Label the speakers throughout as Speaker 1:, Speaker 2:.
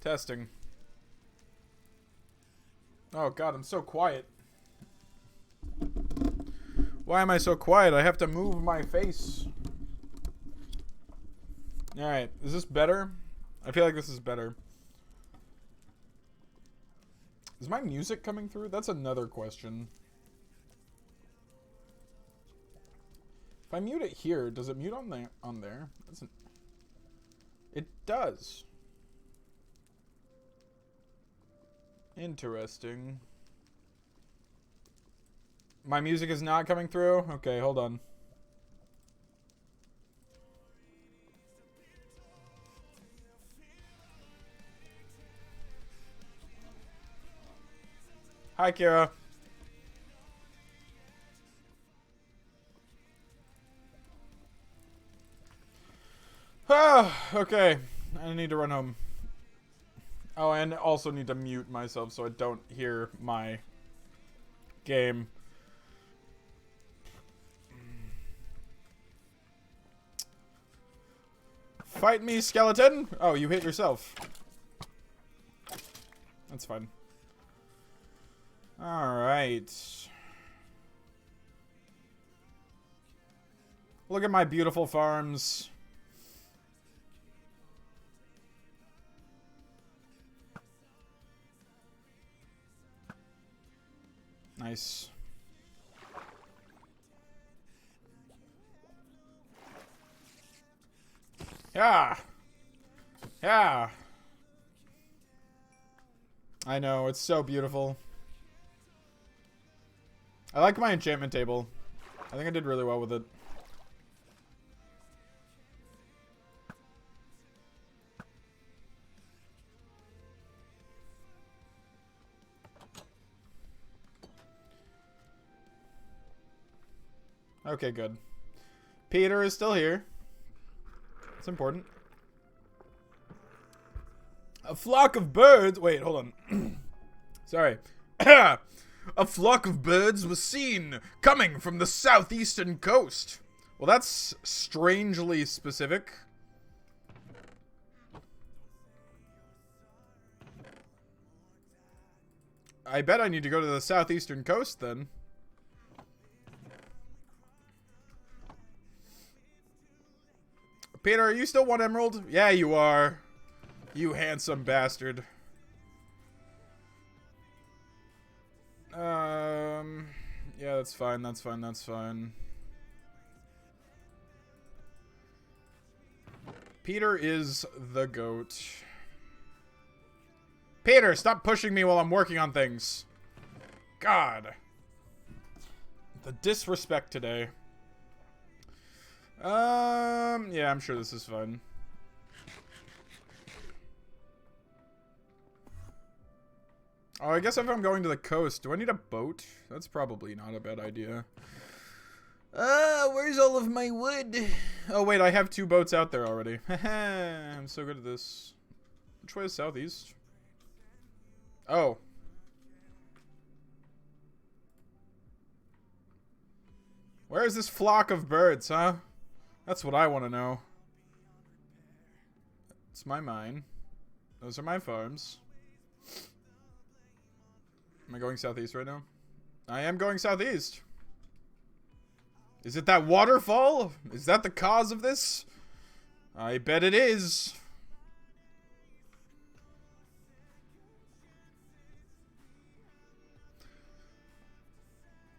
Speaker 1: Testing. Oh god, I'm so quiet. Why am I so quiet? I have to move my face. Alright, is this better? I feel like this is better. Is my music coming through? That's another question. If I mute it here, does it mute on there? It does. Interesting. My music is not coming through? Okay, hold on. Hi, Kira. Okay. I need to run home. Oh, and also need to mute myself so I don't hear my game. Fight me, skeleton! Oh, you hit yourself. That's fine. Alright. Look at my beautiful farms. Nice. Yeah. Yeah. I know, it's so beautiful. I like my enchantment table. I think I did really well with it. Okay, good. Peter is still here. It's important. A flock of birds... Wait, hold on. Sorry. A flock of birds was seen coming from the southeastern coast. Well, that's strangely specific. I bet I need to go to the southeastern coast then. Peter, are you still 1 emerald? Yeah, you are. You handsome bastard. Yeah, that's fine, that's fine, that's fine. Peter is the goat. Peter, stop pushing me while I'm working on things. God. The disrespect today. Yeah, I'm sure this is fun. Oh, I guess if I'm going to the coast, do I need a boat? That's probably not a bad idea. Where's all of my wood? Oh, wait, I have 2 boats out there already. I'm so good at this. Which way is southeast? Oh. Where is this flock of birds, huh? That's what I want to know. It's my mine. Those are my farms. Am I going southeast right now? I am going southeast. Is it that waterfall? Is that the cause of this? I bet it is.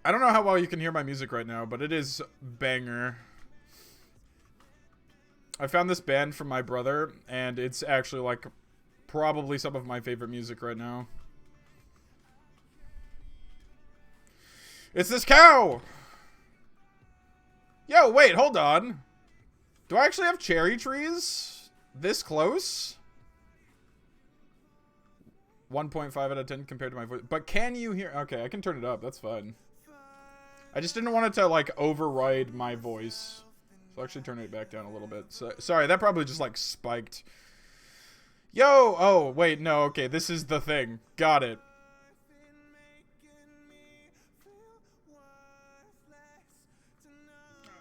Speaker 1: I don't know how well you can hear my music right now, but it is banger. I found this band from my brother, and it's actually like probably some of my favorite music right now. It's this cow! Yo, wait, hold on. Do I actually have cherry trees this close? 1.5 out of 10 compared to my voice. But can you hear? Okay, I can turn it up. That's fine. I just didn't want it to, like, override my voice. So I'll actually turn it back down a little bit. So, sorry, that probably just, like, spiked. Yo! Oh, wait, no, okay, this is the thing. Got it.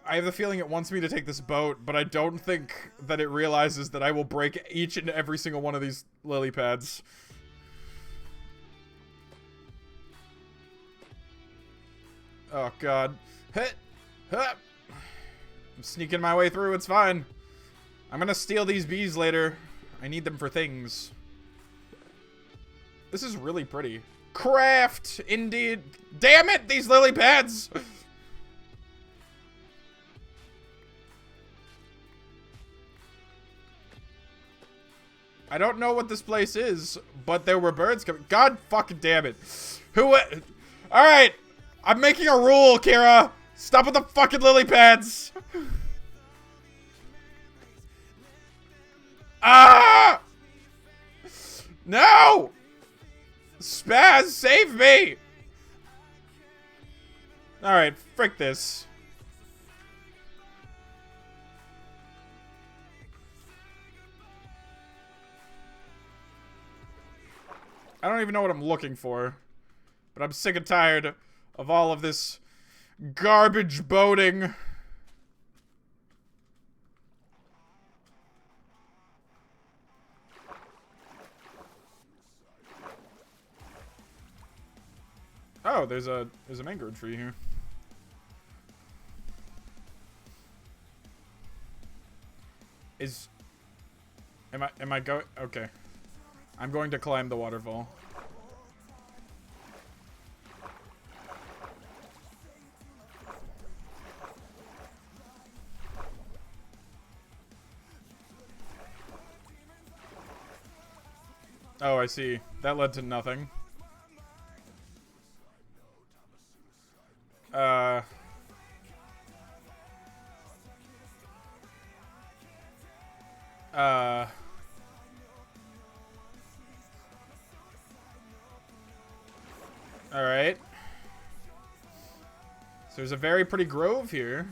Speaker 1: I have the feeling it wants me to take this boat, but I don't think that it realizes that I will break each and every single one of these lily pads. Oh, God. Hit! Hup! I'm sneaking my way through, it's fine. I'm gonna steal these bees later. I need them for things. This is really pretty. Craft! Indeed. Damn it, these lily pads! I don't know what this place is, but there were birds coming. God fucking damn it. Alright! I'm making a rule, Kira! Stop with the fucking lily pads! Ah! No! Spaz, save me! Alright, frick this. I don't even know what I'm looking for. But I'm sick and tired of all of this garbage boating. Oh, there's a mango tree here. Am I going? Okay. I'm going to climb the waterfall. Oh, I see. That led to nothing. Alright. So there's a very pretty grove here.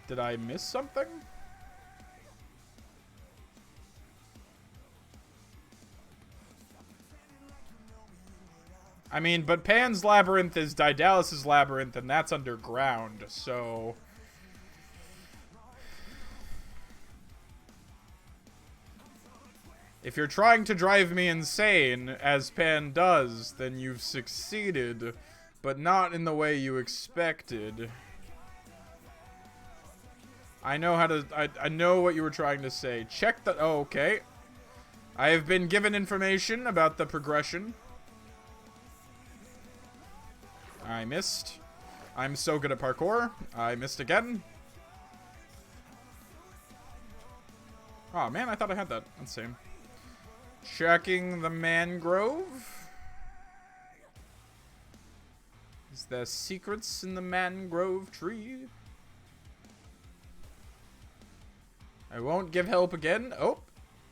Speaker 1: Did I miss something? I mean, but Pan's Labyrinth is Daedalus' Labyrinth, and that's underground, so... If you're trying to drive me insane, as Pan does, then you've succeeded, but not in the way you expected. I know how to... I know what you were trying to say. Check the... Oh, okay. I have been given information about the progression. I missed. I'm so good at parkour. I missed again. Oh man, I thought I had that. Let's see. Checking the mangrove. Is there secrets in the mangrove tree? I won't give help again. Oh,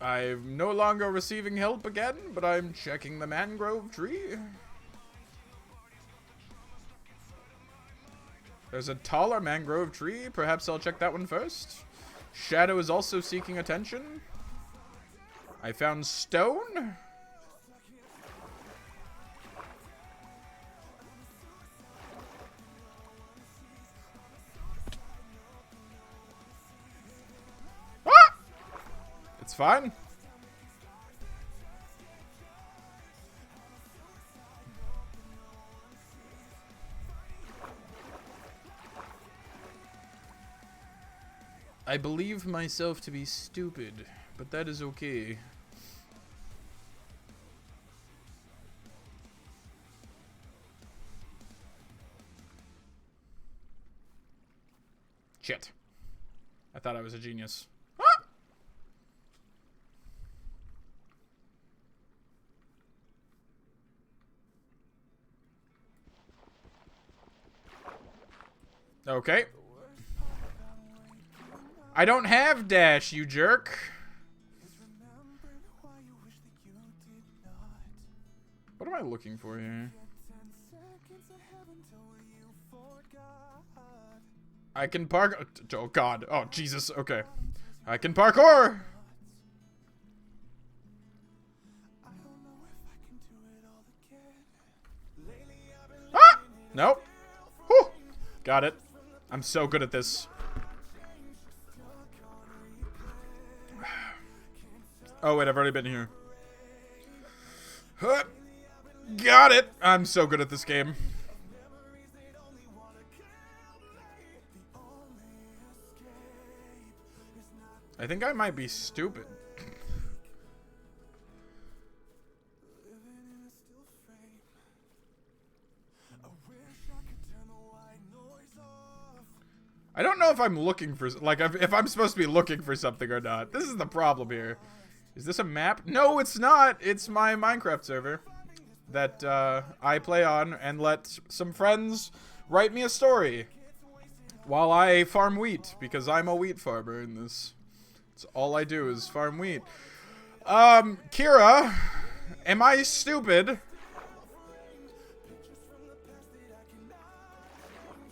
Speaker 1: I'm no longer receiving help again, but I'm checking the mangrove tree. There's a taller mangrove tree. Perhaps I'll check that one first. Shadow is also seeking attention. I found stone. Ah! It's fine. I believe myself to be stupid, but that is okay. Shit. I thought I was a genius. Ah! Okay. I don't have dash, you jerk. What am I looking for here? I can park. Oh god. Oh Jesus. Okay. I can parkour. Ah! Nope. Whew. Got it. I'm so good at this. Oh, wait, I've already been here. Huh. Got it. I'm so good at this game. I think I might be stupid. I don't know if I'm looking for, like, if I'm supposed to be looking for something or not. This is the problem here. Is this a map? No, it's not. It's my Minecraft server that I play on and let some friends write me a story while I farm wheat, because I'm a wheat farmer in this. It's all I do is farm wheat. Kira, am I stupid?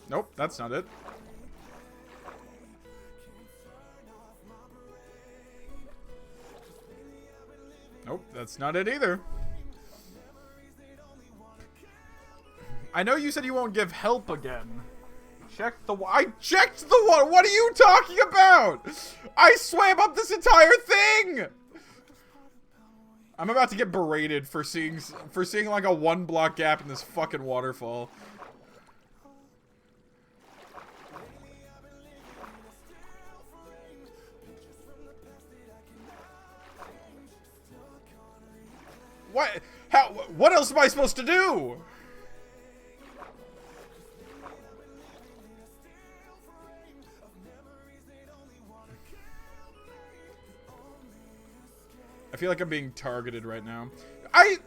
Speaker 1: Nope, that's not it. Nope, that's not it either. I know you said you won't give help again. Check the I checked the water. What are you talking about? I swam up this entire thing. I'm about to get berated for seeing like a 1-block gap in this fucking waterfall. What? How? What else am I supposed to do? I feel like I'm being targeted right now.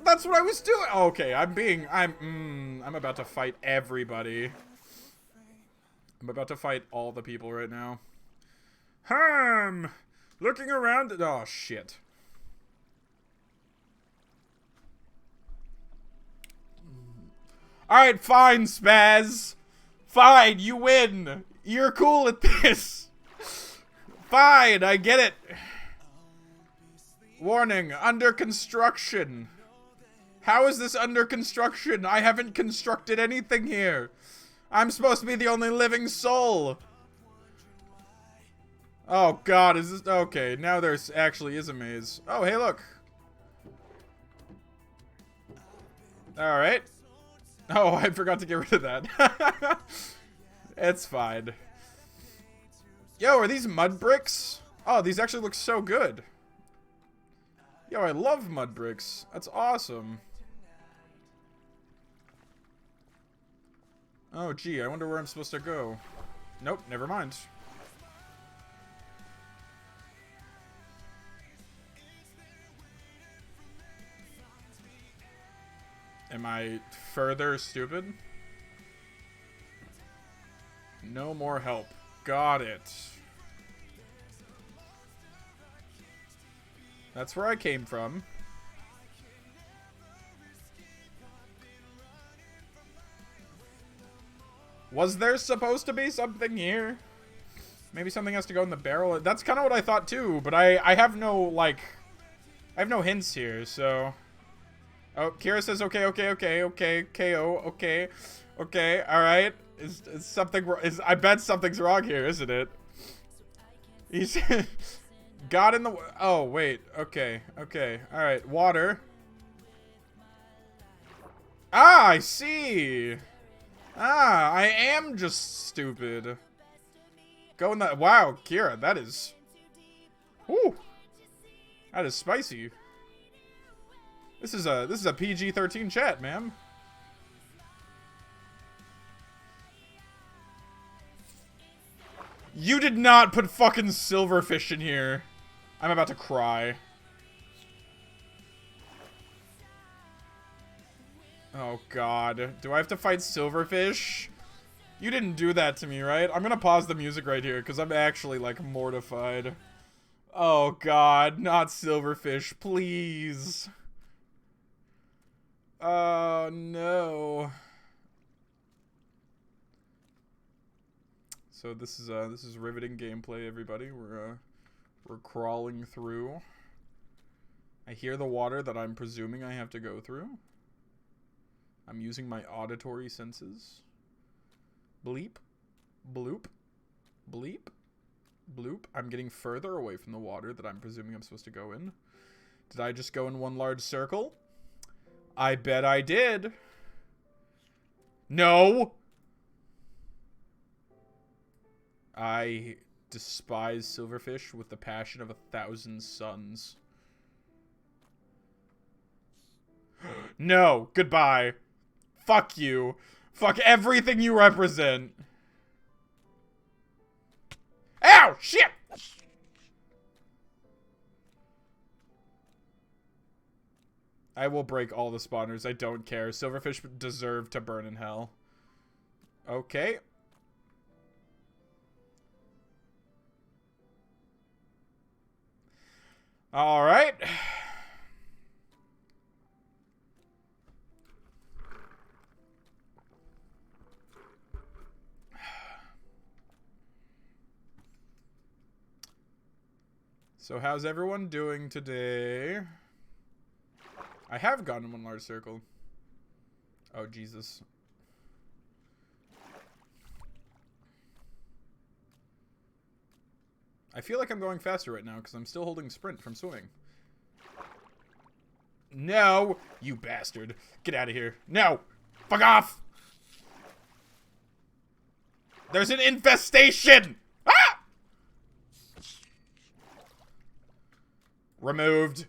Speaker 1: That's what I was doing. Okay, I'm about to fight everybody. I'm about to fight all the people right now. Looking around. Oh, shit. Alright, fine, Spaz. Fine, you win. You're cool at this. Fine, I get it. Warning, under construction. How is this under construction? I haven't constructed anything here. I'm supposed to be the only living soul. Oh god, is this... Okay, now there's actually is a maze. Oh, hey, look. Alright. Oh, I forgot to get rid of that. It's fine. Yo, are these mud bricks? Oh, these actually look so good. Yo, I love mud bricks. That's awesome. Oh, gee, I wonder where I'm supposed to go. Nope, never mind. Am I further stupid? No more help. Got it. That's where I came from. Was there supposed to be something here? Maybe something has to go in the barrel. That's kind of what I thought too, but I have no, like... I have no hints here, so... Oh, Kira says okay, okay, okay, okay, KO, okay, okay, alright. Is something... I bet something's wrong here, isn't it? He's... got in the... Oh, wait. Okay, okay, alright. Water. Ah, I see! Ah, I am just stupid. Go in that... Wow, Kira, that is... Whew. That is spicy. This is a PG-13 chat, ma'am. You did not put fucking silverfish in here. I'm about to cry. Oh god. Do I have to fight silverfish? You didn't do that to me, right? I'm gonna pause the music right here because I'm actually, like, mortified. Oh god, not silverfish, please. Oh no. So this is riveting gameplay, everybody. We're crawling through. I hear the water that I'm presuming I have to go through. I'm using my auditory senses. Bleep. Bloop. Bleep. Bloop. I'm getting further away from the water that I'm presuming I'm supposed to go in. Did I just go in one large circle? I bet I did. No! I despise silverfish with the passion of 1,000 suns. No! Goodbye. Fuck you. Fuck everything you represent. Ow! Shit! I will break all the spawners. I don't care. Silverfish deserve to burn in hell. Okay. Alright. So how's everyone doing today? I have gone in one large circle. Oh, Jesus. I feel like I'm going faster right now because I'm still holding sprint from swimming. No! You bastard. Get out of here. No! Fuck off! There's an infestation! Ah! Removed.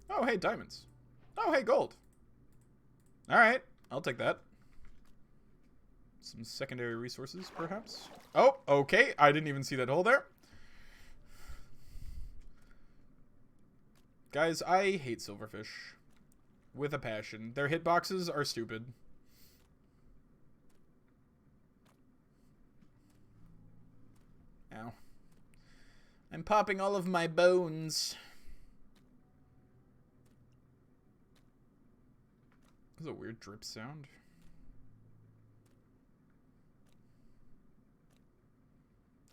Speaker 1: Oh, hey, diamonds. Oh, hey, gold. Alright, I'll take that. Some secondary resources, perhaps. Oh, okay. I didn't even see that hole there. Guys, I hate silverfish. With a passion. Their hitboxes are stupid. Ow. I'm popping all of my bones. That's a weird drip sound.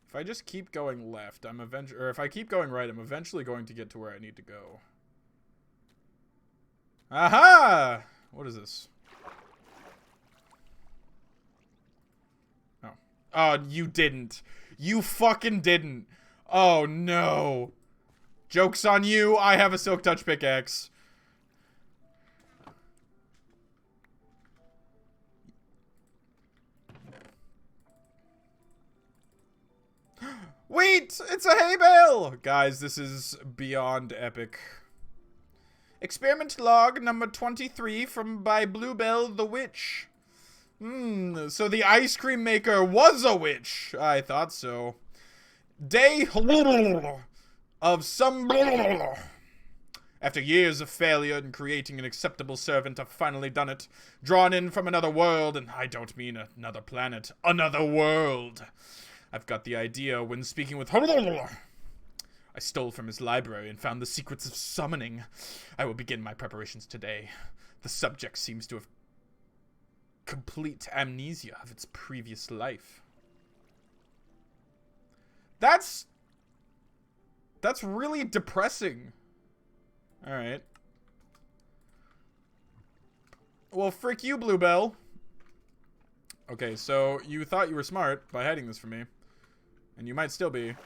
Speaker 1: If I just keep going left, or if I keep going right, I'm eventually going to get to where I need to go. Aha! What is this? Oh. Oh, you didn't. You fucking didn't. Oh, no. Joke's on you. I have a Silk Touch pickaxe. Wait! It's a hay bale! Guys, this is beyond epic. Experiment log number 23 by Bluebell the Witch. So the ice cream maker was a witch. I thought so. Day of some... After years of failure in creating an acceptable servant, I've finally done it. Drawn in from another world, and I don't mean another planet. Another world. I've got the idea when speaking with... I stole from his library and found the secrets of summoning. I will begin my preparations today. The subject seems to have complete amnesia of its previous life. That's really depressing. Alright. Well, frick you, Bluebell. Okay, so you thought you were smart by hiding this from me. And you might still be.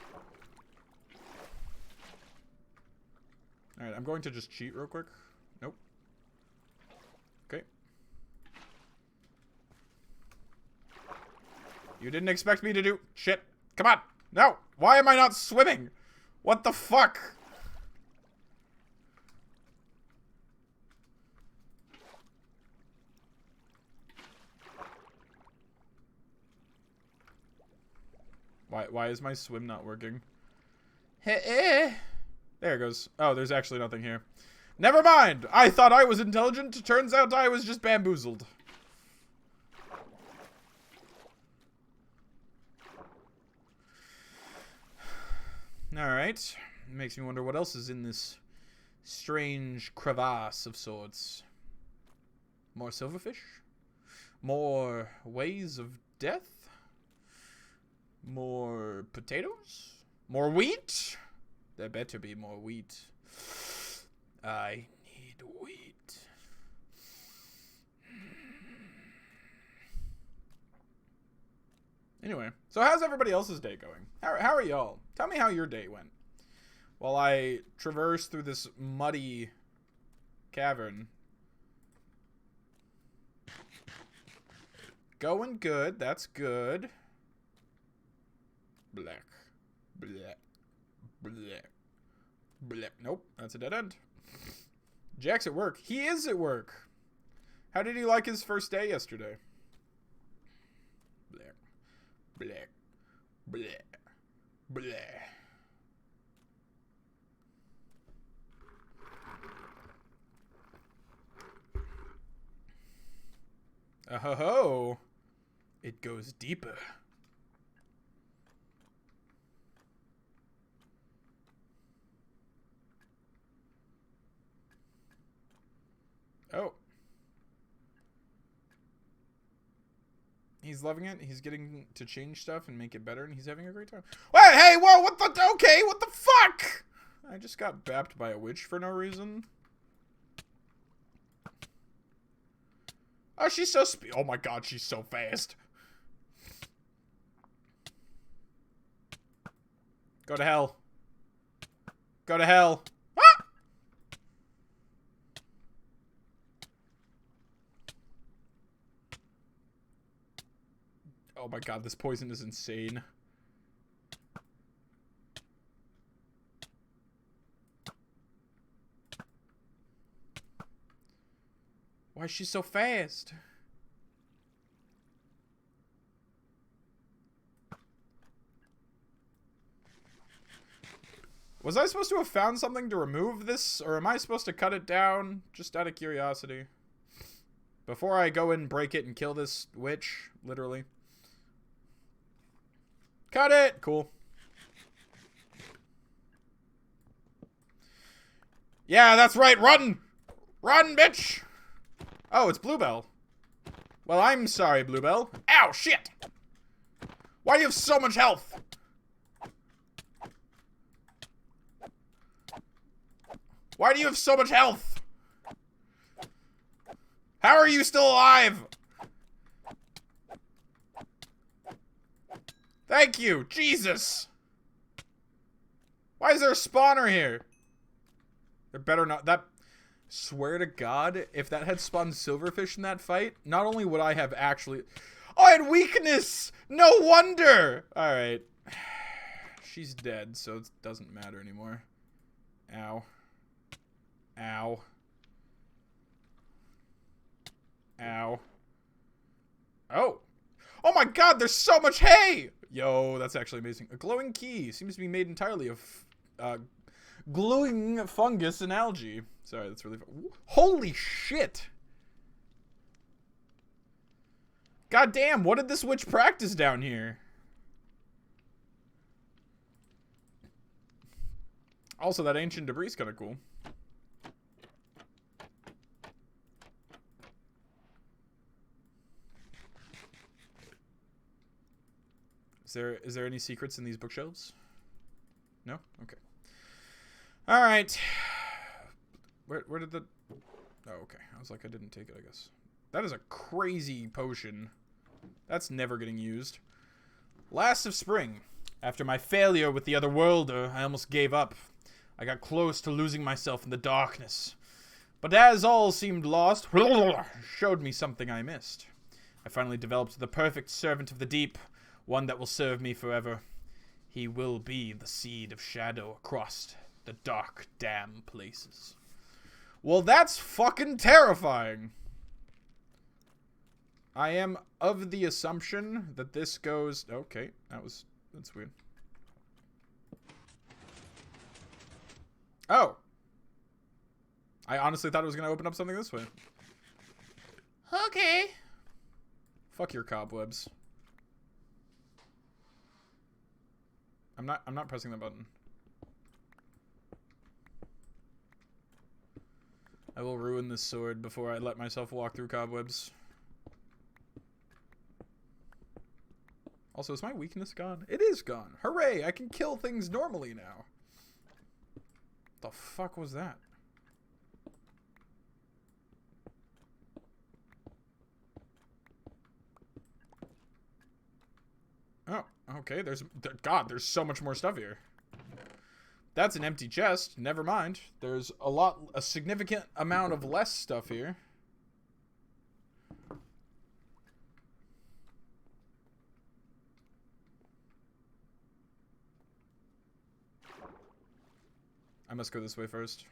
Speaker 1: Alright, I'm going to just cheat real quick. Nope. Okay. You didn't expect me to do... Shit. Come on. No. Why am I not swimming? What the fuck? Why is my swim not working? There it goes. Oh, there's actually nothing here. Never mind! I thought I was intelligent. Turns out I was just bamboozled. Alright. Makes me wonder what else is in this strange crevasse of sorts. More silverfish? More ways of death? More potatoes? More wheat? There better be more wheat. I need wheat. Anyway, so how's everybody else's day going? How are y'all? Tell me how your day went. While I traverse through this muddy cavern. Going good. That's good. Black. Black. Black. Black. Nope. That's a dead end. Jack's at work. He is at work. How did he like his first day yesterday? Black. Black. Black. Black. Oh, it goes deeper. Oh. He's loving it. He's getting to change stuff and make it better, and he's having a great time. Wait, hey, whoa, what the, okay, what the fuck? I just got bapped by a witch for no reason. Oh, she's so oh my god, she's so fast. Go to hell. Go to hell. Ah! Oh my god, this poison is insane. Why is she so fast? Was I supposed to have found something to remove this, or am I supposed to cut it down, just out of curiosity? Before I go and break it and kill this witch, literally. Cut it! Cool. Yeah, that's right, run! Run, bitch! Oh, it's Bluebell. Well, I'm sorry, Bluebell. Ow, shit! Why do you have so much health? Why do you have so much health? How are you still alive? Thank you, Jesus! Why is there a spawner here? There better not, that... Swear to God, if that had spawned silverfish in that fight, not only would I have actually... Oh, I had weakness! No wonder! Alright. She's dead, so it doesn't matter anymore. Ow. Ow. Ow. Oh! Oh my god, there's so much hay! Yo, that's actually amazing. A glowing key seems to be made entirely of... glowing fungus and algae. Sorry, that's really fun. Holy shit! God damn, what did this witch practice down here? Also, that ancient debris is kind of cool. Is there any secrets in these bookshelves? No? Okay. Alright. Where did the... Oh, okay. I was like, I didn't take it, I guess. That is a crazy potion. That's never getting used. Last of spring. After my failure with the other worlder, I almost gave up. I got close to losing myself in the darkness. But as all seemed lost, showed me something I missed. I finally developed the perfect servant of the deep, one that will serve me forever. He will be the seed of shadow across the dark, damn places. Well, that's fucking terrifying. I am of the assumption that this goes... Okay, that's weird. Oh. I honestly thought it was going to open up something this way. Okay. Fuck your cobwebs. I'm not pressing the button. I will ruin this sword before I let myself walk through cobwebs. Also, is my weakness gone? It is gone. Hooray! I can kill things normally now. The fuck was that? Okay, God, there's so much more stuff here. That's an empty chest. Never mind. There's a significant amount of less stuff here. I must go this way first.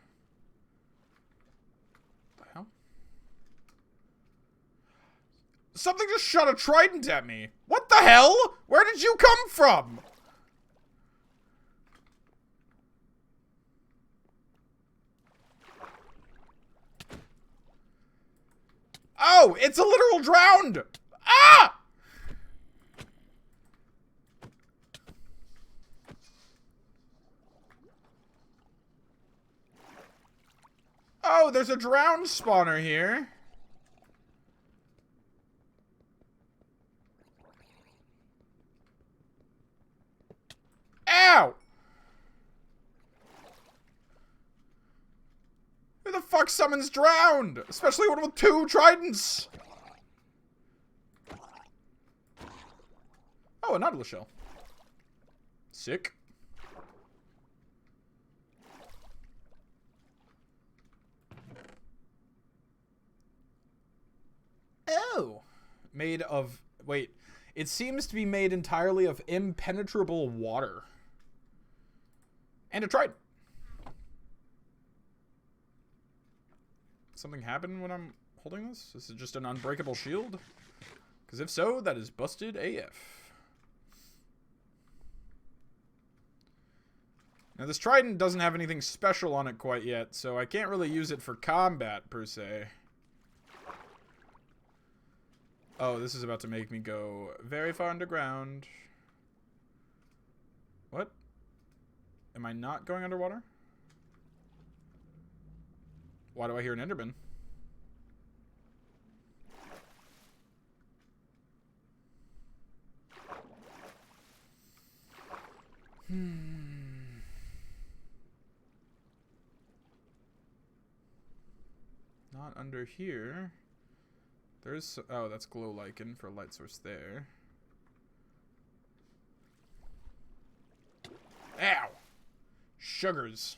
Speaker 1: What the hell? Something just shot a trident at me. What the hell? Where did you come from? Oh, it's a literal drowned. Ah! Oh, there's a drowned spawner here. Ow! Who the fuck summons drowned? Especially one with 2 tridents. Oh, a Nautilus shell. Sick. Oh. Made of... Wait. It seems to be made entirely of impenetrable water. And a trident. Something happen when I'm holding this? Is it just an unbreakable shield? Because if so, that is busted AF. Now this trident doesn't have anything special on it quite yet, so I can't really use it for combat, per se. Oh, this is about to make me go very far underground. What? Am I not going underwater? Why do I hear an Enderman? Not under here. There's... Oh, that's glow lichen for a light source there. Ow! Sugars.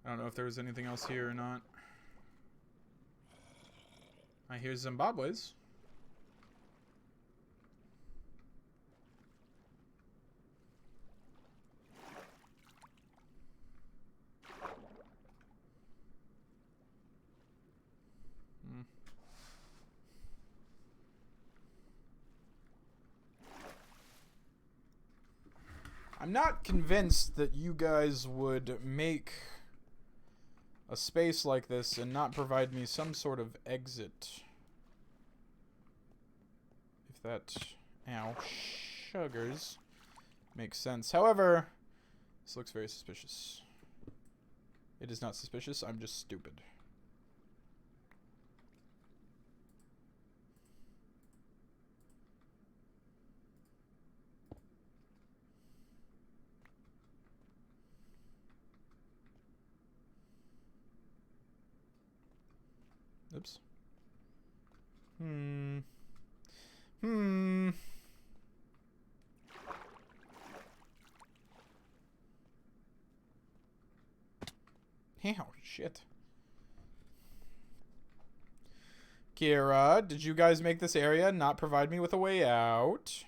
Speaker 1: I don't know if there was anything else here or not. I hear Zimbabwe's. I'm not convinced that you guys would make a space like this and not provide me some sort of exit. If that, ow, sugars, makes sense. However, this looks very suspicious. It is not suspicious, I'm just stupid. Oops. Ow, shit. Kira, did you guys make this area and not provide me with a way out?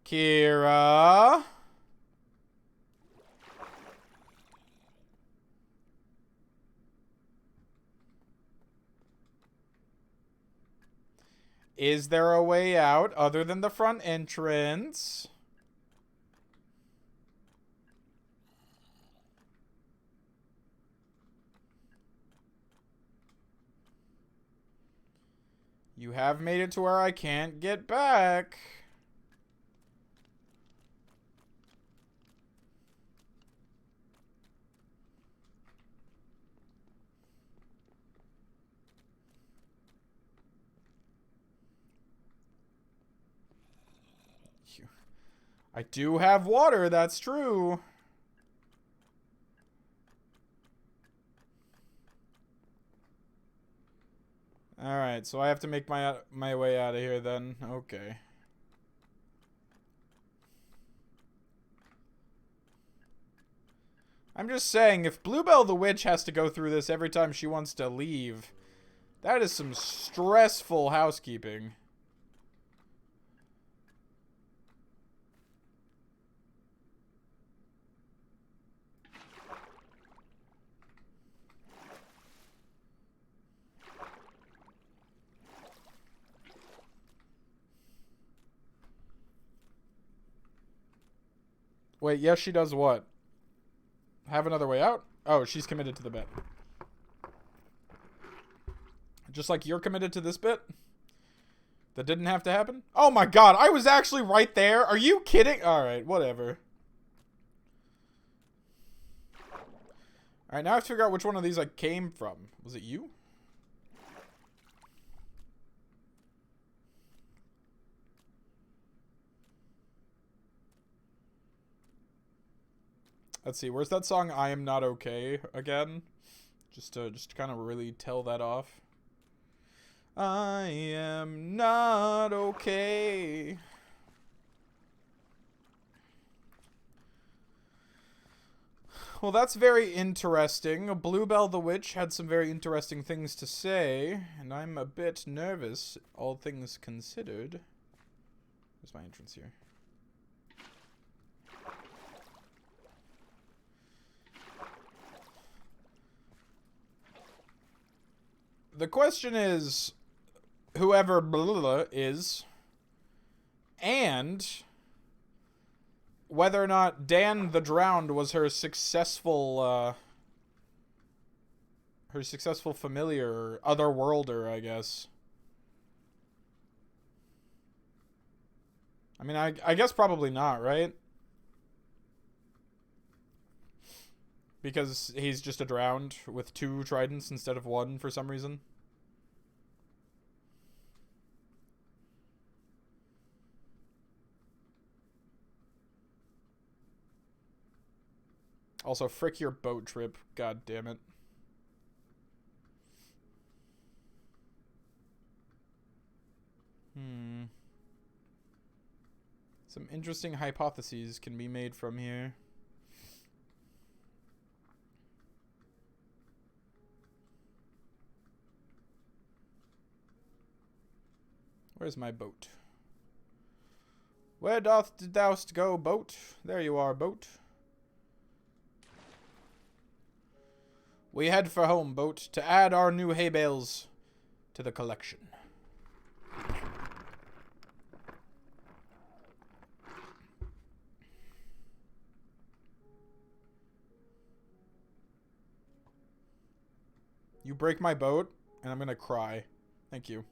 Speaker 1: Kira? Is there a way out other than the front entrance? You have made it to where I can't get back. I do have water, that's true. Alright, so I have to make my way out of here then. Okay. I'm just saying, if Bluebell the Witch has to go through this every time she wants to leave, that is some stressful housekeeping. Wait, yes, she does what? Have another way out? Oh, she's committed to the bit. Just like you're committed to this bit? That didn't have to happen? Oh my god, I was actually right there. Are you kidding? Alright, whatever. Alright, now I have to figure out which one of these I came from. Was it you? Let's see, where's that song I Am Not Okay again? Just to kind of really tell that off. I am not okay. Well, that's very interesting. Bluebell the Witch had some very interesting things to say, and I'm a bit nervous, all things considered. Where's my entrance here? The question is, whoever blah is, and whether or not Dan the Drowned was her successful familiar, or otherworlder, I guess. I mean, I guess probably not, right? Because he's just a drowned with 2 tridents instead of 1 for some reason. Also, frick your boat trip. God damn it. Some interesting hypotheses can be made from here. Where's my boat? Where doth thou go, boat? There you are, boat. We head for home, boat, to add our new hay bales to the collection. You break my boat, and I'm gonna cry. Thank you.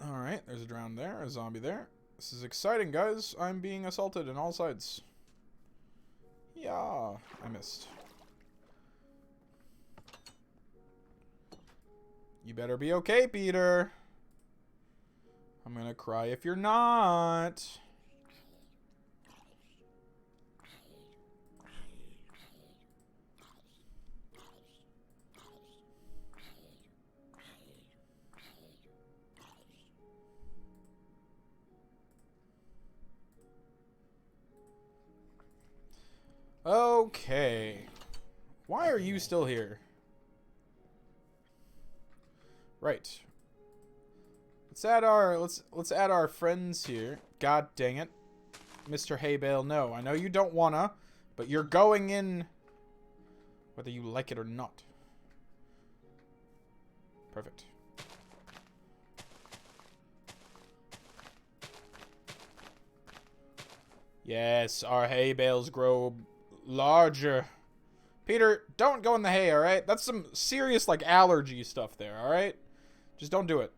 Speaker 1: Alright, there's a drowned there, a zombie there. This is exciting, guys. I'm being assaulted on all sides. Yeah, I missed. You better be okay, Peter. I'm gonna cry if you're not. Okay. Why are you still here? Right. Let's add our friends here. God dang it. Mr. Haybale, no. I know you don't wanna, but you're going in whether you like it or not. Perfect. Yes, our hay bales grow larger Peter, don't go in the hay, alright? That's some serious, like, allergy stuff there, alright? Just don't do it.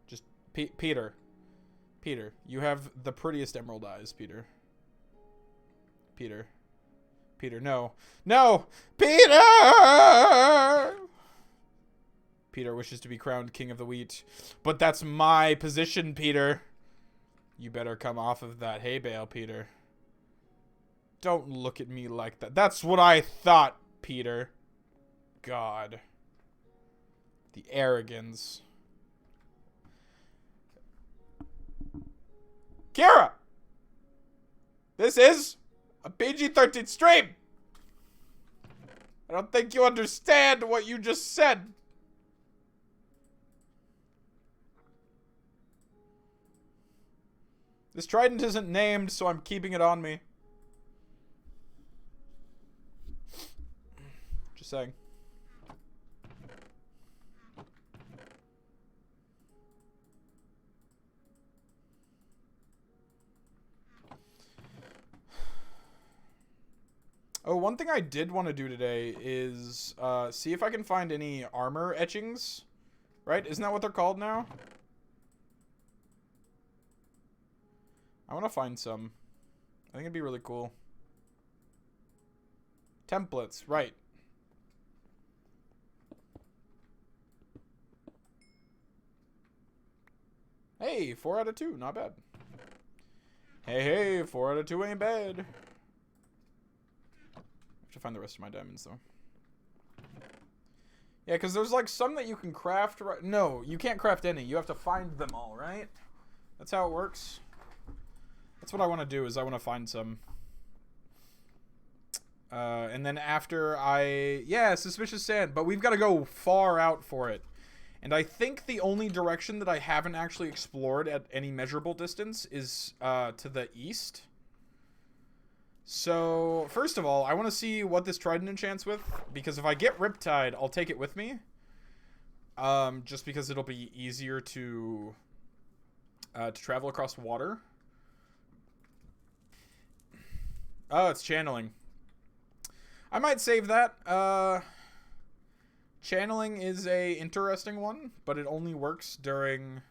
Speaker 1: Just, Peter. Peter, you have the prettiest emerald eyes, Peter. Peter. Peter, no. No! Peter! Peter wishes to be crowned king of the wheat. But that's my position, Peter. You better come off of that hay bale, Peter. Don't look at me like that. That's what I thought, Peter. God. The arrogance. Kira! This is a PG-13 stream! I don't think you understand what you just said. This trident isn't named, so I'm keeping it on me. Just saying. Oh, one thing I did want to do today is see if I can find any armor etchings. Right? Isn't that what they're called now? I want to find some. I think it'd be really cool. Templates, right. Hey, 4 out of 2, not bad. Hey, 4 out of 2 ain't bad. I have to find the rest of my diamonds, though. Yeah, because there's, like, some that you can craft, right? No, you can't craft any. You have to find them all, right? That's how it works. That's what I want to do, is I want to find some. And then after yeah, suspicious sand, but we've got to go far out for it. And I think the only direction that I haven't actually explored at any measurable distance is to the east. So, first of all, I want to see what this trident enchants with, because if I get Riptide, I'll take it with me. Just because it'll be easier to travel across water. Oh, it's channeling. I might save that. Channeling is a interesting one, but it only works during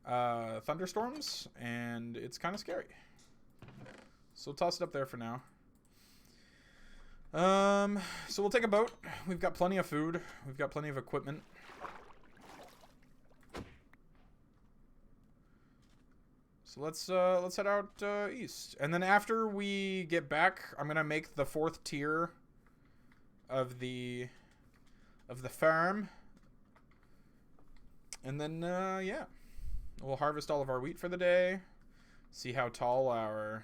Speaker 1: thunderstorms, and it's kind of scary. So we'll toss it up there for now. So we'll take a boat. We've got plenty of food. We've got plenty of equipment. So let's head out east, and then after we get back, I'm gonna make the 4th tier of the farm, and then yeah, we'll harvest all of our wheat for the day. See how tall our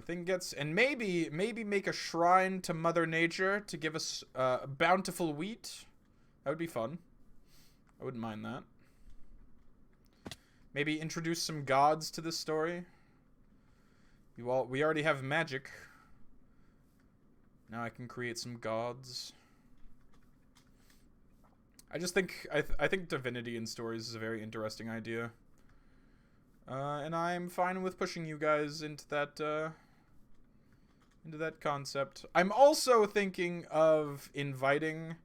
Speaker 1: thing gets, and maybe make a shrine to Mother Nature to give us bountiful wheat. That would be fun. I wouldn't mind that. Maybe introduce some gods to this story. We already have magic. Now I can create some gods. I just think I think divinity in stories is a very interesting idea. And I'm fine with pushing you guys into that concept. I'm also thinking of inviting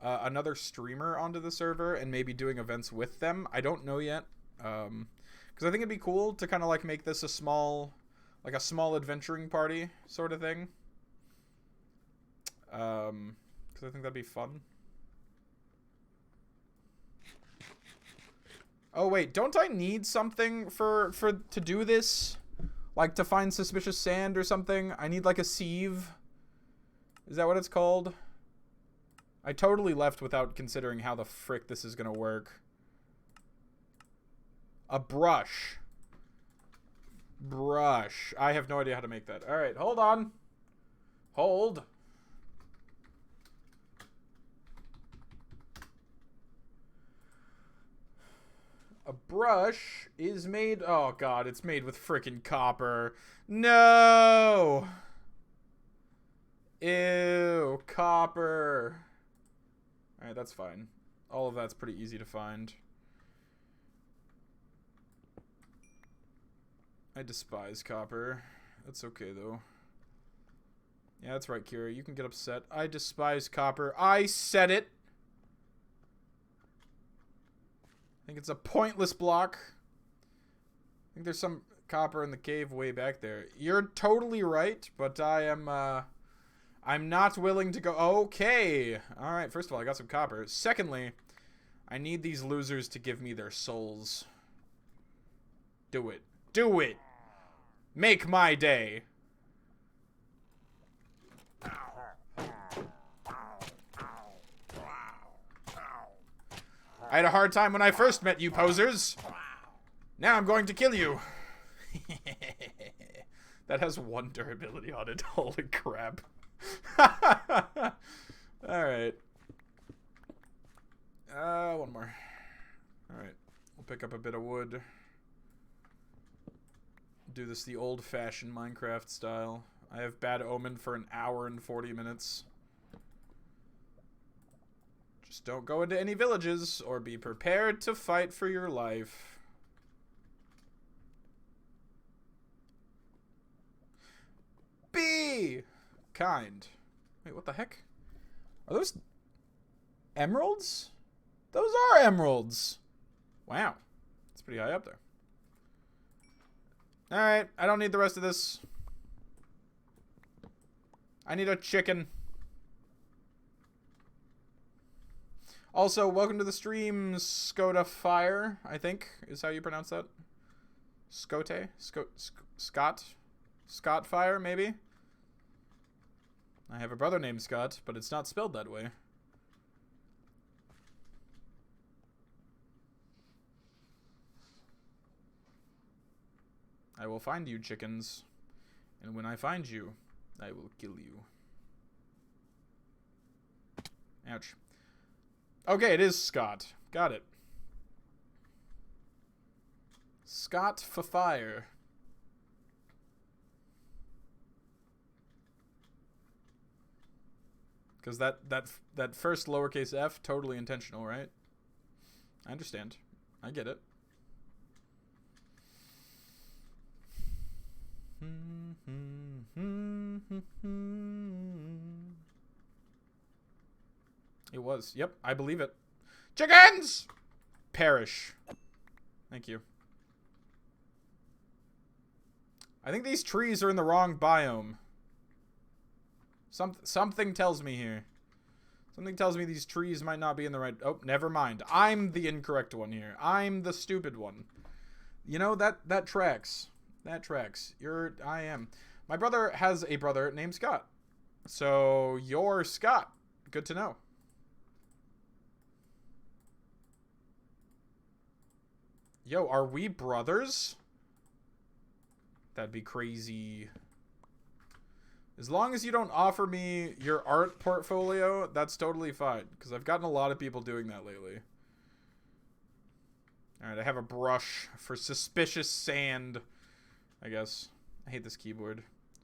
Speaker 1: another streamer onto the server and maybe doing events with them. I don't know yet. Because I think it'd be cool to kind of like make this a small adventuring party sort of thing. Because I think that'd be fun. Oh wait, don't I need something to do this? Like to find suspicious sand or something? I need like a sieve. Is that what it's called? I totally left without considering how the frick this is gonna work. A brush. Brush. I have no idea how to make that. Alright, hold on. Hold. A brush is made... Oh, God, it's made with frickin' copper. No! Ew, copper. Alright, that's fine. All of that's pretty easy to find. I despise copper. That's okay, though. Yeah, that's right, Kira. You can get upset. I despise copper. I said it. I think it's a pointless block. I think there's some copper in the cave way back there. You're totally right, but I am, I'm not willing to go. Okay. All right. First of all, I got some copper. Secondly, I need these losers to give me their souls. Do it. Do it. Make my day. I had a hard time when I first met you, posers. Now I'm going to kill you. That has 1 durability on it. Holy crap. Alright. 1 more. Alright. We'll pick up a bit of wood. Do this the old-fashioned Minecraft style. I have Bad Omen for 1 hour and 40 minutes. Just don't go into any villages, or be prepared to fight for your life. Be kind. Wait, what the heck? Are those emeralds? Those are emeralds. Wow. It's pretty high up there. Alright, I don't need the rest of this. I need a chicken. Also, welcome to the stream, Skoda Fire, I think, is how you pronounce that. Scote? Scott? Scott Fire, maybe? I have a brother named Scott, but it's not spelled that way. I will find you, chickens. And when I find you, I will kill you. Ouch. Okay, it is Scott. Got it. Scott for fire. Because that first lowercase f, totally intentional, right? I understand. I get it. It was. Yep, I believe it. Chickens! Perish. Thank you. I think these trees are in the wrong biome. Something tells me here. Something tells me these trees might not be in the right... Oh, never mind. I'm the incorrect one here. I'm the stupid one. You know, that tracks. That tracks. I am. My brother has a brother named Scott. So, you're Scott. Good to know. Yo, are we brothers? That'd be crazy. As long as you don't offer me your art portfolio, that's totally fine. Because I've gotten a lot of people doing that lately. Alright, I have a brush for suspicious sand, I guess. I hate this keyboard.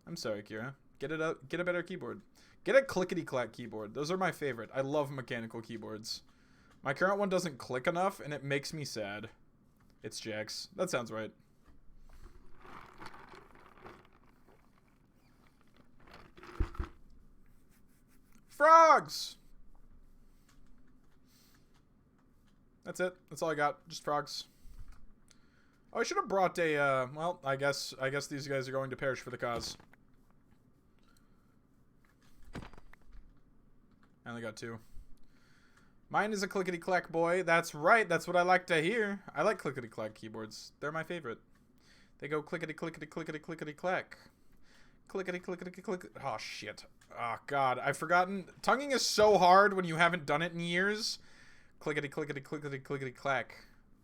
Speaker 1: I'm sorry, Kira. Get a better keyboard. Get a clickety-clack keyboard. Those are my favorite. I love mechanical keyboards. My current one doesn't click enough, and it makes me sad. It's Jax. That sounds right. Frogs! That's it. That's all I got. Just frogs. Oh, I should have brought a, well, I guess these guys are going to perish for the cause. I only got 2. Mine is a clickety-clack boy. That's right. That's what I like to hear. I like clickety-clack keyboards. They're my favorite. They go clickety-clickety-clickety-clickety-clack. Clickety-clickety-click. Oh, shit. Oh, God. I've forgotten. Tonguing is so hard when you haven't done it in years. Clickety-clickety-clickety-clickety-clack.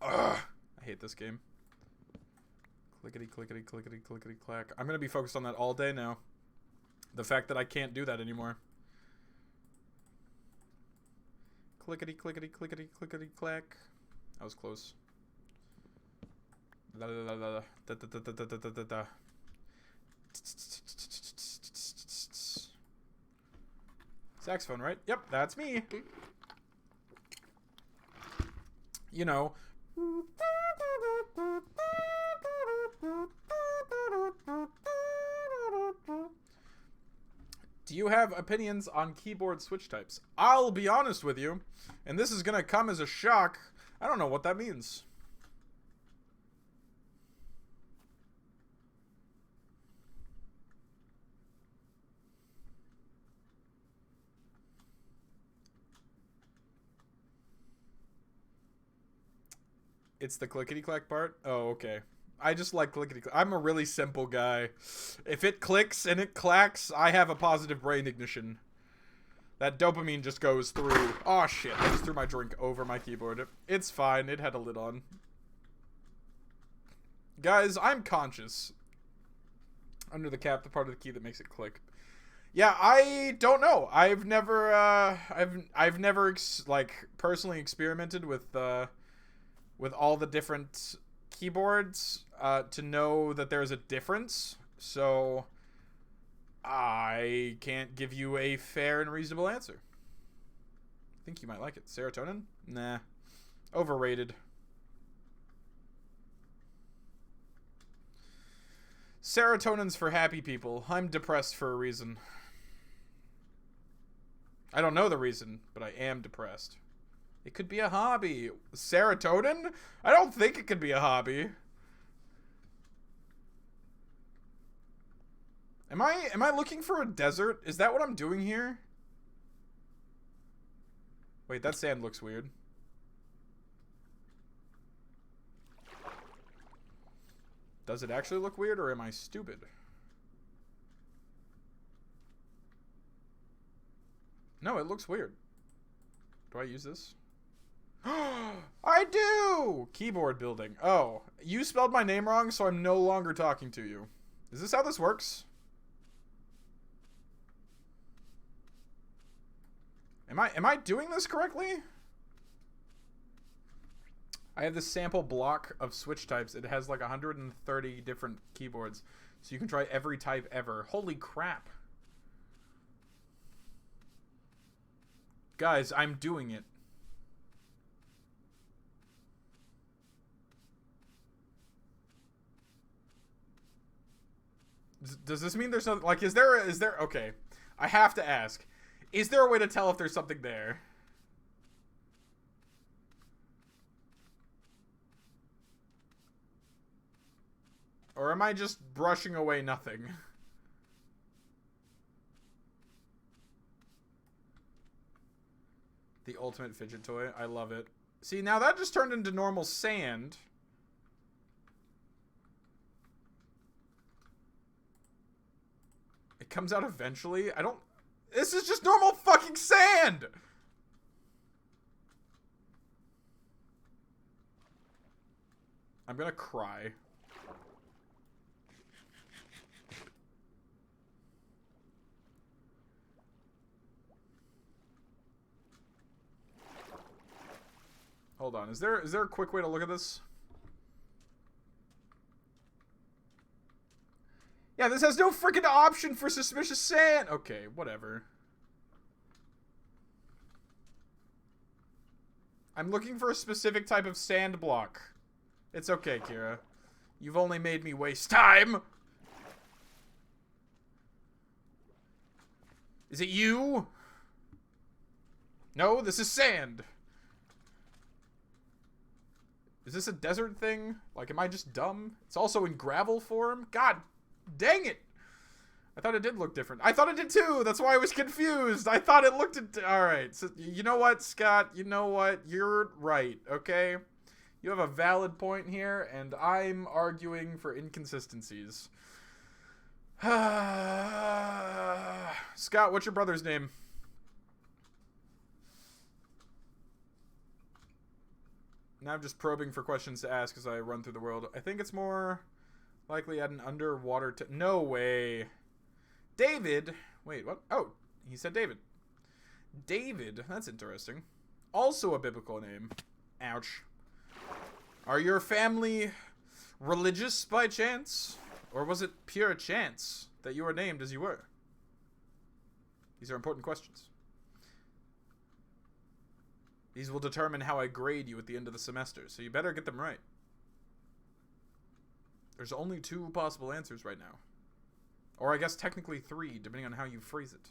Speaker 1: Ugh. I hate this game. Clickety-clickety-clickety-clickety-clack. I'm going to be focused on that all day now. The fact that I can't do that anymore. Clickety-clickety-clickety-clickety-clack. That was close. La la la la da da da da da da da da. Saxophone, right? Yep, that's me. You know. Do you have opinions on keyboard switch types? I'll be honest with you, and this is gonna come as a shock. I don't know what that means. It's the clickety-clack part? Oh, okay. I just like clickety-clack. I'm a really simple guy. If it clicks and it clacks, I have a positive brain ignition. That dopamine just goes through. Oh, shit. I just threw my drink over my keyboard. It's fine. It had a lid on. Guys, I'm conscious. Under the cap, the part of the key that makes it click. Yeah, I don't know. I've never, I've never, like, personally experimented with all the different keyboards to know that there's a difference. So I can't give you a fair and reasonable answer. I think you might like it. Serotonin? Nah. Overrated. Serotonin's for happy people. I'm depressed for a reason. I don't know the reason, but I am depressed. It could be a hobby. Serotonin? I don't think it could be a hobby. Am I looking for a desert? Is that what I'm doing here? Wait, that sand looks weird. Does it actually look weird, or am I stupid? No, it looks weird. Do I use this? I do! Keyboard building. Oh, you spelled my name wrong, so I'm no longer talking to you. Is this how this works? Am I doing this correctly? I have this sample block of switch types. It has like 130 different keyboards. So you can try every type ever. Holy crap. Guys, I'm doing it. Does this mean there's something, like, is there, okay. I have to ask. Is there a way to tell if there's something there? Or am I just brushing away nothing? The ultimate fidget toy. I love it. See, now that just turned into normal sand. It comes out eventually. I don't... This is just normal fucking sand! I'm gonna cry. Hold on. Is there a quick way to look at this? Yeah, this has no freaking option for suspicious sand. Okay, whatever. I'm looking for a specific type of sand block. It's okay, Kira. You've only made me waste time. Is it you? No, this is sand. Is this a desert thing? Like, am I just dumb? It's also in gravel form? God dang it! I thought it did look different. I thought it did too! That's why I was confused! I thought it looked at... Alright, so you know what, Scott? You know what? You're right, okay? You have a valid point here, and I'm arguing for inconsistencies. Scott, what's your brother's name? Now I'm just probing for questions to ask as I run through the world. I think it's more likely at an underwater... No way. David. Wait, what? Oh, he said David. David. That's interesting. Also a biblical name. Ouch. Are your family religious by chance? Or was it pure chance that you were named as you were? These are important questions. These will determine how I grade you at the end of the semester, so you better get them right. There's only 2 possible answers right now. Or I guess technically 3, depending on how you phrase it.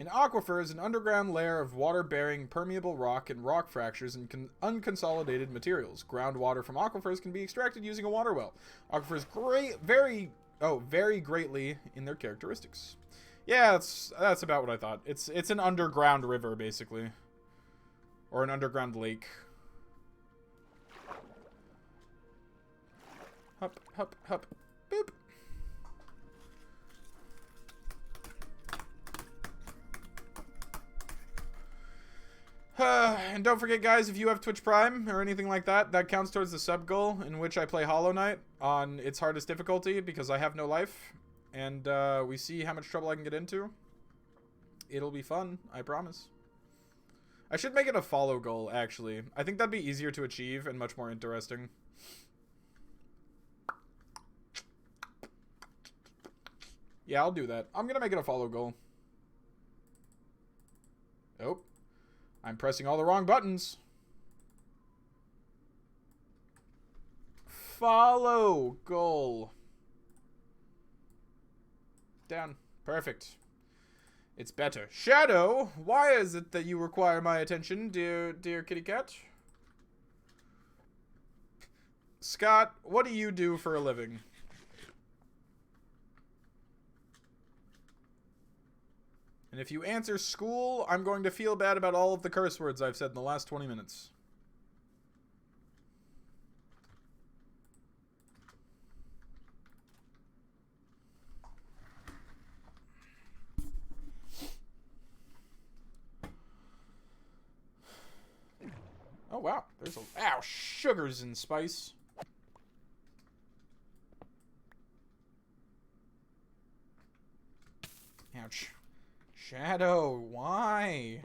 Speaker 1: An aquifer is an underground layer of water-bearing permeable rock and rock fractures and unconsolidated materials. Groundwater from aquifers can be extracted using a water well. Aquifers vary greatly in their characteristics. Yeah, that's about what I thought. It's an underground river, basically. Or an underground lake. Hup, hup, hup, boop. And don't forget, guys, if you have Twitch Prime or anything like that, that counts towards the sub goal, in which I play Hollow Knight on its hardest difficulty because I have no life. And we see how much trouble I can get into. It'll be fun, I promise. I should make it a follow goal, actually. I think that'd be easier to achieve and much more interesting. Yeah, I'll do that. I'm gonna make it a follow goal. Oh. I'm pressing all the wrong buttons. Follow goal. Down. Perfect. It's better. Shadow, why is it that you require my attention, dear kitty cat? Scott, what do you do for a living? And if you answer school, I'm going to feel bad about all of the curse words I've said in the last 20 minutes. Oh, wow. There's a... Ow, sugars and spice. Ouch. Shadow, why?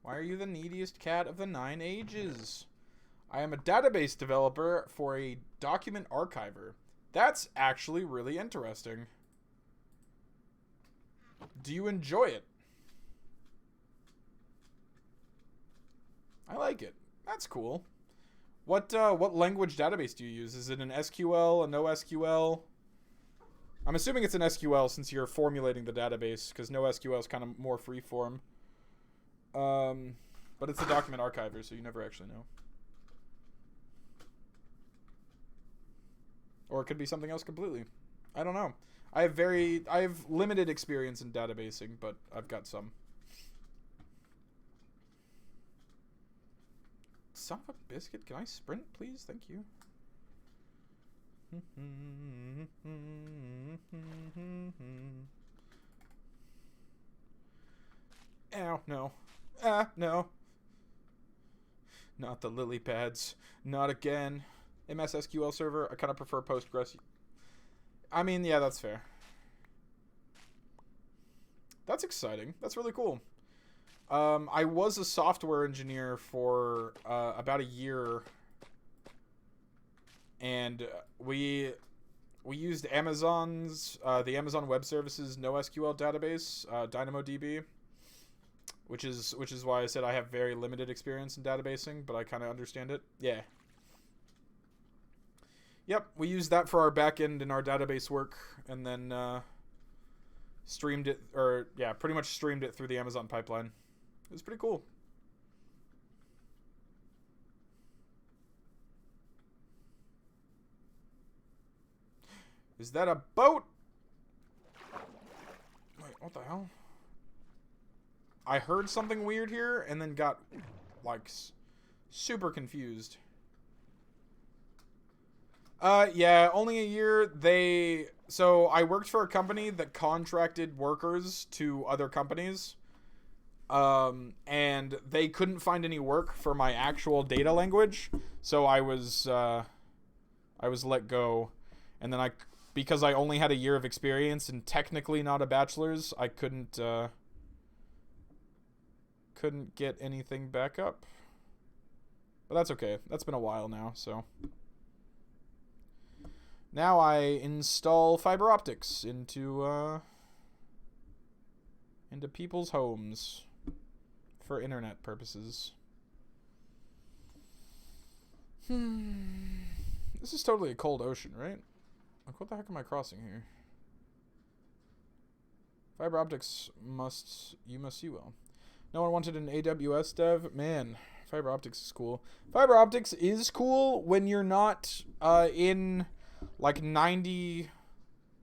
Speaker 1: Why are you the neediest cat of the 9 ages? I am a database developer for a document archiver. That's actually really interesting. Do you enjoy it? I like it. That's cool. What language database do you use? Is it an SQL, a NoSQL? I'm assuming it's an SQL since you're formulating the database, because NoSQL is kind of more freeform. But it's a document archiver, so you never actually know. Or it could be something else completely. I don't know. I have limited experience in databasing, but I've got some. Son of a biscuit, can I sprint, please? Thank you. Ow, no. No. Not the lily pads. Not again. MS SQL server. I kind of prefer Postgres. I mean, yeah, that's fair. That's exciting. That's really cool. I was a software engineer for about a year, and we used Amazon's the Amazon Web Services NoSQL database, DynamoDB, which is why I said I have very limited experience in databasing, but I kind of understand it. Yeah. Yep, we used that for our backend and our database work, and then streamed it, or yeah, pretty much streamed it through the Amazon pipeline. It was pretty cool. Is that a boat? Wait, what the hell? I heard something weird here and then got, like, super confused. Yeah, only a year. So I worked for a company that contracted workers to other companies. And they couldn't find any work for my actual data language, so I was let go, and then because I only had a year of experience and technically not a bachelor's, I couldn't get anything back up. But that's okay. That's been a while now, so now I install fiber optics into people's homes for internet purposes. This is totally a cold ocean, right? Like, what the heck am I crossing here? Fiber optics you must see well. No one wanted an AWS dev? Man, fiber optics is cool. Fiber optics is cool when you're not in like 90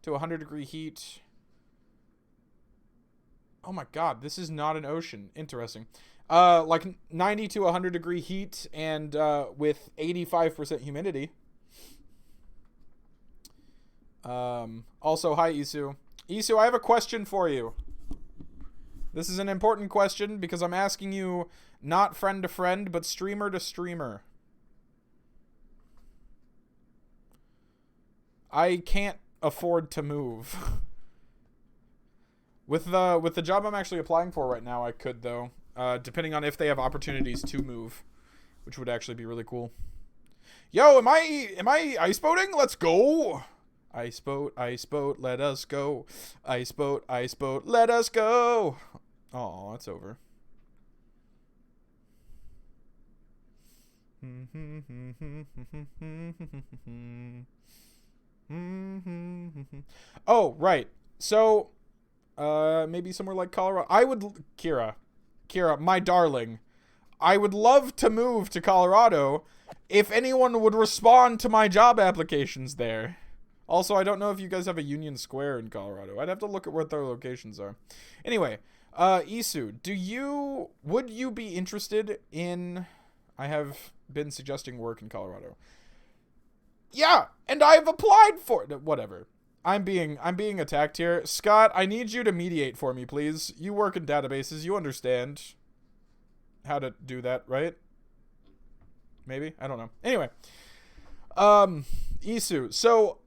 Speaker 1: to 100 degree heat. Oh my god, this is not an ocean. Interesting. Like 90 to 100 degree heat and with 85% humidity. Also, hi Isu. Isu, I have a question for you. This is an important question because I'm asking you not friend to friend, but streamer to streamer. I can't afford to move. With the job I'm actually applying for right now, I could though, depending on if they have opportunities to move, which would actually be really cool. Yo, am I ice boating? Let's go. Ice boat, let us go. Ice boat, let us go. Oh, it's over. Oh, right. So, maybe somewhere like Colorado. Kira, my darling, I would love to move to Colorado if anyone would respond to my job applications there. Also, I don't know if you guys have a Union Square in Colorado. I'd have to look at what their locations are. Anyway, Isu, would you be interested in, I have been suggesting work in Colorado. Yeah, and I've applied for it. Whatever. I'm being attacked here. Scott, I need you to mediate for me, please. You work in databases. You understand how to do that, right? Maybe? I don't know. Anyway. Isu, so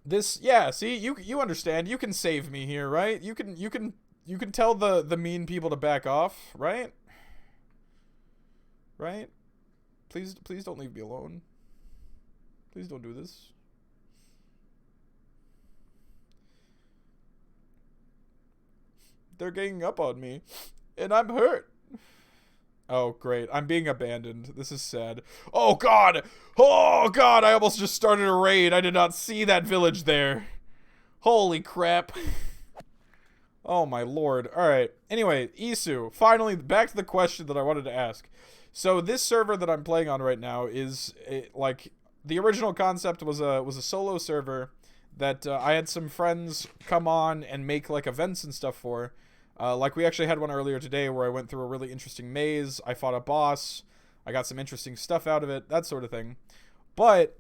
Speaker 1: this, yeah, see, you understand. You can save me here, right? You can tell the mean people to back off, right? Right? Please don't leave me alone. Please don't do this. They're ganging up on me, and I'm hurt. Oh, great. I'm being abandoned. This is sad. Oh, God. Oh, God. I almost just started a raid. I did not see that village there. Holy crap. Oh, my lord. All right. Anyway, Isu, finally, back to the question that I wanted to ask. So this server that I'm playing on right now is, like, the original concept was a solo server that I had some friends come on and make, like, events and stuff for. Like, we actually had one earlier today where I went through a really interesting maze. I fought a boss. I got some interesting stuff out of it. That sort of thing. But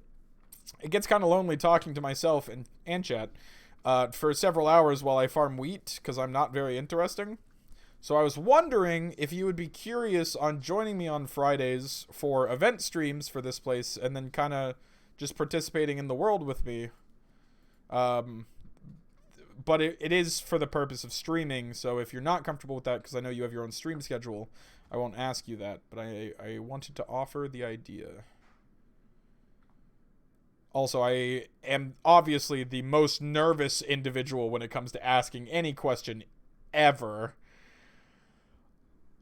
Speaker 1: it gets kind of lonely talking to myself and chat for several hours while I farm wheat because I'm not very interesting. So I was wondering if you would be curious on joining me on Fridays for event streams for this place and then kind of just participating in the world with me. But it is for the purpose of streaming, so if you're not comfortable with that, because I know you have your own stream schedule, I won't ask you that, but I wanted to offer the idea. Also, I am obviously the most nervous individual when it comes to asking any question ever.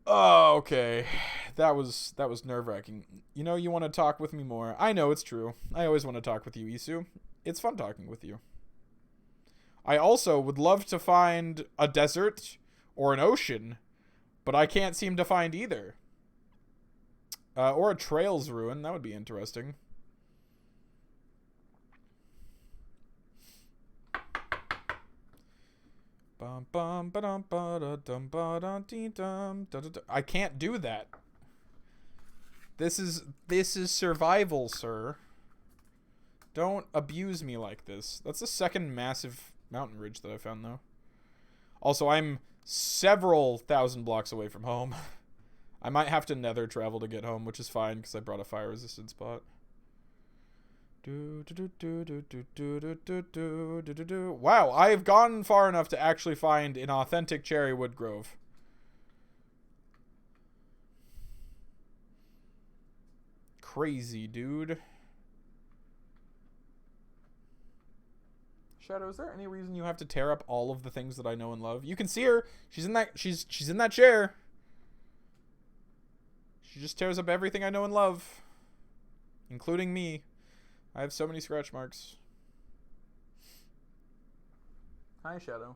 Speaker 1: Oh, okay. That was nerve-wracking. You know, you want to talk with me more. I know, it's true. I always want to talk with you, Isu. It's fun talking with you. I also would love to find a desert or an ocean, but I can't seem to find either. Or a trails ruin. That would be interesting. I can't do that. This is survival, sir. Don't abuse me like this. That's the second massive mountain ridge that I found, though. Also, I'm several thousand blocks away from home. I might have to nether travel to get home, which is fine because I brought a fire resistant spot. Wow, I've gone far enough to actually find an authentic cherry wood grove. Crazy, dude. Shadow, is there any reason you have to tear up all of the things that I know and love? You can see her. She's in that chair. She just tears up everything I know and love, including me. I have so many scratch marks. Hi, Shadow.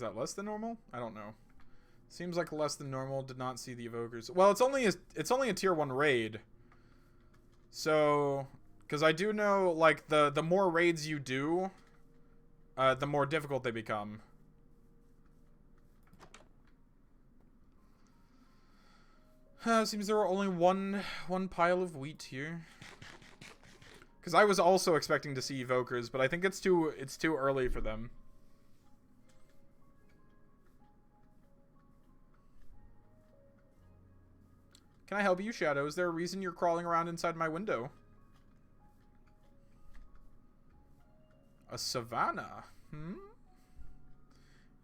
Speaker 1: Is that less than normal? I don't know. Seems like less than normal. Did not see the evokers. Well, it's only a tier 1 raid. So, because I do know, like, the more raids you do, the more difficult they become. Seems there were only one pile of wheat here. Because I was also expecting to see evokers, but I think it's too early for them. Can I help you, Shadow? Is there a reason you're crawling around inside my window? A savanna.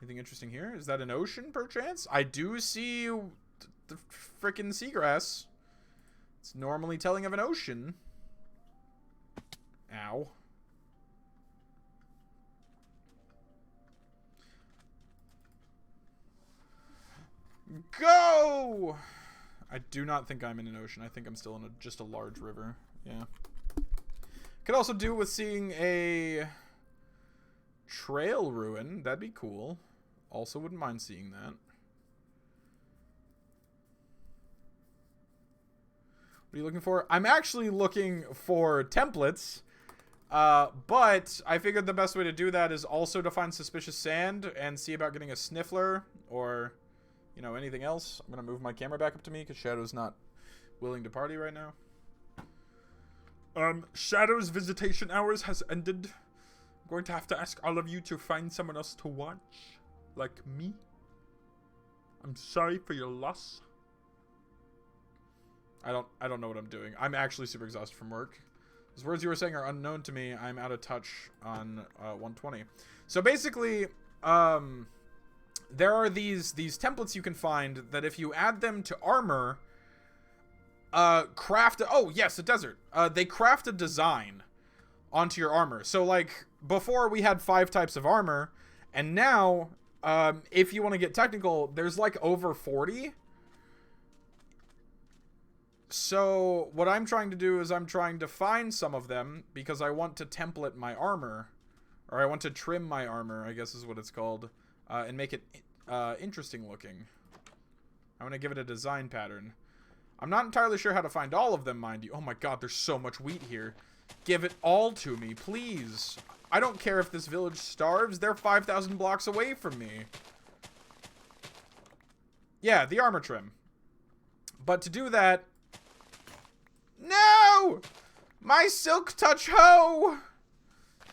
Speaker 1: Anything interesting here? Is that an ocean, perchance? I do see the frickin' seagrass. It's normally telling of an ocean. Ow. Go! I do not think I'm in an ocean. I think I'm still in just a large river. Yeah. Could also do with seeing a trail ruin. That'd be cool. Also wouldn't mind seeing that. What are you looking for? I'm actually looking for templates. But I figured the best way to do that is also to find suspicious sand and see about getting a sniffler or, you know, anything else. I'm going to move my camera back up to me because Shadow's not willing to party right now. Shadow's visitation hours has ended. I'm going to have to ask all of you to find someone else to watch. Like me. I'm sorry for your loss. I don't know what I'm doing. I'm actually super exhausted from work. Those words you were saying are unknown to me. I'm out of touch on 120. So basically, there are these templates you can find that if you add them to armor, oh yes, a desert. They craft a design onto your armor. So like before we had 5 types of armor, and now if you want to get technical, there's like over 40. So what I'm trying to do is I'm trying to find some of them because I want to template my armor, or I want to trim my armor, I guess is what it's called, and make it interesting looking. I want to give it a design pattern. I'm not entirely sure how to find all of them, mind you. Oh my god, there's so much wheat here. Give it all to me, please. I don't care if this village starves. They're 5,000 blocks away from me. Yeah, the armor trim. But to do that... No! My silk touch hoe!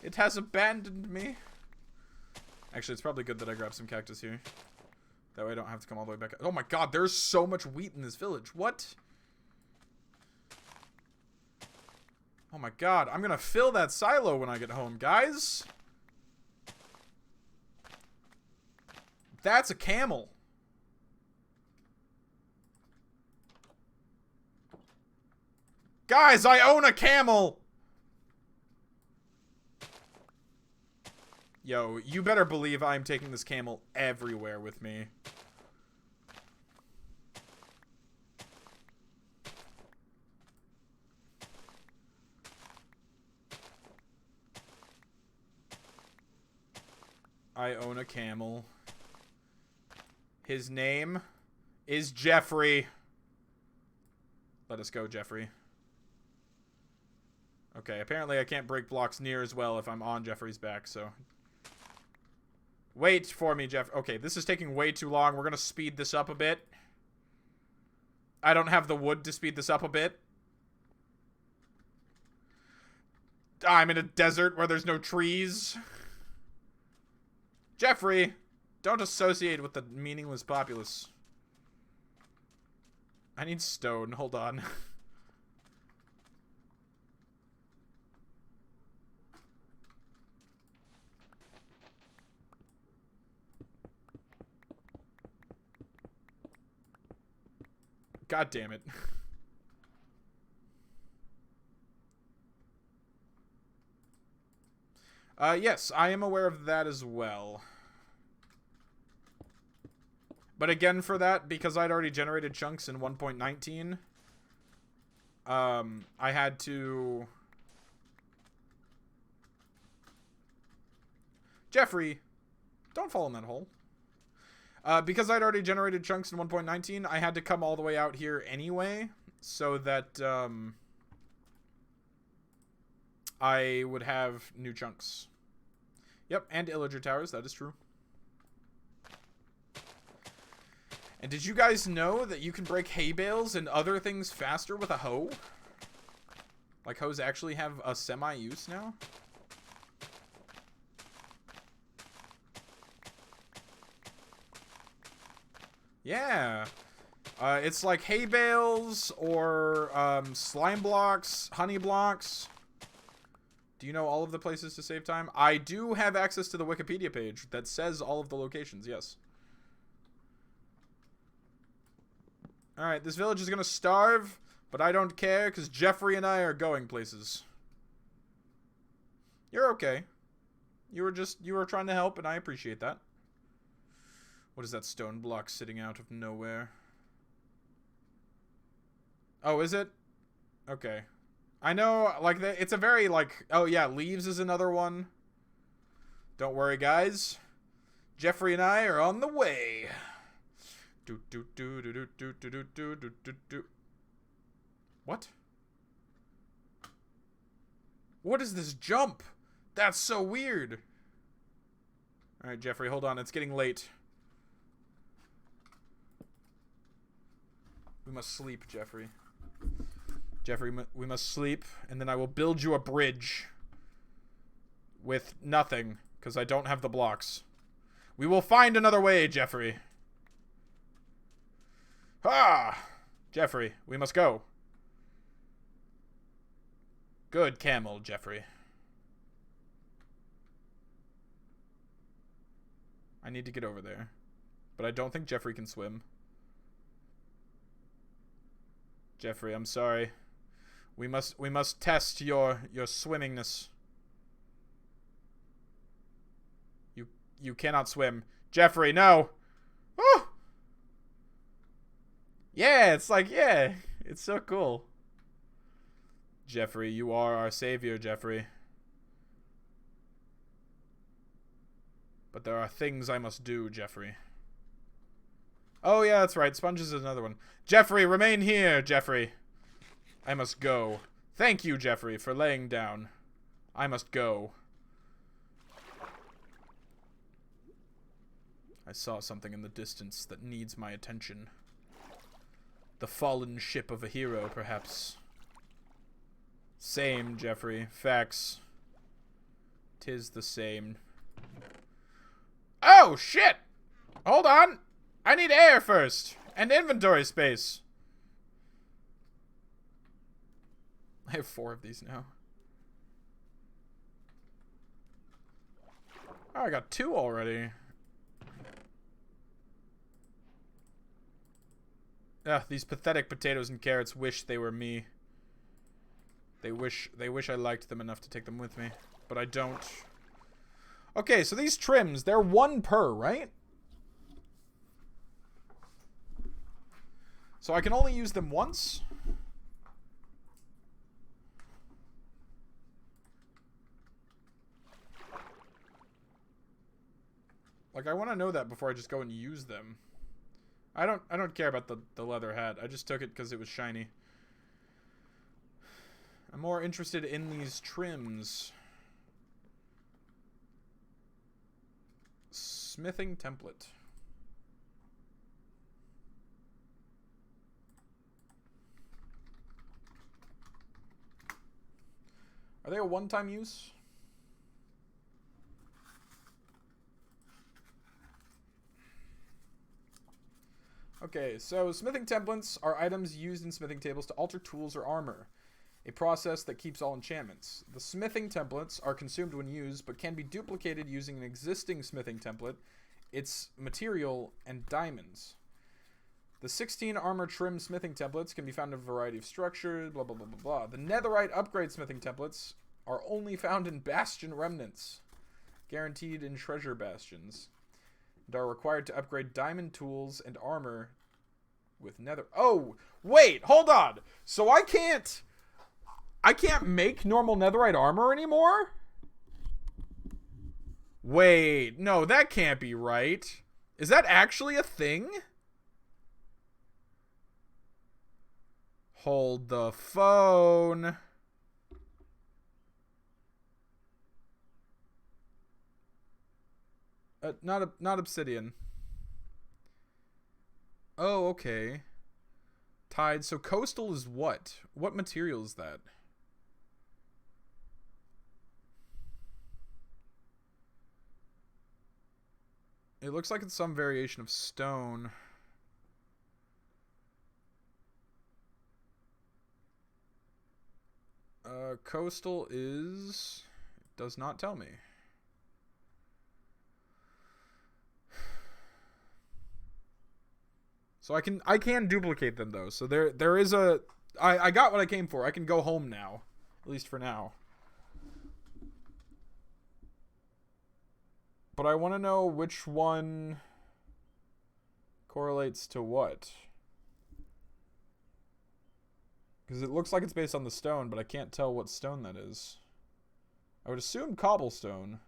Speaker 1: It has abandoned me. Actually, it's probably good that I grab some cactus here. That way I don't have to come all the way back. Oh my god, there's so much wheat in this village. What? Oh my god, I'm gonna fill that silo when I get home, guys. That's a camel. Guys, I own a camel! Yo, you better believe I'm taking this camel everywhere with me. I own a camel. His name is Jeffrey. Let us go, Jeffrey. Okay, apparently I can't break blocks near as well if I'm on Jeffrey's back, so... Wait for me, Jeff. Okay, this is taking way too long. We're gonna speed this up a bit. I don't have the wood to speed this up a bit. I'm in a desert where there's no trees. Jeffrey, don't associate with the meaningless populace. I need stone. Hold on. God damn it. Yes, I am aware of that as well. But again, for that, because I'd already generated chunks in 1.19, I had to... Jeffrey, don't fall in that hole. Because I'd already generated chunks in 1.19, I had to come all the way out here anyway, so that I would have new chunks. Yep, and Illager Towers, that is true. And did you guys know that you can break hay bales and other things faster with a hoe? Like, hoes actually have a semi-use now? Yeah. It's like hay bales or slime blocks, honey blocks. Do you know all of the places to save time? I do have access to the Wikipedia page that says all of the locations, yes. Alright, this village is gonna starve, but I don't care because Jeffrey and I are going places. You're okay. You were trying to help, and I appreciate that. What is that stone block sitting out of nowhere? Oh, is it? Okay. I know, like, it's a very, like... Oh, yeah, leaves is another one. Don't worry, guys. Jeffrey and I are on the way. What? What is this jump? That's so weird. Alright, Jeffrey, hold on. It's getting late. We must sleep, Jeffrey. Jeffrey, we must sleep, and then I will build you a bridge. With nothing, because I don't have the blocks. We will find another way, Jeffrey. Ah! Jeffrey, we must go. Good camel, Jeffrey. I need to get over there. But I don't think Jeffrey can swim. Jeffrey, I'm sorry. We must test your swimmingness. You cannot swim. Jeffrey, no! Oh! Yeah, it's like, yeah. It's so cool. Jeffrey, you are our savior, Jeffrey. But there are things I must do, Jeffrey. Oh, yeah, that's right. Sponges is another one. Jeffrey, remain here, Jeffrey. I must go. Thank you, Jeffrey, for laying down. I must go. I saw something in the distance that needs my attention. The fallen ship of a hero, perhaps. Same, Jeffrey. Facts. 'Tis the same. Oh, shit! Hold on! I need air first! And inventory space! I have 4 of these now. Oh, I got 2 already. Ugh, these pathetic potatoes and carrots wish they were me. They wish I liked them enough to take them with me. But I don't. Okay, so these trims, they're 1 per, right? So I can only use them once? Like, I want to know that before I just go and use them. I don't care about the leather hat. I just took it because it was shiny. I'm more interested in these trims. Smithing template. Are they a one-time use? Okay, so smithing templates are items used in smithing tables to alter tools or armor, a process that keeps all enchantments. The smithing templates are consumed when used, but can be duplicated using an existing smithing template, its material, and diamonds. The 16 armor trim smithing templates can be found in a variety of structures, blah blah blah blah blah. The netherite upgrade smithing templates are only found in bastion remnants, guaranteed in treasure bastions, and are required to upgrade diamond tools and armor with nether. Oh, wait, hold on. So I can't make normal netherite armor anymore? Wait, no, that can't be right. Is that actually a thing? Hold the phone. Not obsidian. Oh, okay. Tide. So coastal is what? What material is that? It looks like it's some variation of stone. Coastal is... It does not tell me. So I can duplicate them though. So there is a... I got what I came for. I can go home now. At least for now. But I want to know which one correlates to what. Because it looks like it's based on the stone, but I can't tell what stone that is. I would assume cobblestone.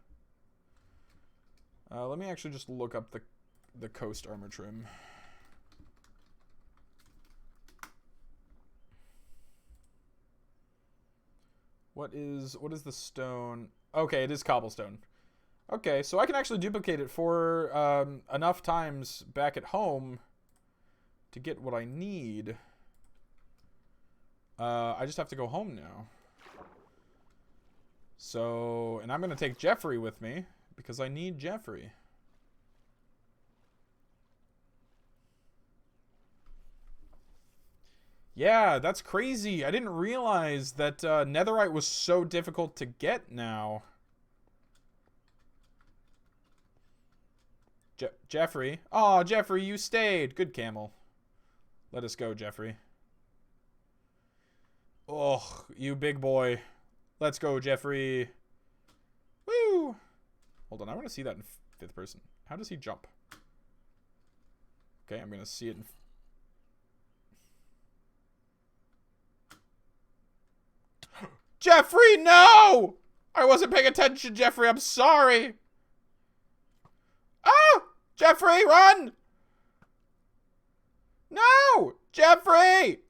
Speaker 1: Let me actually just look up the coast armor trim. What is the stone? Okay, it is cobblestone. Okay, so I can actually duplicate it for enough times back at home to get what I need. I just have to go home now. So, and I'm going to take Jeffrey with me because I need Jeffrey. Yeah, that's crazy. I didn't realize that netherite was so difficult to get now. Jeffrey. Aw, Jeffrey, you stayed. Good camel. Let us go, Jeffrey. Oh, you big boy. Let's go, Jeffrey. Woo! Hold on, I want to see that in fifth person. How does he jump? Okay, I'm going to see it in... Jeffrey, no! I wasn't paying attention, Jeffrey. I'm sorry. Ah! Jeffrey, run! No! Jeffrey!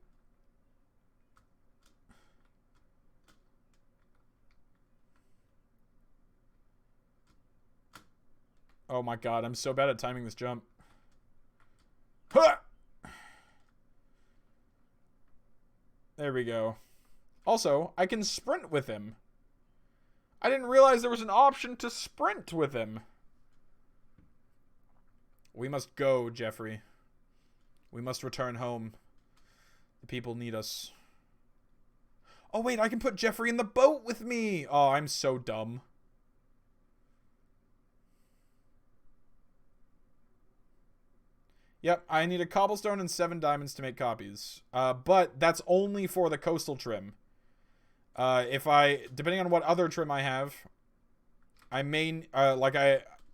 Speaker 1: Oh my god, I'm so bad at timing this jump. Huh! There we go. Also, I can sprint with him. I didn't realize there was an option to sprint with him. We must go, Jeffrey. We must return home. The people need us. Oh wait, I can put Jeffrey in the boat with me! Oh, I'm so dumb. Yep, I need a cobblestone and 7 diamonds to make copies. But that's only for the coastal trim. Depending on what other trim I have, I may,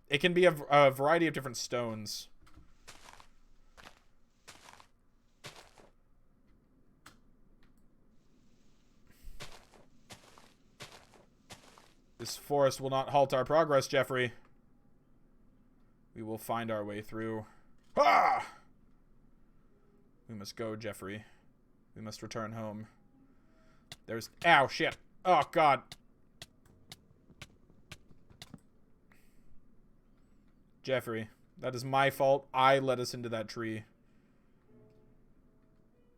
Speaker 1: it can be a variety of different stones. This forest will not halt our progress, Jeffrey. We will find our way through. Ah! We must go, Jeffrey. We must return home. There's... Ow, shit. Oh, God. Jeffrey, that is my fault. I led us into that tree.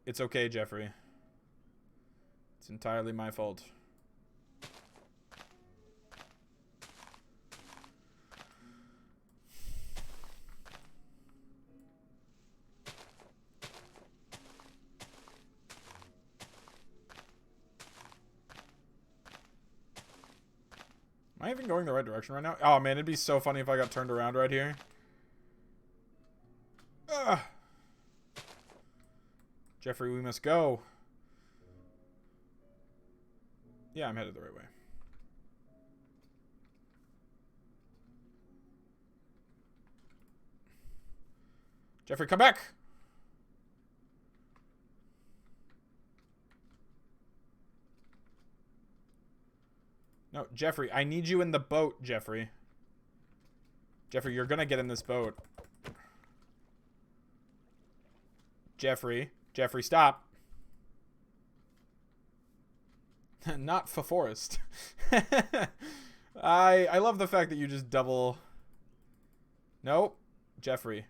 Speaker 1: It's okay, Jeffrey. It's entirely my fault. Am I even going the right direction right now? Oh, man, it'd be so funny if I got turned around right here. Ugh. Jeffrey, we must go. Yeah, I'm headed the right way. Jeffrey, come back! No, Jeffrey, I need you in the boat, Jeffrey. Jeffrey, you're gonna get in this boat. Jeffrey. Jeffrey, stop. Not for Forest. I love the fact that you just double... Nope. Jeffrey.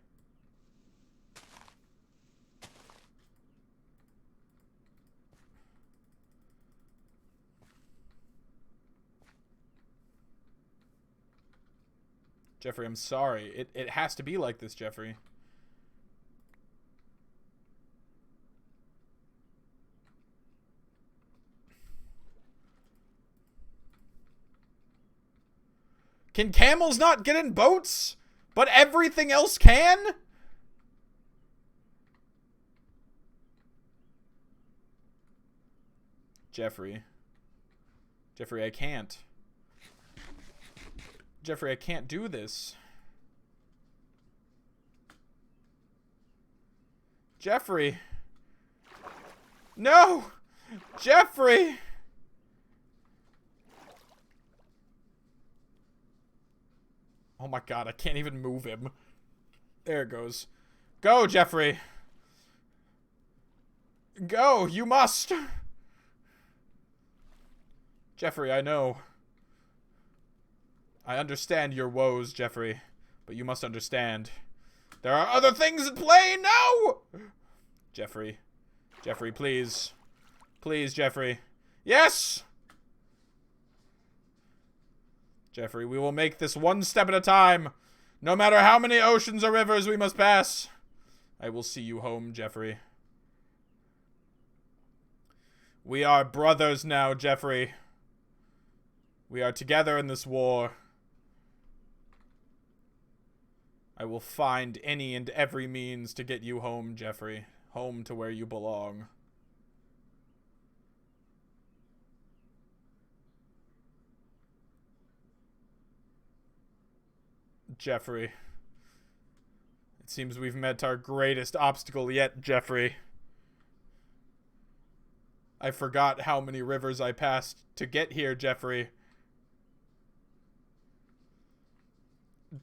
Speaker 1: Jeffrey, I'm sorry. It has to be like this, Jeffrey. Can camels not get in boats? But everything else can? Jeffrey. Jeffrey, I can't. Jeffrey, I can't do this. Jeffrey. No! Jeffrey! Oh my god, I can't even move him. There it goes. Go, Jeffrey. Go, you must. Jeffrey, I know. I understand your woes, Jeffrey. But you must understand. There are other things at play. No! Jeffrey. Jeffrey, please. Please, Jeffrey. Yes! Jeffrey, we will make this one step at a time. No matter how many oceans or rivers we must pass. I will see you home, Jeffrey. We are brothers now, Jeffrey. We are together in this war. I will find any and every means to get you home, Jeffrey. Home to where you belong. Jeffrey. It seems we've met our greatest obstacle yet, Jeffrey. I forgot how many rivers I passed to get here, Jeffrey.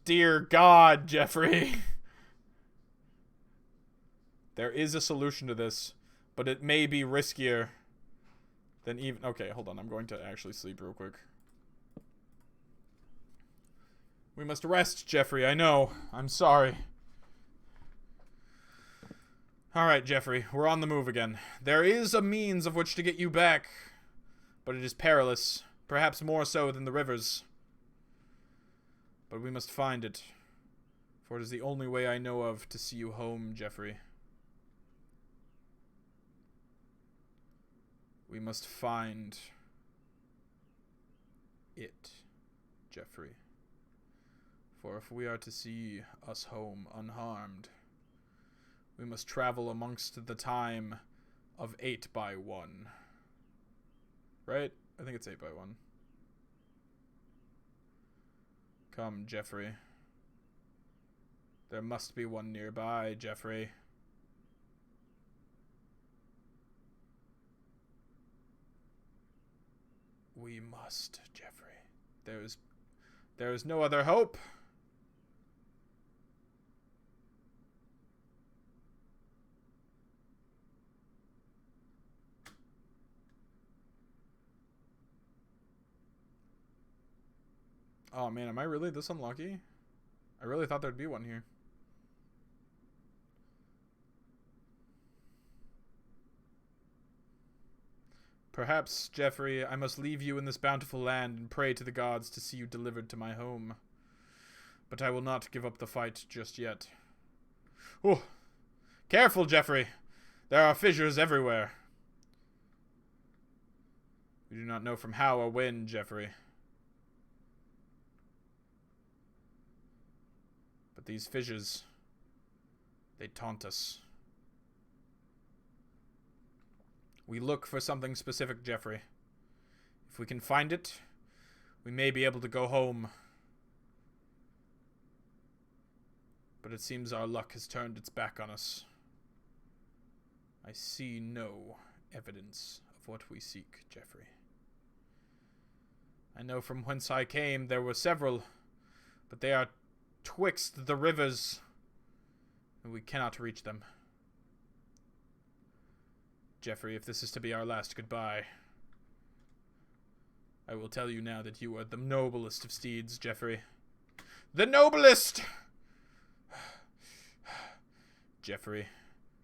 Speaker 1: Dear God, Jeffrey. There is a solution to this, but it may be riskier than even... Okay, hold on. I'm going to actually sleep real quick. We must rest, Jeffrey. I know. I'm sorry. Alright, Jeffrey. We're on the move again. There is a means of which to get you back, but it is perilous. Perhaps more so than the rivers. But we must find it, for it is the only way I know of to see you home, Jeffrey. We must find it, Jeffrey. For if we are to see us home unharmed, we must travel amongst the time of 8x1. Right? I think it's 8x1. Come, Jeffrey. There must be one nearby, Jeffrey. We must, Jeffrey. There is no other hope. Oh man, am I really this unlucky? I really thought there'd be one here. Perhaps, Jeffrey, I must leave you in this bountiful land and pray to the gods to see you delivered to my home. But I will not give up the fight just yet. Oh, careful, Jeffrey. There are fissures everywhere. We do not know from how or when, Jeffrey. But these fissures, they taunt us. We look for something specific, Jeffrey. If we can find it, we may be able to go home. But it seems our luck has turned its back on us. I see no evidence of what we seek, Jeffrey. I know from whence I came there were several, but they are twixt the rivers, and we cannot reach them. Jeffrey, if this is to be our last goodbye, I will tell you now that you are the noblest of steeds, Jeffrey. The noblest! Jeffrey,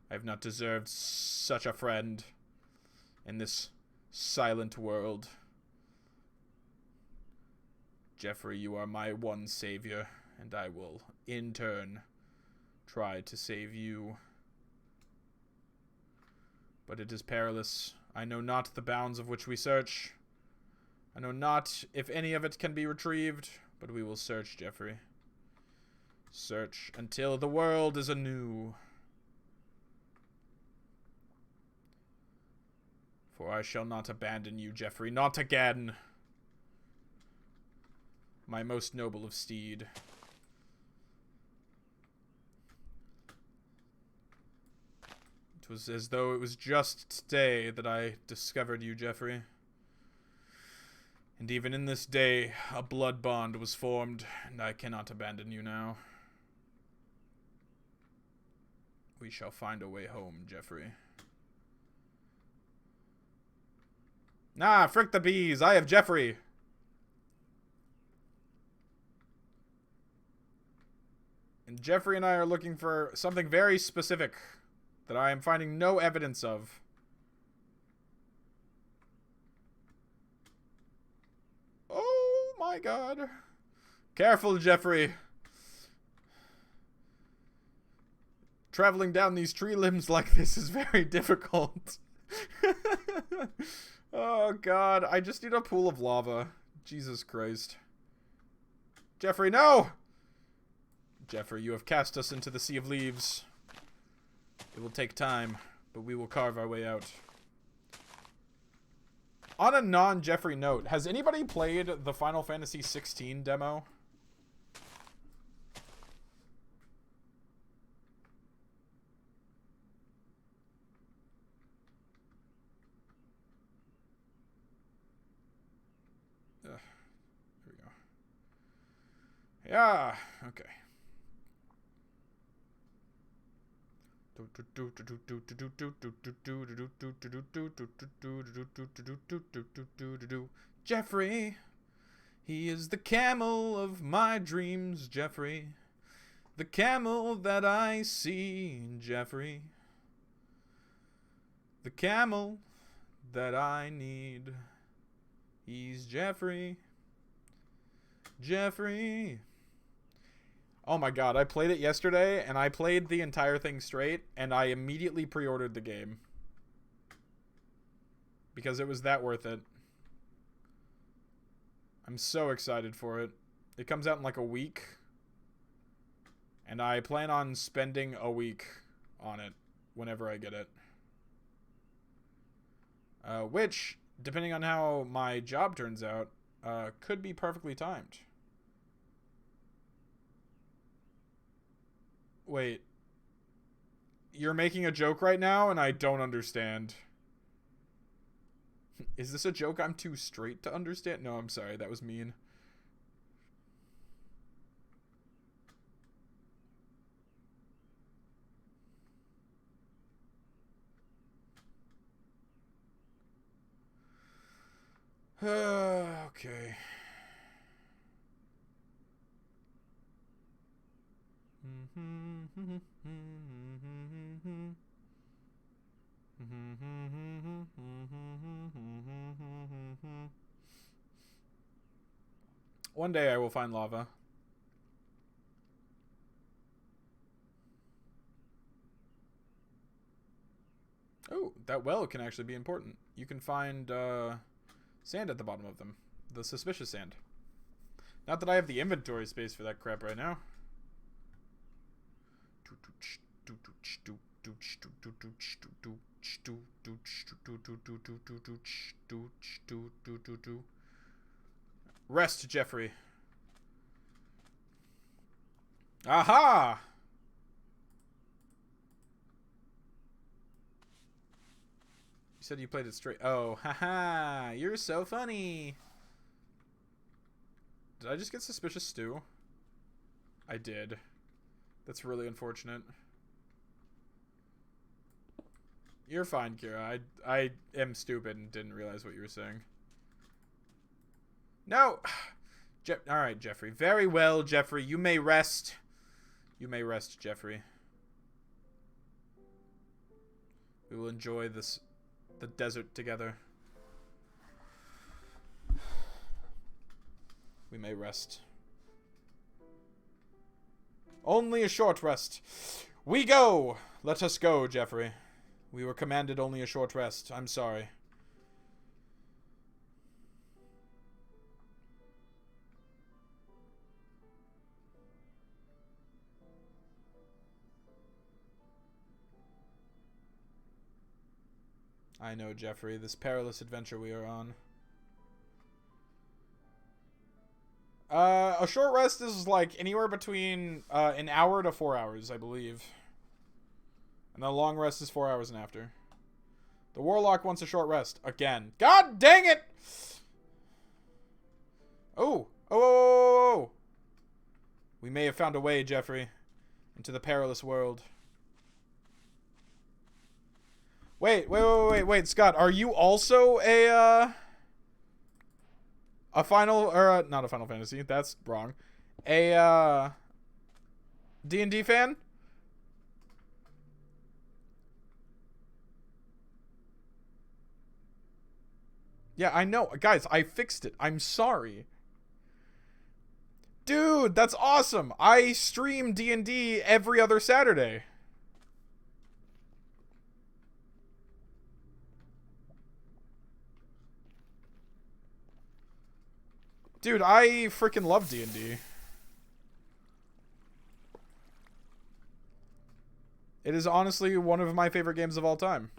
Speaker 1: I have not deserved such a friend in this silent world. Jeffrey, you are my one savior, and I will, in turn, try to save you. But it is perilous. I know not the bounds of which we search. I know not if any of it can be retrieved, but we will search, Jeffrey. Search until the world is anew. For I shall not abandon you, Jeffrey, not again. My most noble of steed. It was as though it was just today that I discovered you, Jeffrey. And even in this day, a blood bond was formed, and I cannot abandon you now. We shall find a way home, Jeffrey. Nah, frick the bees, I have Jeffrey! And Jeffrey and I are looking for something very specific that I am finding no evidence of. Oh my god. Careful, Jeffrey. Traveling down these tree limbs like this is very difficult. Oh god, I just need a pool of lava. Jesus Christ. Jeffrey, no! Jeffrey, you have cast us into the sea of leaves. It will take time, but we will carve our way out. On a non-Jeffrey note, has anybody played the Final Fantasy XVI demo? There we go. Yeah, okay. Jeffrey, he is the camel of my dreams, Jeffrey. The camel that I see, Jeffrey. The camel that I need. He's Jeffrey. Jeffrey. Oh my god, I played it yesterday, and I played the entire thing straight, and I immediately pre-ordered the game. Because it was that worth it. I'm so excited for it. It comes out in like a week. And I plan on spending a week on it whenever I get it. Which, depending on how my job turns out, could be perfectly timed. Wait. You're making a joke right now, and I don't understand. Is this a joke I'm too straight to understand? No, I'm sorry. That was mean. Okay. One day I will find lava. Oh, that well can actually be important. You can find sand at the bottom of them. The suspicious sand. Not that I have the inventory space for that crap right now. Rest, Jeffrey. Aha! You said you played it straight. Oh, haha. You're so funny. Did I just get suspicious stew? I did. That's really unfortunate. You're fine, Kira. I am stupid and didn't realize what you were saying. No! Alright, Jeffrey. Very well, Jeffrey. You may rest. You may rest, Jeffrey. We will enjoy the desert together. We may rest. Only a short rest. We go! Let us go, Jeffrey. We were commanded only a short rest. I'm sorry. I know, Jeffrey. This perilous adventure we are on. A short rest is like anywhere between an hour to 4 hours, I believe. And the long rest is 4 hours and after. The Warlock wants a short rest. Again. God dang it! Oh! Oh! We may have found a way, Jeffrey, into the perilous world. Wait, Scott, are you also a final, or not a Final Fantasy, that's wrong. A D&D fan? Yeah, I know. Guys, I fixed it. I'm sorry. Dude, that's awesome. I stream D&D every other Saturday. Dude, I freaking love D&D. It is honestly one of my favorite games of all time.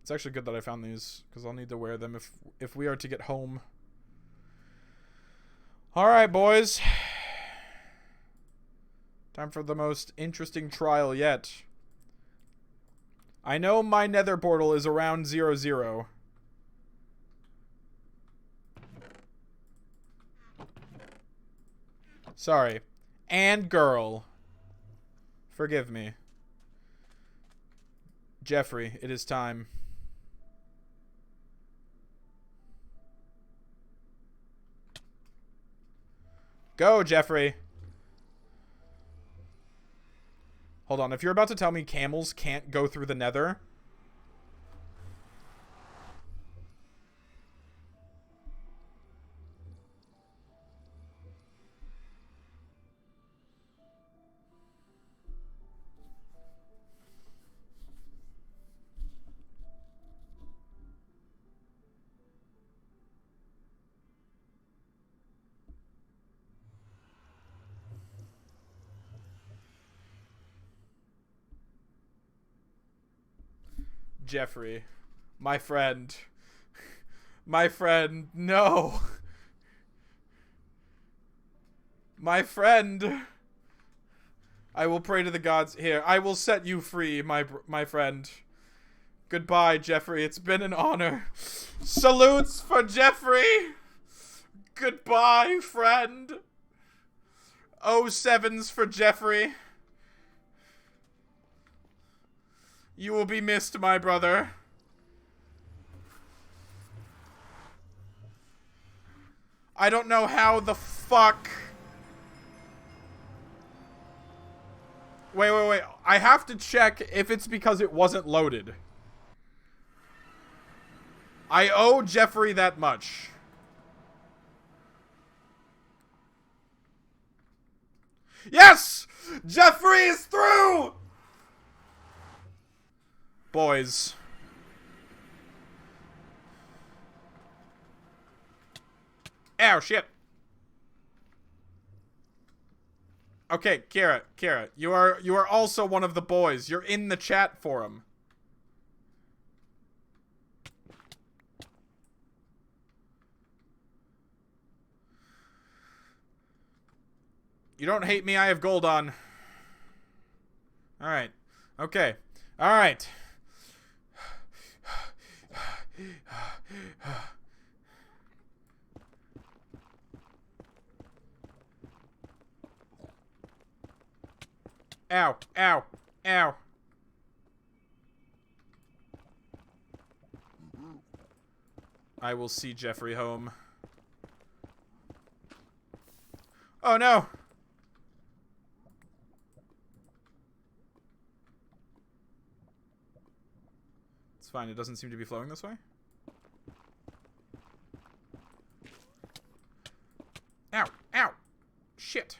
Speaker 1: It's actually good that I found these, because I'll need to wear them if we are to get home. Alright, boys. Time for the most interesting trial yet. I know my nether portal is around 00. Sorry. And girl. Forgive me. Jeffrey, it is time. Go, Jeffrey. Hold on, if you're about to tell me camels can't go through the nether... Jeffrey, my friend. My friend, no. My friend. I will pray to the gods. Here, I will set you free, my friend. Goodbye, Jeffrey. It's been an honor. Salutes for Jeffrey. Goodbye, friend. 07s for Jeffrey. You will be missed, my brother. I don't know how the fuck... Wait. I have to check if it's because it wasn't loaded. I owe Jeffrey that much. Yes! Jeffrey is through! Boys. Ow, shit. Okay, Kira, you are also one of the boys. You're in the chat forum. You don't hate me, I have gold on. Alright. Okay. Alright. Ow. Ow. Ow. I will see Jeffrey home. Oh no! It's fine, it doesn't seem to be flowing this way. Ow! Ow! Shit!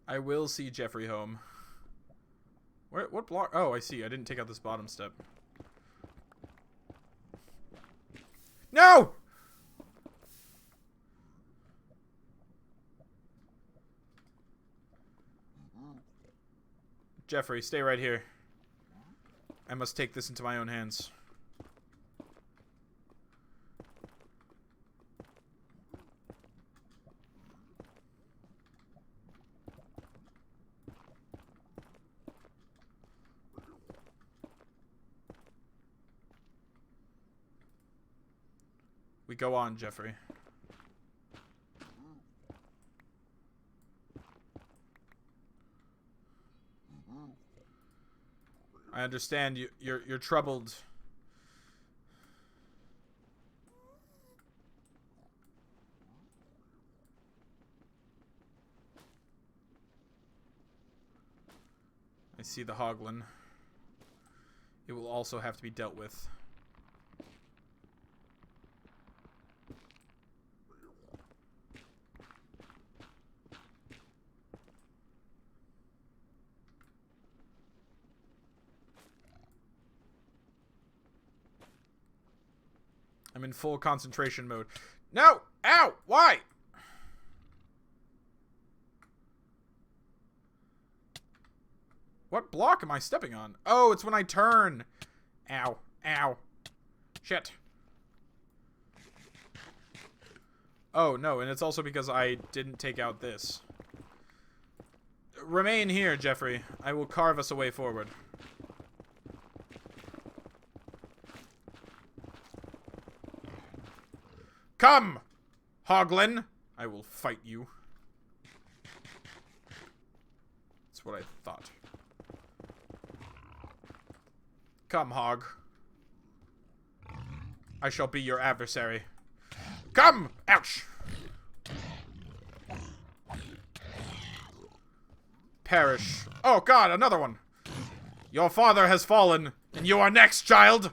Speaker 1: I will see Jeffrey home. Where? What block? Oh, I see. I didn't take out this bottom step. No! Jeffrey, stay right here. I must take this into my own hands. We go on, Jeffrey. I understand you're troubled. I see the Hoglin. It will also have to be dealt with. I'm in full concentration mode. No! Ow! Why? What block am I stepping on? Oh, it's when I turn. Ow. Ow. Shit. Oh, no, and it's also because I didn't take out this. Remain here, Jeffrey. I will carve us a way forward. Come, Hoglin! I will fight you. That's what I thought. Come, Hog. I shall be your adversary. Come! Ouch! Perish. Oh god, another one! Your father has fallen, and you are next, child!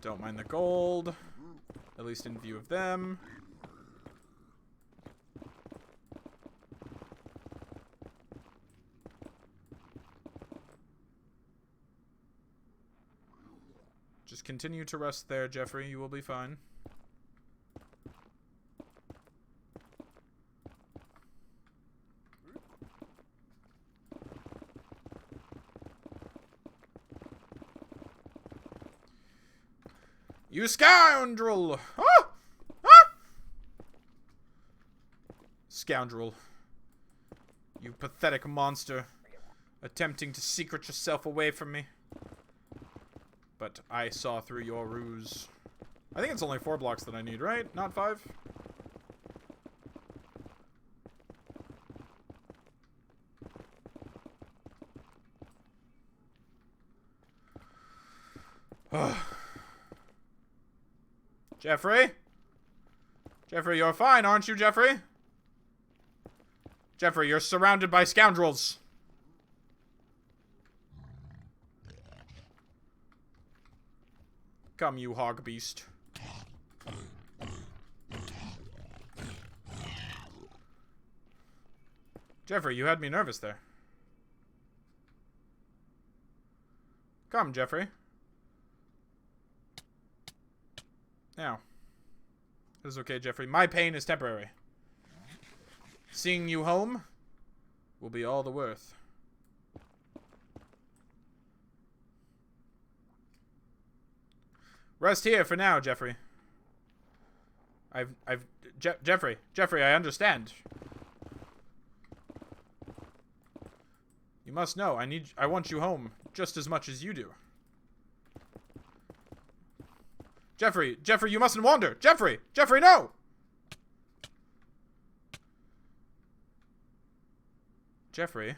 Speaker 1: Don't mind the gold. At least in view of them. Just continue to rest there, Jeffrey. You will be fine. You scoundrel! Ah! Ah! Scoundrel. You pathetic monster. Attempting to secret yourself away from me. But I saw through your ruse. I think it's only 4 blocks that I need, right? Not 5? Jeffrey? Jeffrey, you're fine, aren't you, Jeffrey? Jeffrey, you're surrounded by scoundrels. Come, you hog beast. Jeffrey, you had me nervous there. Come, Jeffrey. Now. It is okay, Jeffrey. My pain is temporary. Seeing you home will be all the worth. Rest here for now, Jeffrey. Jeffrey, I understand. You must know, I want you home just as much as you do. Jeffrey, you mustn't wander. Jeffrey, no! Jeffrey,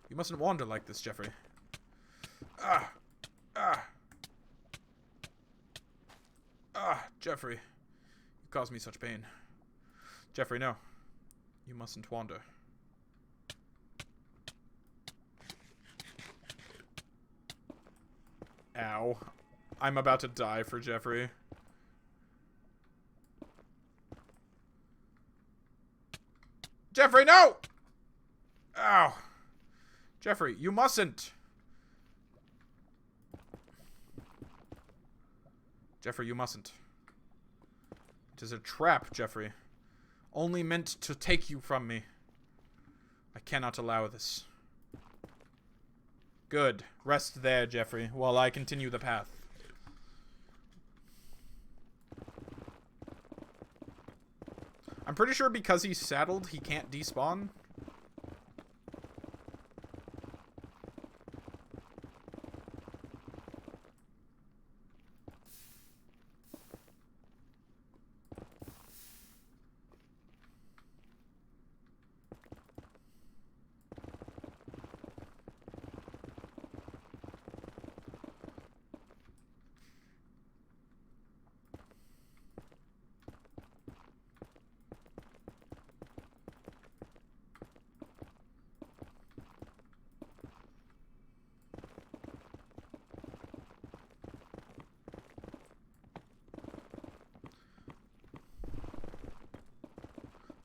Speaker 1: you mustn't wander like this, Jeffrey. Jeffrey, you caused me such pain. Jeffrey, no. You mustn't wander. Ow. I'm about to die for Jeffrey. Jeffrey, no! Ow. Jeffrey, you mustn't. Jeffrey, you mustn't. It is a trap, Jeffrey. Only meant to take you from me. I cannot allow this. Good. Rest there, Jeffrey, while I continue the path. I'm pretty sure because he's saddled, he can't despawn.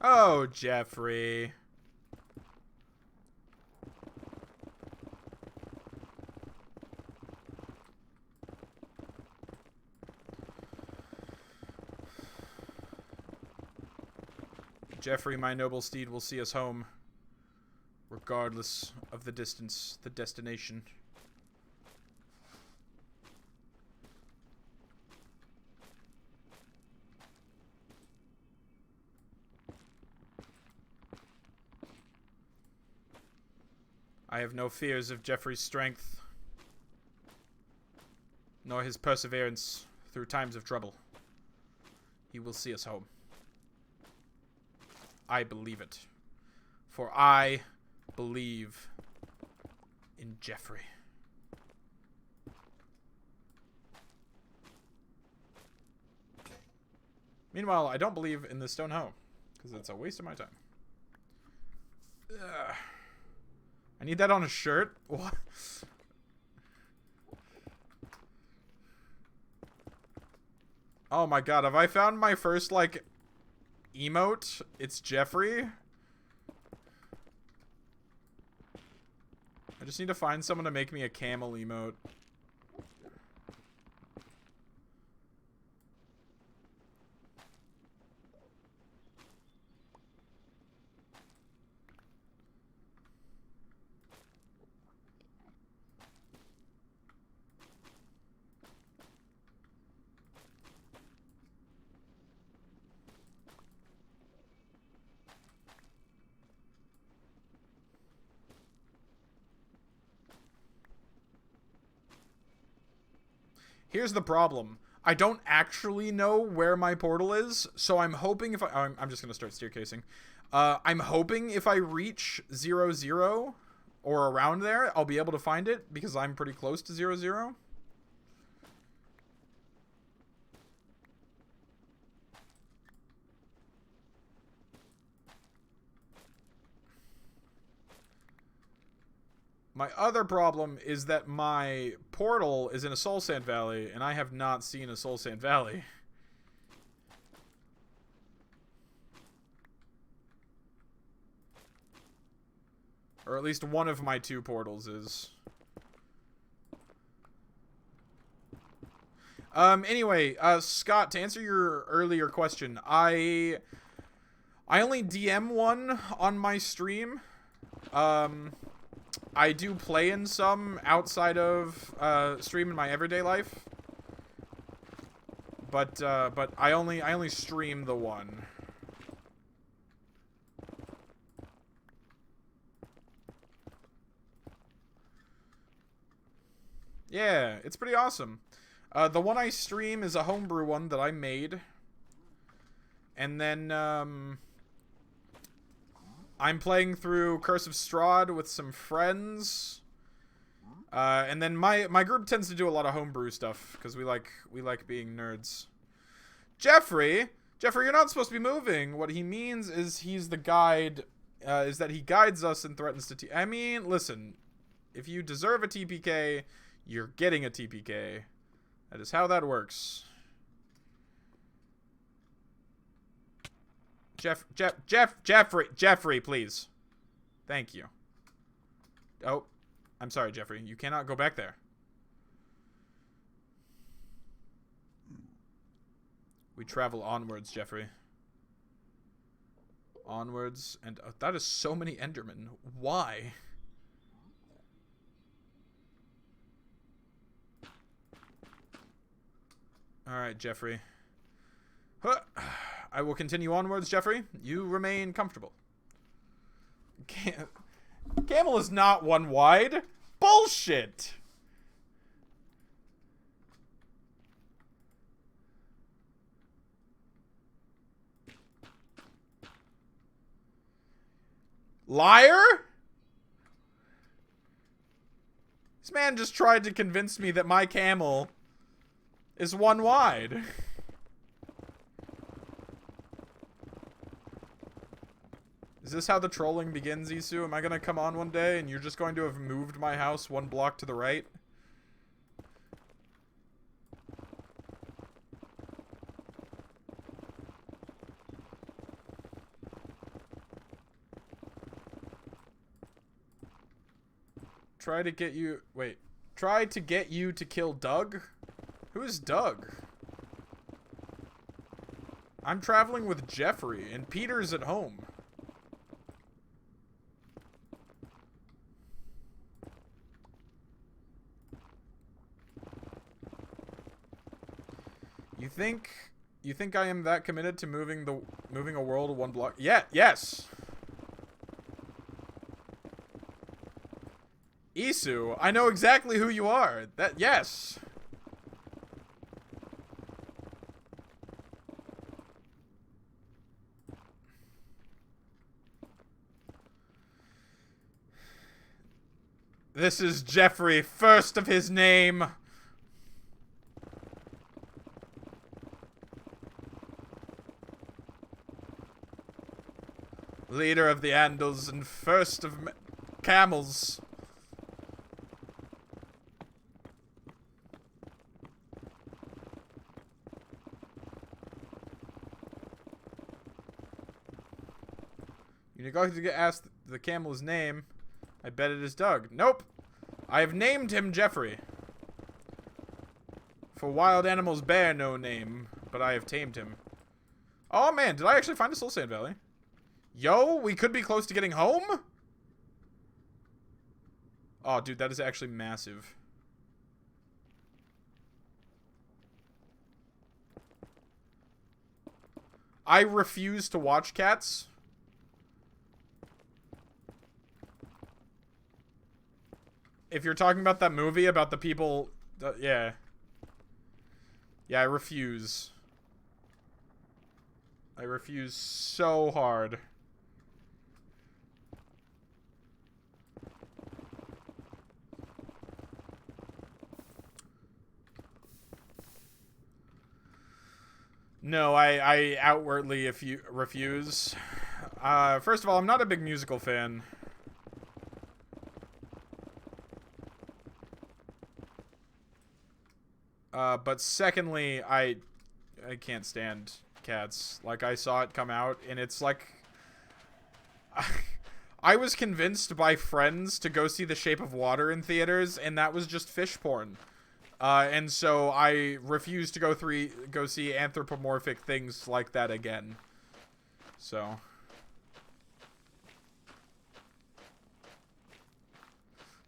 Speaker 1: Oh, Jeffrey. Jeffrey, my noble steed, will see us home, regardless of the distance, the destination. I have no fears of Jeffrey's strength, nor his perseverance through times of trouble. He will see us home. I believe it. For I believe in Jeffrey. Meanwhile, I don't believe in the stone hoe, because it's a waste of my time. Ugh. I need that on a shirt? What? Oh my god, have I found my first, like, emote? It's Jeffrey? I just need to find someone to make me a camel emote. Here's the problem. I don't actually know where my portal is, so I'm hoping if I'm just gonna start staircasing. I'm hoping if I reach 0-0 or around there, I'll be able to find it because I'm pretty close to 0-0. My other problem is that my portal is in a Soul Sand Valley, and I have not seen a Soul Sand Valley. Or at least one of my two portals is. Anyway, Scott, to answer your earlier question, I I only DM one on my stream. I do play in some outside of stream in my everyday life. But I only stream the one. Yeah, it's pretty awesome. The one I stream is a homebrew one that I made. And then, I'm playing through Curse of Strahd with some friends. And then my group tends to do a lot of homebrew stuff, because we like being nerds. Jeffrey, you're not supposed to be moving. What he means is he's the guide, is that he guides us and threatens to I mean, listen, if you deserve a TPK, you're getting a TPK. That is how that works. Jeffrey, please. Thank you. Oh, I'm sorry, Jeffrey. You cannot go back there. We travel onwards, Jeffrey. Onwards, and that is so many Endermen. Why? Alright, Jeffrey. Huh. I will continue onwards, Jeffrey. You remain comfortable. Camel is not one wide. Bullshit! Liar? This man just tried to convince me that my camel is one wide. Is this how the trolling begins, Isu? Am I gonna come on one day and you're just going to have moved my house one block to the right? Try to get you... Wait. Try to get you to kill Doug? Who is Doug? I'm traveling with Jeffrey, and Peter's at home. You think I am that committed to moving a world one block? Yeah, yes. Isu, I know exactly who you are. Yes. This is Jeffrey, first of his name. Leader of the Andals and first of camels. You're going to get asked the camel's name. I bet it is Doug. Nope. I have named him Jeffrey. For wild animals bear no name, but I have tamed him. Oh man, did I actually find a Soul Sand Valley? Yo, we could be close to getting home? Oh, dude, that is actually massive. I refuse to watch cats. If you're talking about that movie about the people... yeah. Yeah, I refuse. I refuse so hard. No, I outwardly refuse. First of all, I'm not a big musical fan. But secondly, I can't stand cats. Like, I saw it come out, and it's like... I was convinced by friends to go see The Shape of Water in theaters, and that was just fish porn. And so I refuse to go see anthropomorphic things like that again. So...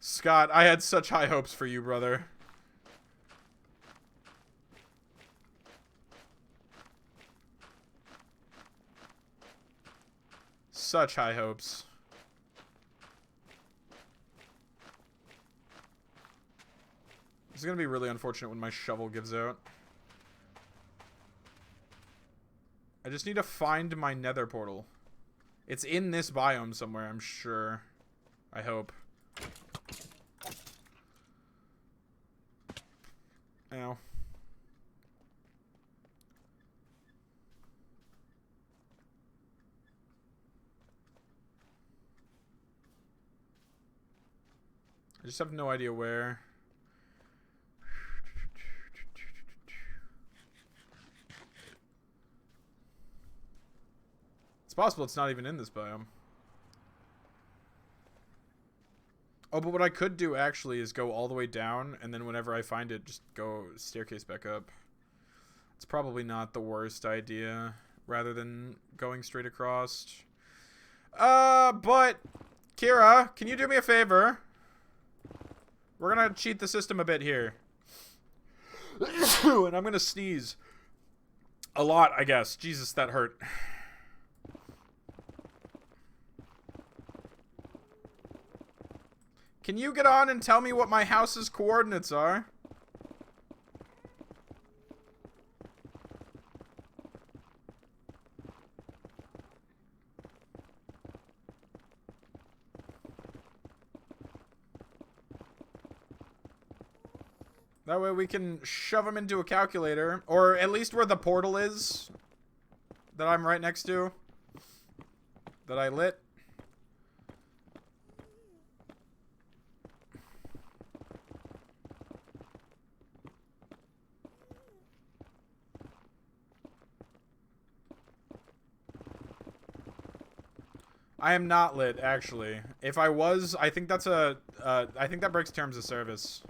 Speaker 1: Scott, I had such high hopes for you, brother. Such high hopes. This is gonna be really unfortunate when my shovel gives out. I just need to find my nether portal. It's in this biome somewhere, I'm sure. I hope. Ow. I just have no idea where. It's possible it's not even in this biome. Oh, but what I could do actually is go all the way down, and then whenever I find it, just go staircase back up. It's probably not the worst idea, rather than going straight across. But Kira, can you do me a favor? We're gonna cheat the system a bit here. And I'm gonna sneeze. A lot, I guess. Jesus, that hurt. Can you get on and tell me what my house's coordinates are? That way we can shove them into a calculator. Or at least where the portal is. That I'm right next to. That I lit. I am not lit, actually. If I was, I think that's a, I think that breaks terms of service.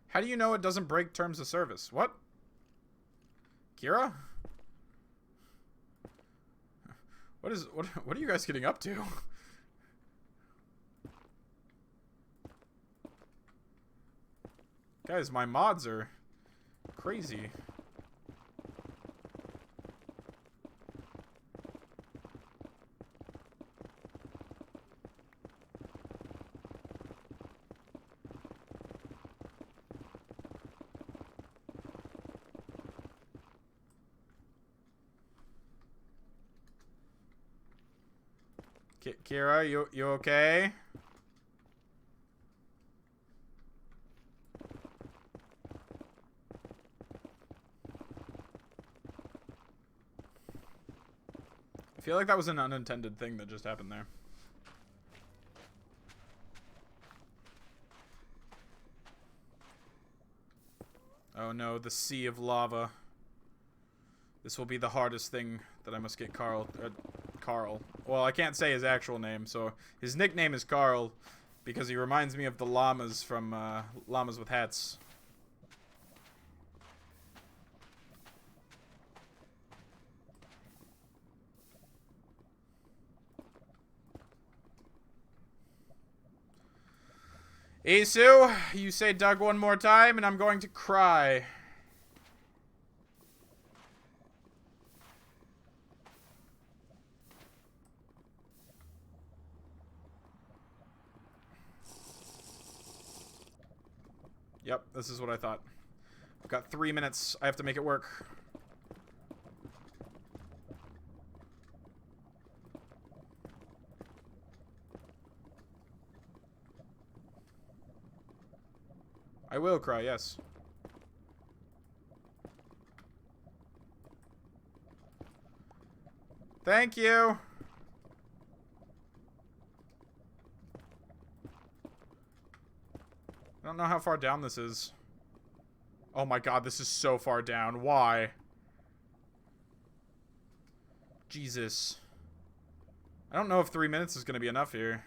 Speaker 1: How do you know it doesn't break terms of service? What? Kira? What are you guys getting up to? Guys, my mods are crazy. Kira, you okay? I feel like that was an unintended thing that just happened there. Oh no, the sea of lava. This will be the hardest thing that I must get Carl. Well, I can't say his actual name, so his nickname is Carl because he reminds me of the llamas from Llamas with Hats. Isu, you say Doug one more time and I'm going to cry. Yep, this is what I thought. I've got 3 minutes. I have to make it work. I will cry, yes. Thank you. I don't know how far down this is. Oh my god, this is so far down. Why? Jesus. I don't know if 3 minutes is going to be enough here.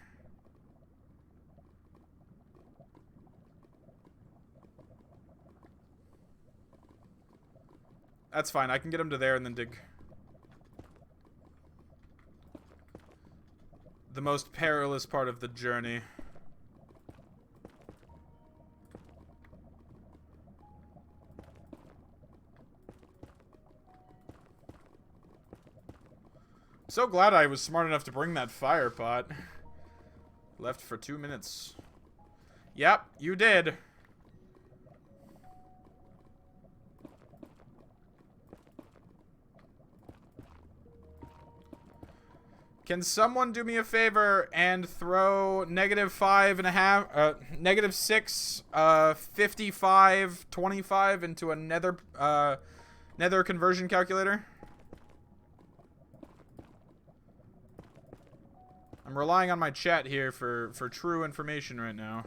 Speaker 1: That's fine. I can get him to there and then dig. The most perilous part of the journey. So glad I was smart enough to bring that fire pot. Left for 2 minutes. Yep, you did. Can someone do me a favor and throw -5.5, -6, 55, 25 into a nether conversion calculator? I'm relying on my chat here for true information right now.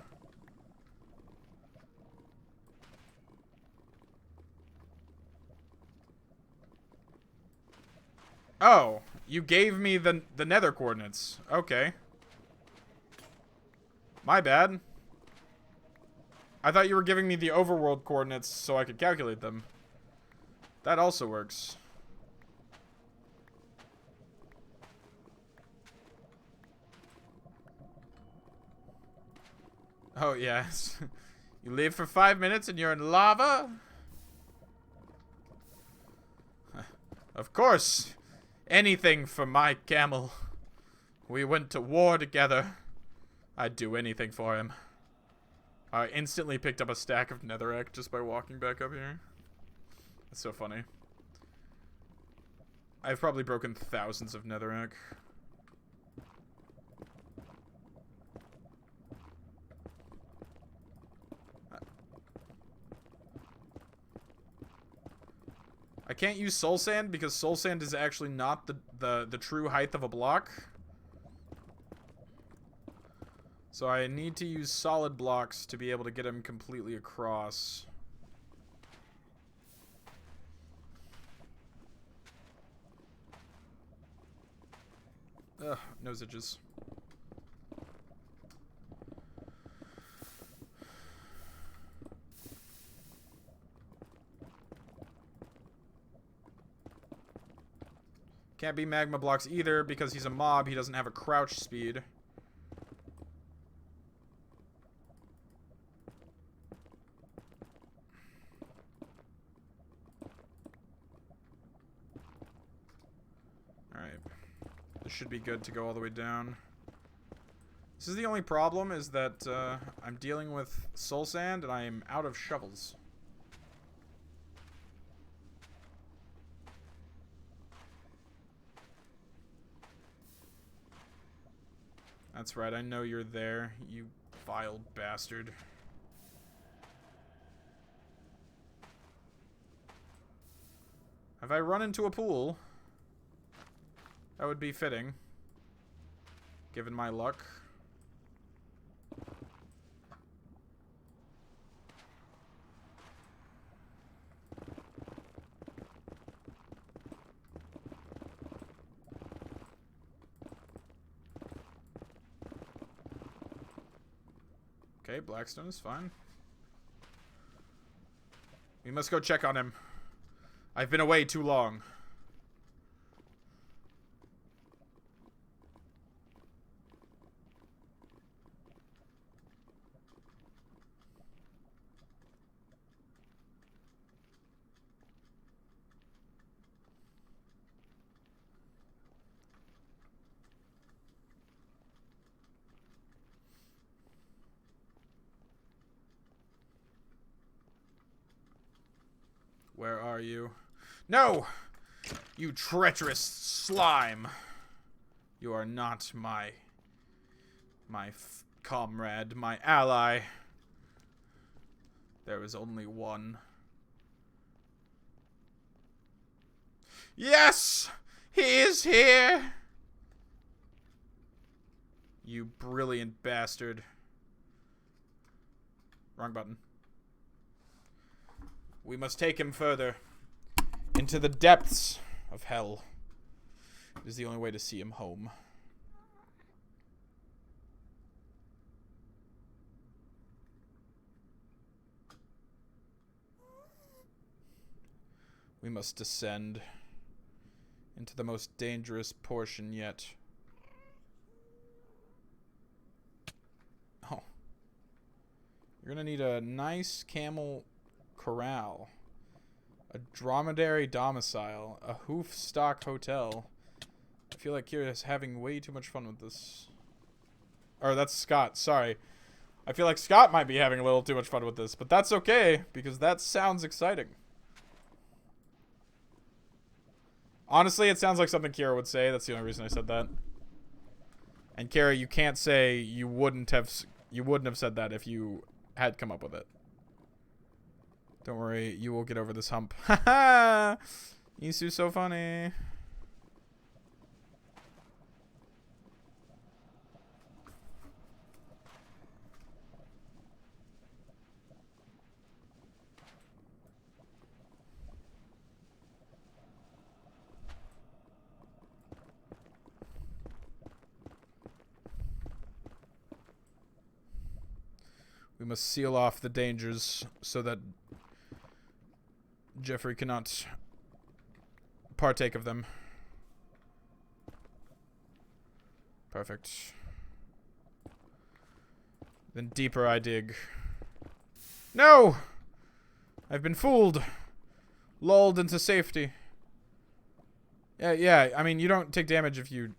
Speaker 1: Oh, you gave me the nether coordinates. Okay. My bad. I thought you were giving me the overworld coordinates so I could calculate them. That also works. Oh, yes. You live for 5 minutes and you're in lava? Of course. Anything for my camel. We went to war together. I'd do anything for him. I instantly picked up a stack of netherrack just by walking back up here. That's so funny. I've probably broken thousands of netherrack. I can't use soul sand because soul sand is actually not the true height of a block. So I need to use solid blocks to be able to get him completely across. Ugh, nose itches. Can't be magma blocks either because he's a mob. He doesn't have a crouch speed. Alright. This should be good to go all the way down. This is the only problem is that I'm dealing with soul sand and I am out of shovels. That's right, I know you're there, you vile bastard. Have I run into a pool? That would be fitting, given my luck. Okay, Blackstone is fine. We must go check on him. I've been away too long. Where are you? No! You treacherous slime! You are not my comrade, my ally. There is only one. Yes! He is here! You brilliant bastard. Wrong button. We must take him further. Into the depths of hell. It is the only way to see him home. We must descend into the most dangerous portion yet. Oh. You're gonna need a nice camel corral. A dromedary domicile. A hoof stock hotel. I feel like Kira's having way too much fun with this. Or that's Scott, sorry. I feel like Scott might be having a little too much fun with this, but that's okay, because that sounds exciting. Honestly, it sounds like something Kira would say. That's the only reason I said that. And Kira, you can't say you wouldn't have said that if you had come up with it. Don't worry, you will get over this hump. Haha! Isu's so funny. We must seal off the dangers so that Jeffrey cannot partake of them. Perfect. Then deeper I dig. No! I've been fooled. Lulled into safety. Yeah, I mean, you don't take damage if you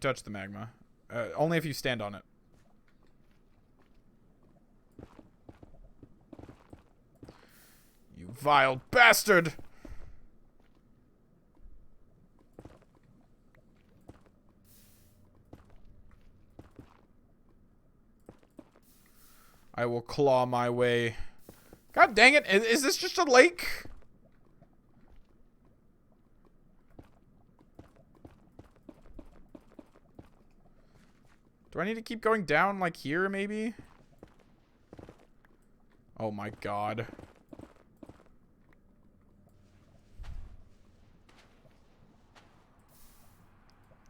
Speaker 1: touch the magma. Only if you stand on it. You vile bastard! I will claw my way. God dang it, is this just a lake? Do I need to keep going down like here, maybe? Oh my god.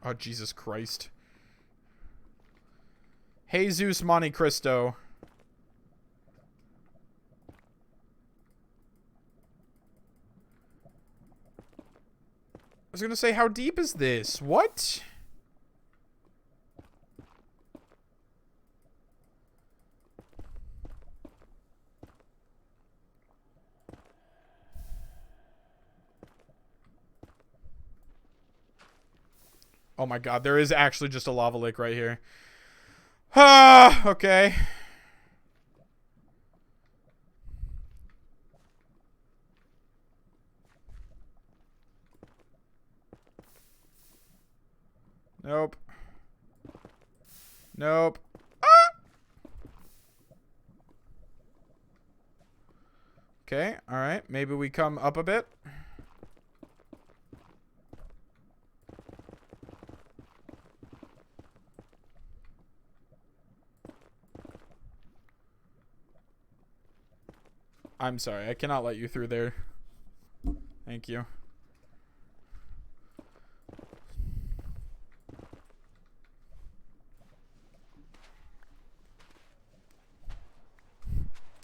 Speaker 1: Oh, Jesus Christ. Jesus Monte Cristo. I was gonna say, how deep is this? What? Oh my god, there is actually just a lava lake right here. Ah, okay. Nope. Nope. Ah! Okay, alright. Maybe we come up a bit. I'm sorry, I cannot let you through there. Thank you.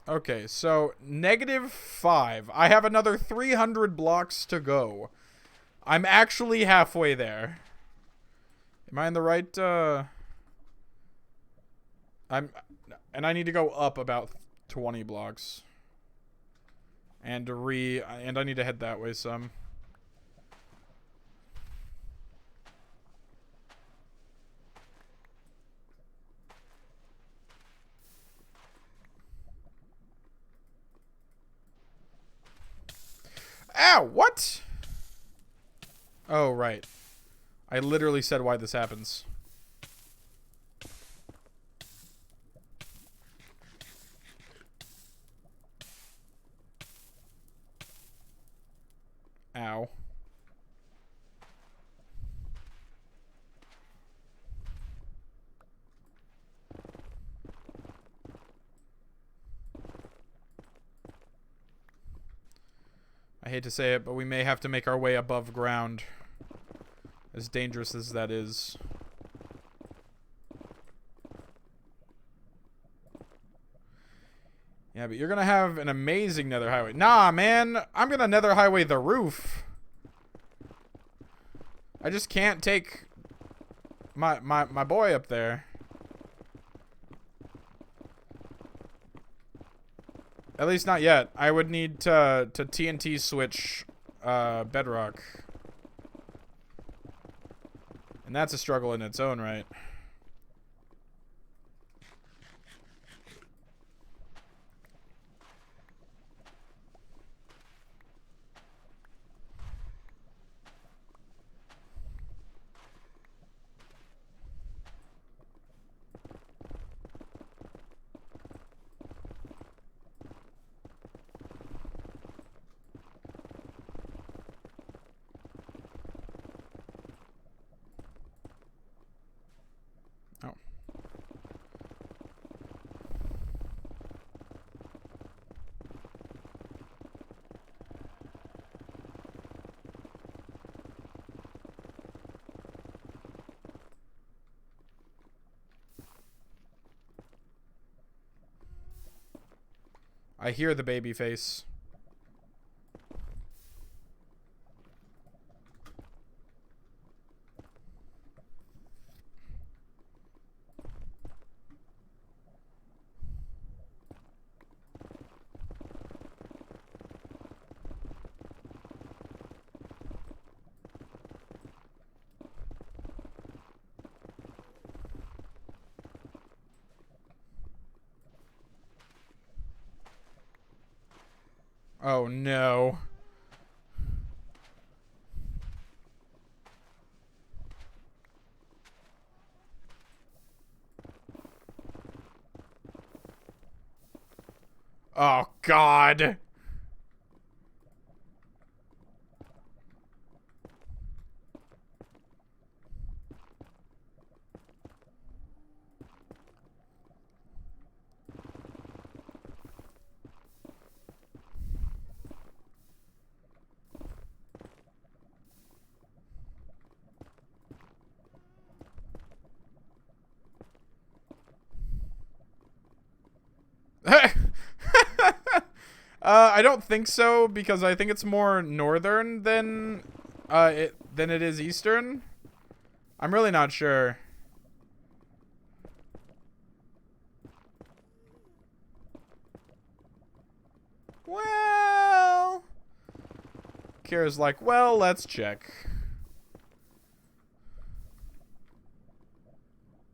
Speaker 1: Okay, so -5. I have another 300 blocks to go. I'm actually halfway there. Am I in the right, and I need to go up about 20 blocks. And I need to head that way some. Ow, what? Oh, right. I literally said why this happens. Ow. hate to say it, but we may have to make our way above ground. As dangerous as that is. Yeah, but you're gonna have an amazing nether highway. Nah, man! I'm gonna nether highway the roof. I just can't take my boy up there. At least not yet. I would need to TNT switch bedrock. And that's a struggle in its own right. I hear the baby face. Oh no. Oh God. I don't think so, because I think it's more northern than it is eastern. I'm really not sure. Well, Kira's like, well, let's check.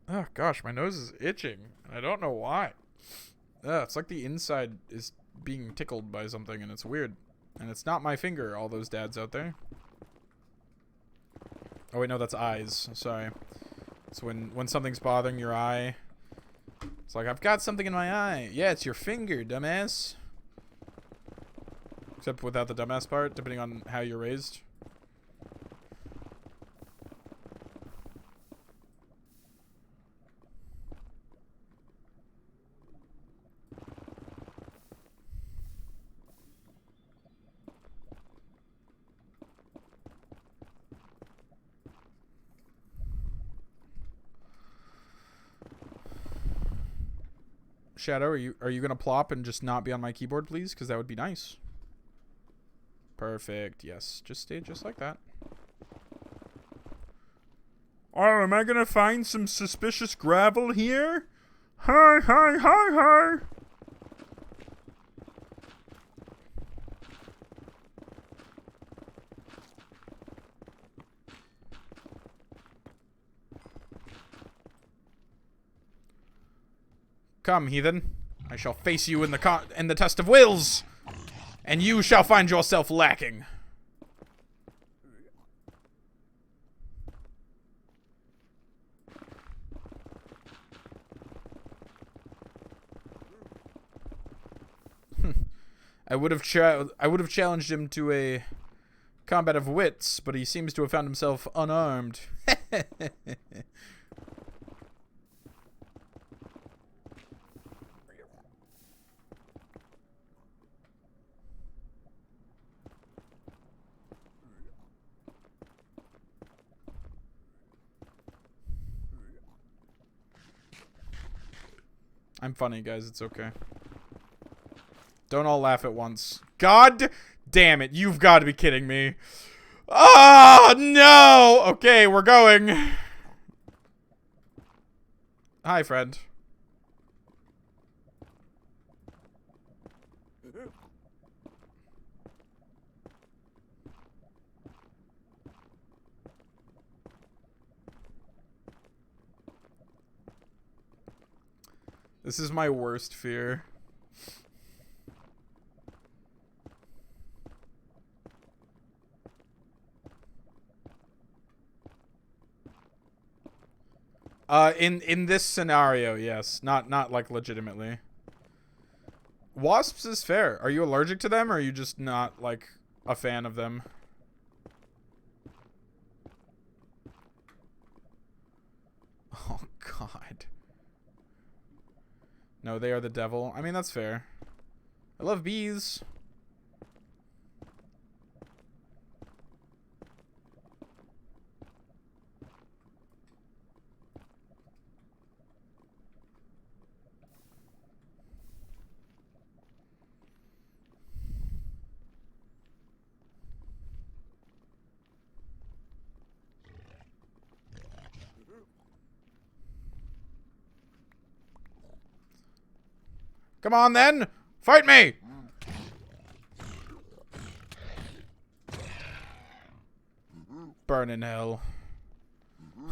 Speaker 1: Oh gosh, my nose is itching. I don't know why. It's like the inside is being tickled by something, and it's weird. And it's not my finger, all those dads out there. Oh wait, no, that's eyes. Sorry. It's when something's bothering your eye. It's like, I've got something in my eye. Yeah, it's your finger, dumbass. Except without the dumbass part, depending on how you're raised. Shadow, are you gonna plop and just not be on my keyboard, please? Because that would be nice. Perfect. Yes, just stay just like that. Oh, am I gonna find some suspicious gravel here? Hi, hi, hi, hi. Come, heathen. I shall face you in the test of wills, and you shall find yourself lacking. I would have challenged him to a combat of wits, but he seems to have found himself unarmed. I'm funny, guys. It's okay. Don't all laugh at once. God damn it. You've got to be kidding me. Oh, no. Okay, we're going. Hi, friend. This is my worst fear. In this scenario, yes. Not like legitimately. Wasps is fair. Are you allergic to them, or are you just not like a fan of them? Oh god. No, they are the devil. I mean, that's fair. I love bees. Come on, then! Fight me! Burn in hell.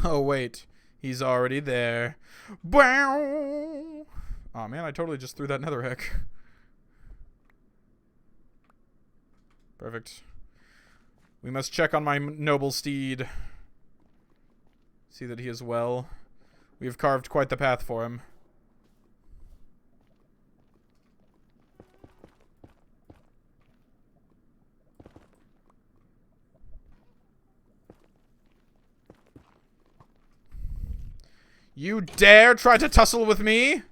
Speaker 1: Oh, wait. He's already there. Bow! Oh, man, I totally just threw that nether egg. Perfect. We must check on my noble steed. See that he is well. We have carved quite the path for him. You dare try to tussle with me?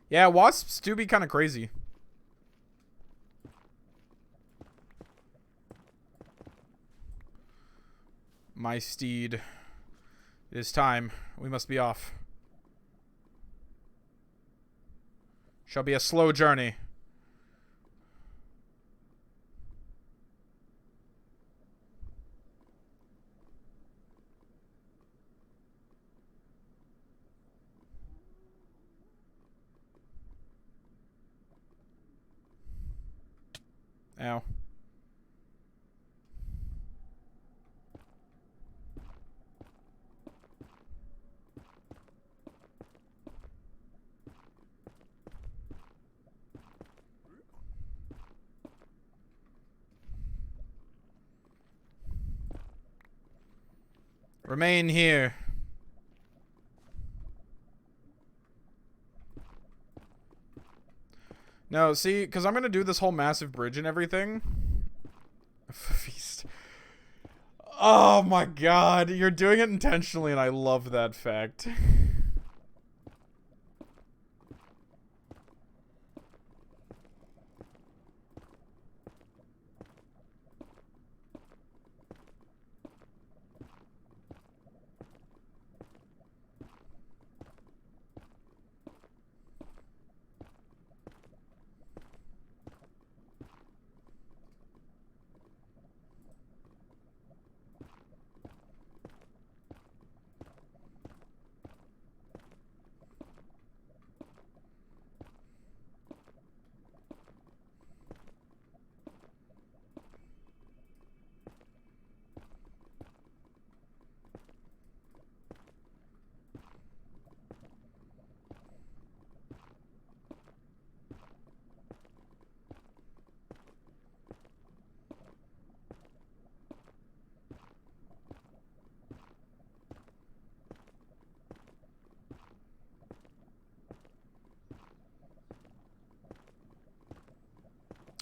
Speaker 1: Yeah, wasps do be kind of crazy. My steed. It is time. We must be off. Shall be a slow journey. Ow. Remain here. No, see, because I'm going to do this whole massive bridge and everything. Feast. Oh my god, you're doing it intentionally and I love that fact.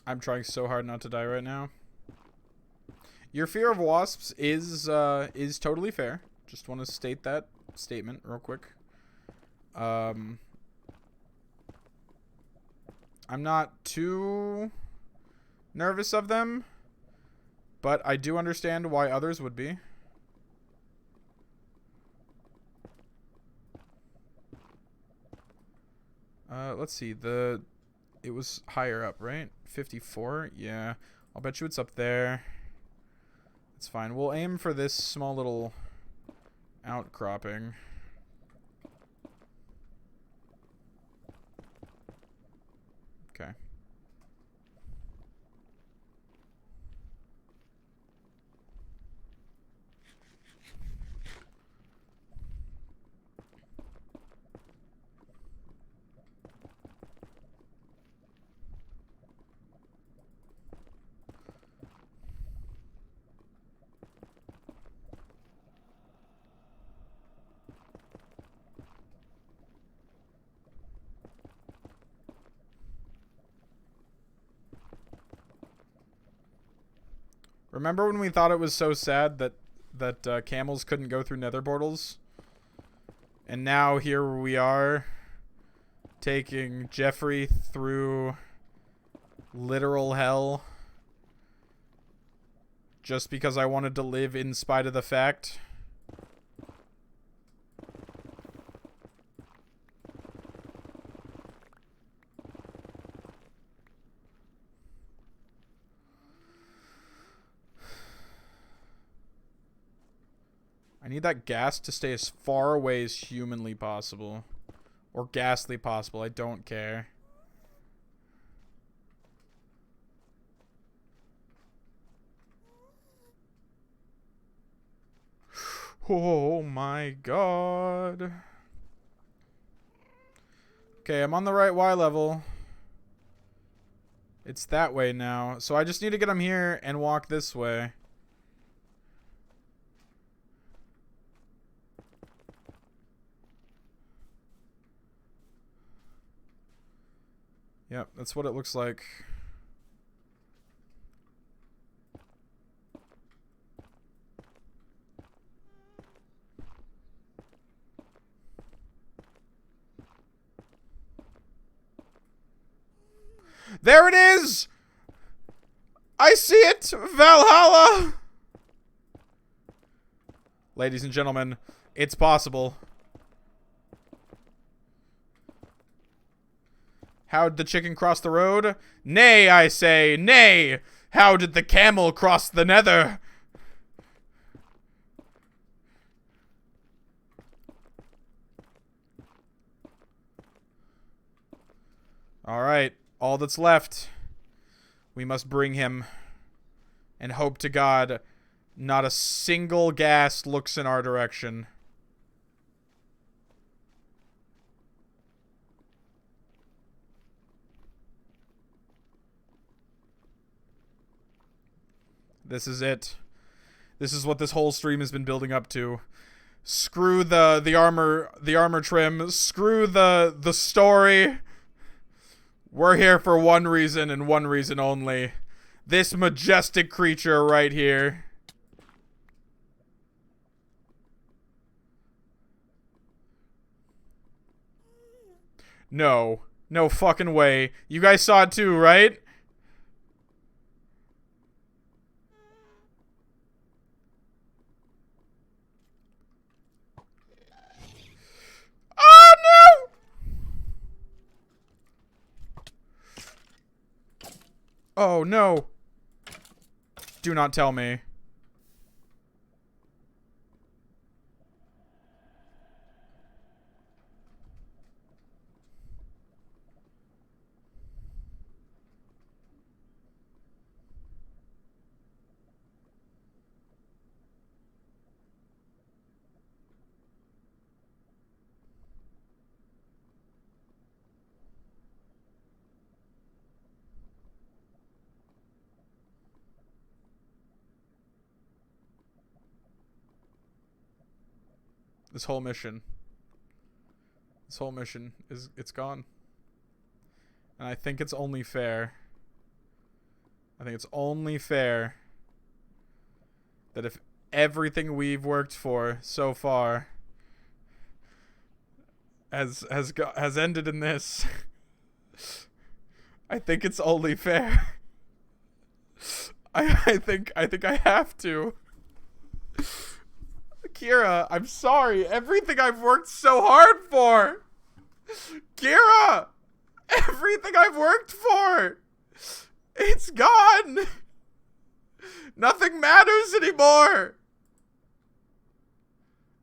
Speaker 1: I'm trying so hard not to die right now. Your fear of wasps is totally fair. Just want to state that statement real quick. I'm not too nervous of them, but I do understand why others would be. let's see. It was higher up, right? 54? Yeah. I'll bet you it's up there. It's fine. We'll aim for this small little outcropping. Okay. Remember when we thought it was so sad that camels couldn't go through nether portals? And now here we are, taking Jeffrey through literal hell just because I wanted to live in spite of the fact. I need that gas to stay as far away as humanly possible. Or ghastly possible, I don't care. Oh my god. Okay, I'm on the right Y level. It's that way now. So I just need to get him here and walk this way. Yep, that's what it looks like. There it is! I see it! Valhalla! Ladies and gentlemen, it's possible. How'd the chicken cross the road? Nay, I say, nay! How did the camel cross the nether? Alright, all that's left. We must bring him. And hope to God, not a single ghast looks in our direction. This is it. This is what this whole stream has been building up to. Screw the armor trim. Screw the story. We're here for one reason and one reason only. This majestic creature right here. No. No fucking way. You guys saw it too, right? Oh no! Oh no. Do not tell me. This whole mission is, it's gone. And I think it's only fair. I think it's only fair that if everything we've worked for so far has ended in this, I think it's only fair. I think I have to. Kira, I'm sorry. Everything I've worked so hard for. Kira! Everything I've worked for! It's gone! Nothing matters anymore!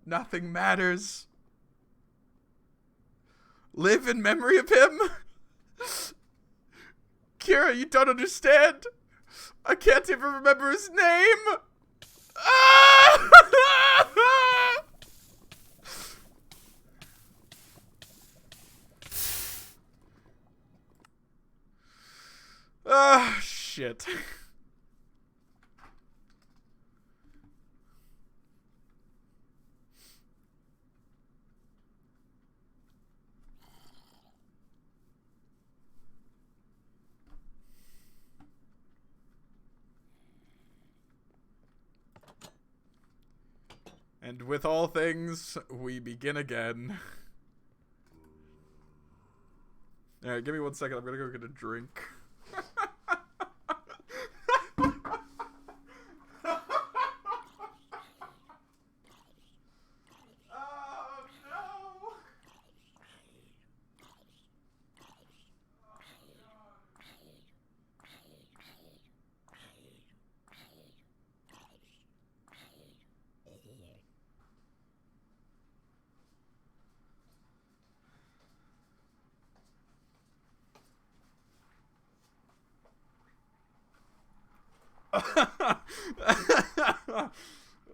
Speaker 1: Nothing matters. Live in memory of him? Kira, you don't understand. I can't even remember his name. Ah, shit. And with all things, we begin again. Alright, give me 1 second. I'm gonna go get a drink.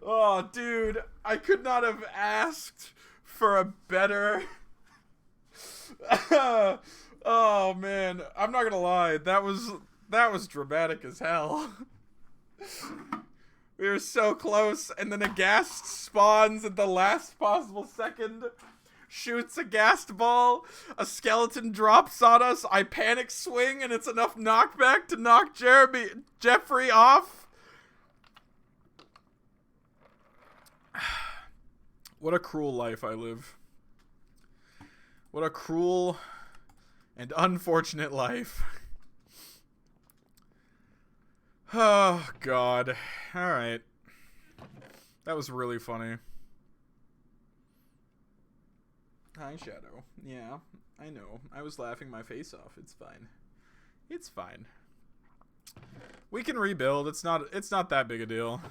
Speaker 1: Oh, dude, I could not have asked for a better... Oh, man, I'm not gonna lie, that was dramatic as hell. We were so close, and then a ghast spawns at the last possible second, shoots a ghast ball, a skeleton drops on us, I panic swing, and it's enough knockback to knock Jeffrey off. What a cruel life I live. What a cruel and unfortunate life. Oh, God. Alright. That was really funny. Hi, Shadow. Yeah, I know. I was laughing my face off. It's fine. It's fine. We can rebuild. It's not that big a deal.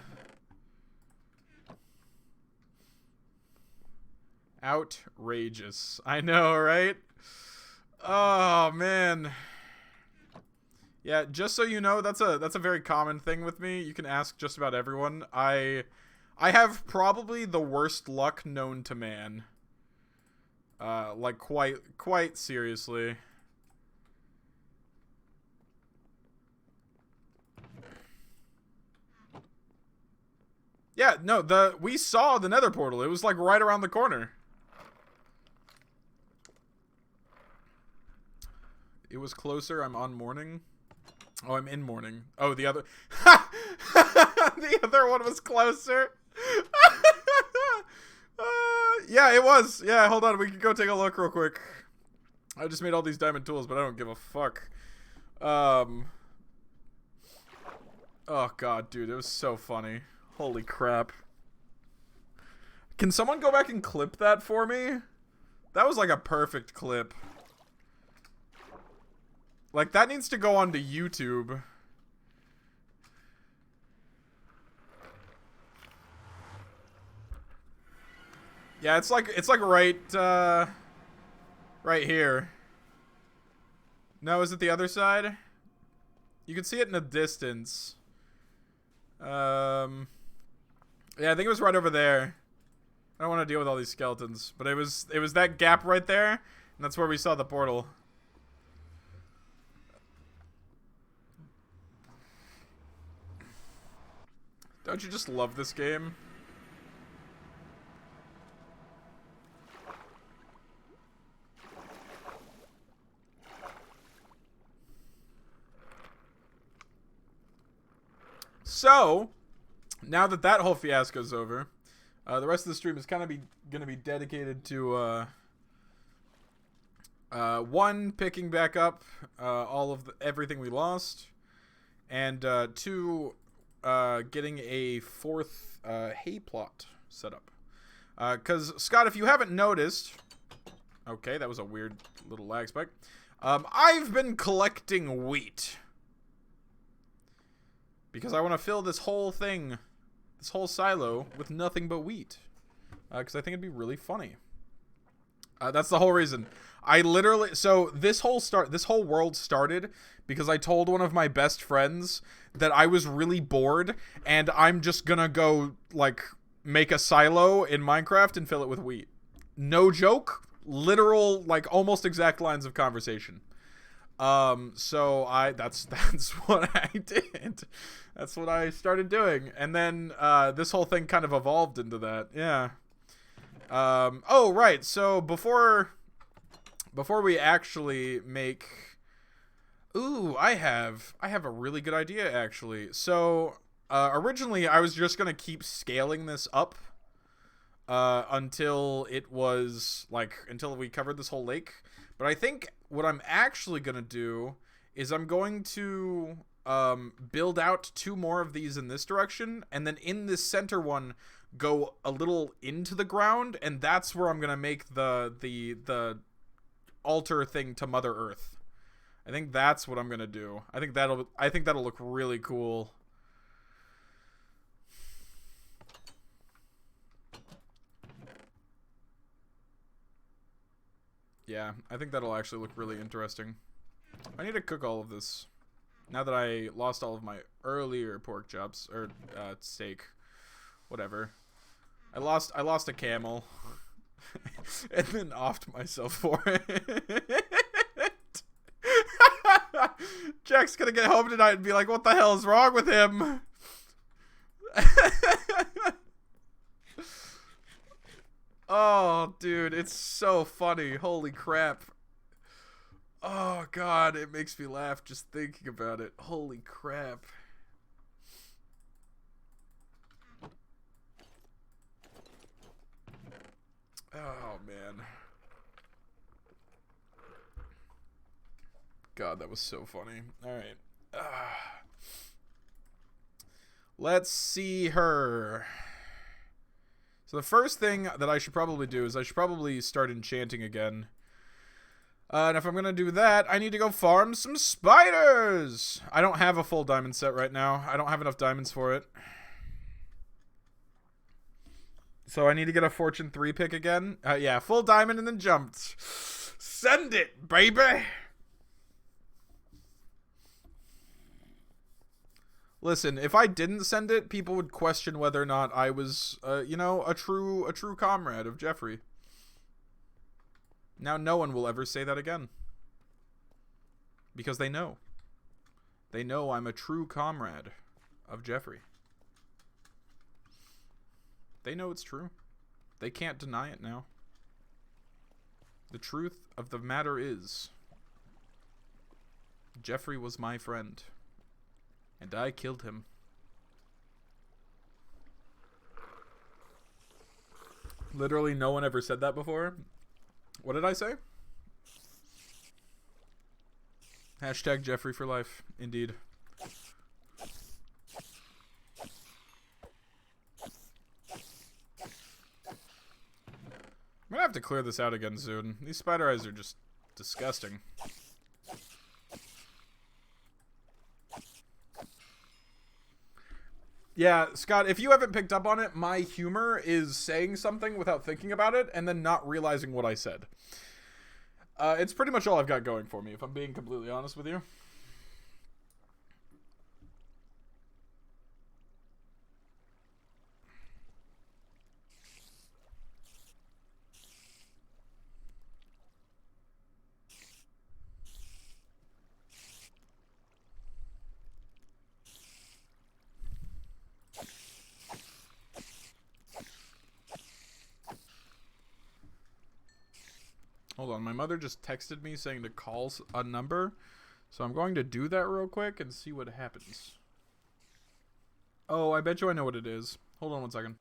Speaker 1: Outrageous. I know, right? Oh, man. Yeah, just so you know, that's a very common thing with me. You can ask just about everyone. I have probably the worst luck known to man. Like quite seriously. Yeah, no, we saw the Nether portal. It was like right around the corner. It was closer. I'm on morning. Oh, I'm in morning. Oh, the other... The other one was closer. Yeah, it was. Yeah, hold on. We can go take a look real quick. I just made all these diamond tools, but I don't give a fuck. Oh, God, dude. It was so funny. Holy crap. Can someone go back and clip that for me? That was like a perfect clip. Like, that needs to go onto YouTube. Yeah, it's like right here. No, is it the other side? You can see it in the distance. Yeah, I think it was right over there. I don't want to deal with all these skeletons, but it was that gap right there, and that's where we saw the portal. Don't you just love this game? So, now that that whole fiasco's over, the rest of the stream is kind of going to be dedicated to one, picking back up all of everything we lost, and two, getting a fourth hay plot set up. Because, Scott, if you haven't noticed... Okay, that was a weird little lag spike. I've been collecting wheat. Because I want to fill this whole thing, this whole silo, with nothing but wheat. Because I think it'd be really funny. That's the whole reason. I literally, so this whole world started because I told one of my best friends that I was really bored and I'm just gonna go, like, make a silo in Minecraft and fill it with wheat. No joke. Literal, like, almost exact lines of conversation. So that's what I did. That's what I started doing. And then, this whole thing kind of evolved into that. Yeah. Oh, right. So before we actually make, ooh, I have a really good idea, actually. So, originally I was just going to keep scaling this up, until it was, like, until we covered this whole lake. But I think what I'm actually going to do is I'm going to build out 2 more of these in this direction, and then in this center one go a little into the ground, and that's where I'm going to make the altar thing to Mother Earth. I think that's what I'm going to do. I think that'll look really cool. Yeah, I think that'll actually look really interesting. I need to cook all of this. Now that I lost all of my earlier pork chops, or steak, whatever. I lost a camel, and then offed myself for it. Jack's gonna get home tonight and be like, "What the hell is wrong with him?" Oh, dude, it's so funny. Holy crap. Oh, God, it makes me laugh just thinking about it. Holy crap. Oh, man. God, that was so funny. All right. Let's see her. So the first thing that I should probably do is I should probably start enchanting again. And if I'm going to do that, I need to go farm some spiders. I don't have a full diamond set right now. I don't have enough diamonds for it. So I need to get a Fortune 3 pick again. Yeah, full diamond and then jumped. Send it, baby. Listen, if I didn't send it, people would question whether or not I was, you know, a true comrade of Jeffrey. Now no one will ever say that again. Because they know. They know I'm a true comrade of Jeffrey. They know it's true. They can't deny it now. The truth of the matter is, Jeffrey was my friend. And I killed him. Literally no one ever said that before. What did I say? Hashtag Jeffrey for life. Indeed. I'm gonna have to clear this out again soon. These spider eyes are just disgusting. Yeah, Scott, if you haven't picked up on it, my humor is saying something without thinking about it and then not realizing what I said. It's pretty much all I've got going for me, if I'm being completely honest with you. Hold on, my mother just texted me saying to call a number. So I'm going to do that real quick and see what happens. Oh, I bet you I know what it is. Hold on one second.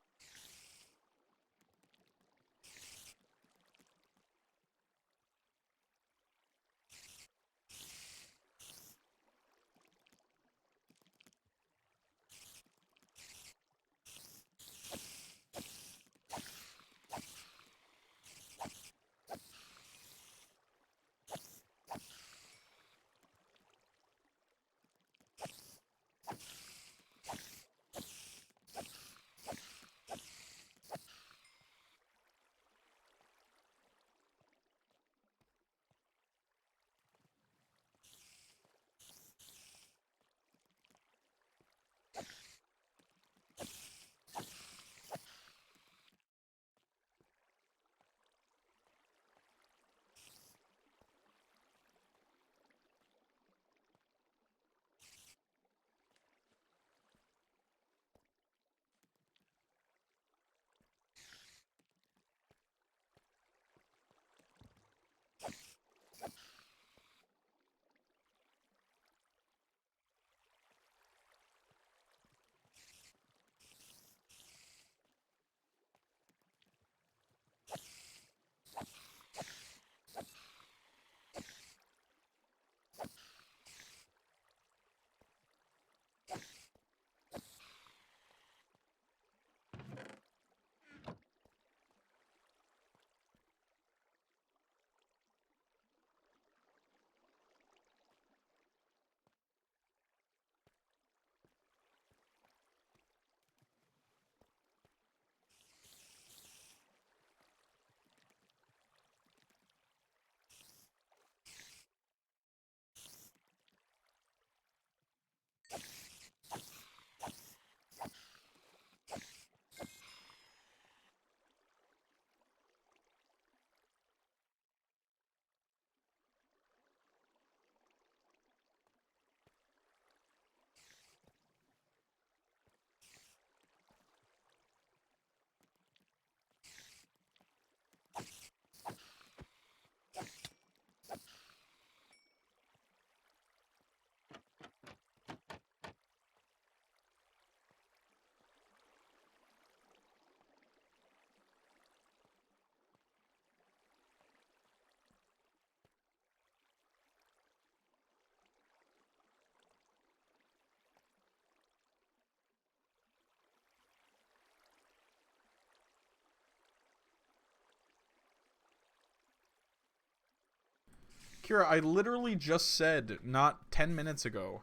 Speaker 1: Kira, I literally just said not 10 minutes ago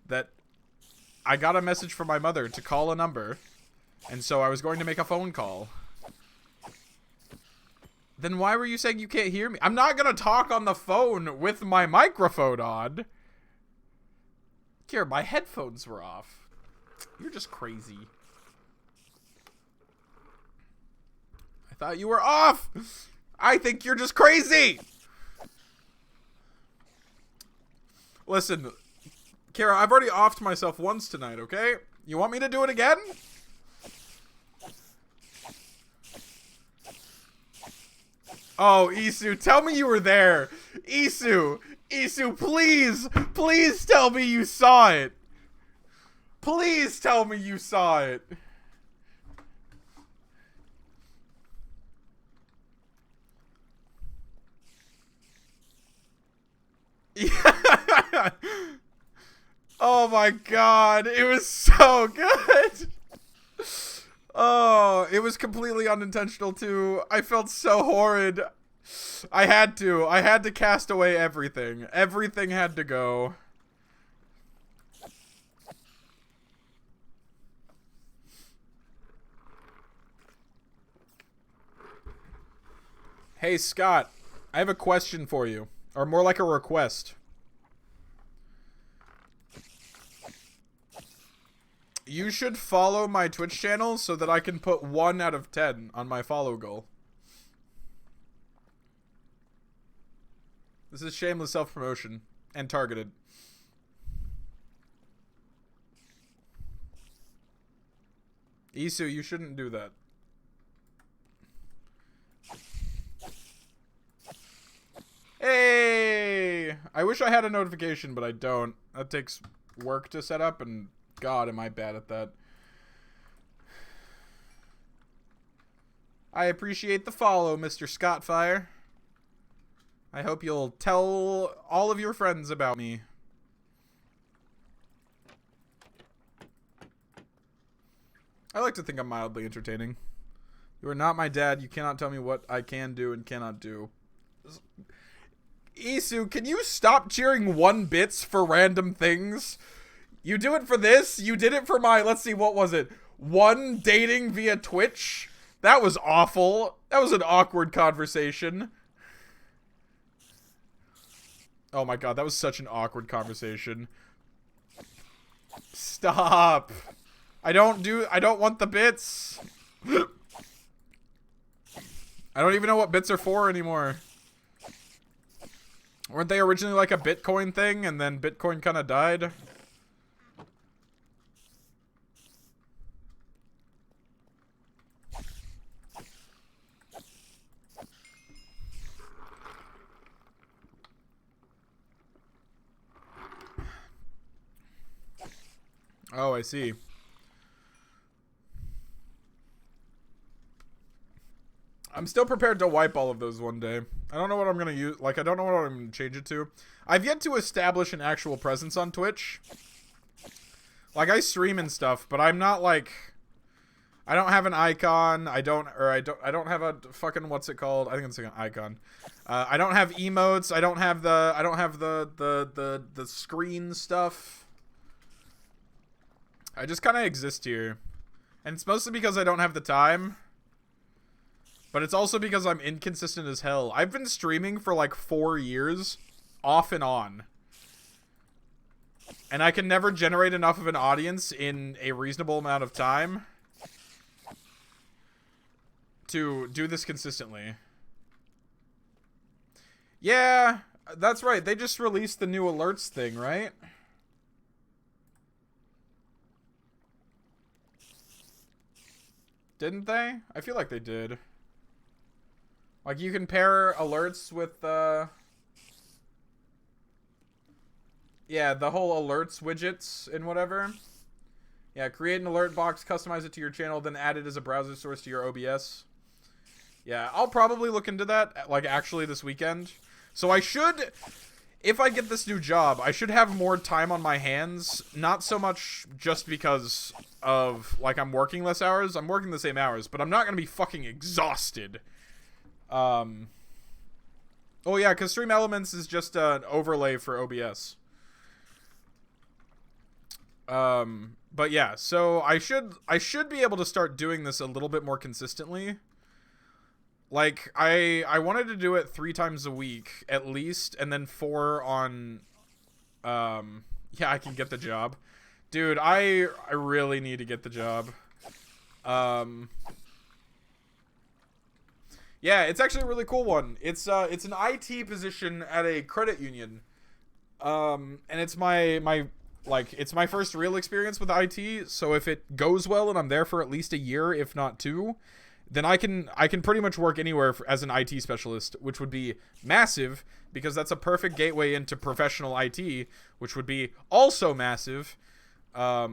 Speaker 1: that I got a message from my mother to call a number, and so I was going to make a phone call. Then why were you saying you can't hear me? I'm not gonna talk on the phone with my microphone on. Kira, my headphones were off. You're just crazy. I thought you were off! I think you're just crazy! Listen, Kara, I've already offed myself once tonight, okay? You want me to do it again? Oh, Isu, tell me you were there. Isu, please, please tell me you saw it. Please tell me you saw it. Yeah. Oh my god, it was so good. Oh, it was completely unintentional too. I felt so horrid. I had to cast away everything. Everything had to go. Hey Scott, I have a question for you. Or more like a request. You should follow my Twitch channel so that I can put 1 out of 10 on my follow goal. This is shameless self-promotion. And targeted. Isu, you shouldn't do that. Hey! I wish I had a notification, but I don't. That takes work to set up, and God, am I bad at that. I appreciate the follow, Mr. Scottfire. I hope you'll tell all of your friends about me. I like to think I'm mildly entertaining. You are not my dad. You cannot tell me what I can do and cannot do. Isu, can you stop cheering 1 bits for random things? You do it for this, you did it for my, let's see, what was it? 1 dating via Twitch? That was awful. That was an awkward conversation. Oh my god, that was such an awkward conversation. Stop. I don't want the bits. I don't even know what bits are for anymore. Weren't they originally like a Bitcoin thing, and then Bitcoin kind of died? Oh, I see. I'm still prepared to wipe all of those one day. I don't know what I'm going to use. Like, I don't know what I'm going to change it to. I've yet to establish an actual presence on Twitch. Like, I stream and stuff, but I'm not, like... I don't have an icon. I don't have a fucking, what's it called? I think it's like an icon. I don't have emotes. I don't have the screen stuff. I just kind of exist here. And it's mostly because I don't have the time. But it's also because I'm inconsistent as hell. I've been streaming for like 4 years, off and on. And I can never generate enough of an audience in a reasonable amount of time to do this consistently. Yeah, that's right. They just released the new alerts thing, right? Didn't they? I feel like they did. Like, you can pair alerts with, yeah, the whole alerts widgets and whatever. Yeah, create an alert box, customize it to your channel, then add it as a browser source to your OBS. Yeah, I'll probably look into that, like, actually this weekend. So I should, if I get this new job, I should have more time on my hands. Not so much just because of, like, I'm working less hours. I'm working the same hours, but I'm not going to be fucking exhausted. Oh yeah, because Stream Elements is just an overlay for OBS. But yeah, so I should be able to start doing this a little bit more consistently. Like, I wanted to do it 3 times a week, at least, and then 4 on, yeah, I can get the job. Dude, I really need to get the job. Yeah, it's actually a really cool one. It's an IT position at a credit union. And it's it's my first real experience with IT, so if it goes well and I'm there for at least a year, if not 2, then I can pretty much work anywhere as an IT specialist, which would be massive because that's a perfect gateway into professional IT, which would be also massive. I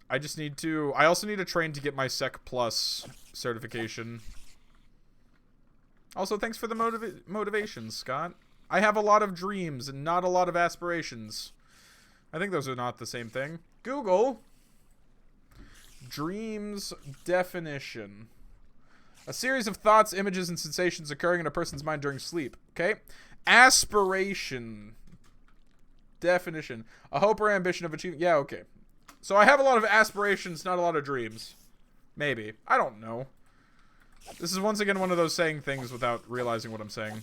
Speaker 1: also need to train to get my Sec Plus certification. Also, thanks for the motivation, Scott. I have a lot of dreams and not a lot of aspirations. I think those are not the same thing. Google. Dreams definition. A series of thoughts, images, and sensations occurring in a person's mind during sleep. Okay? Aspiration. Definition. A hope or ambition of achieving... Yeah, okay. So I have a lot of aspirations, not a lot of dreams. Maybe. I don't know. This is once again one of those saying things without realizing what I'm saying.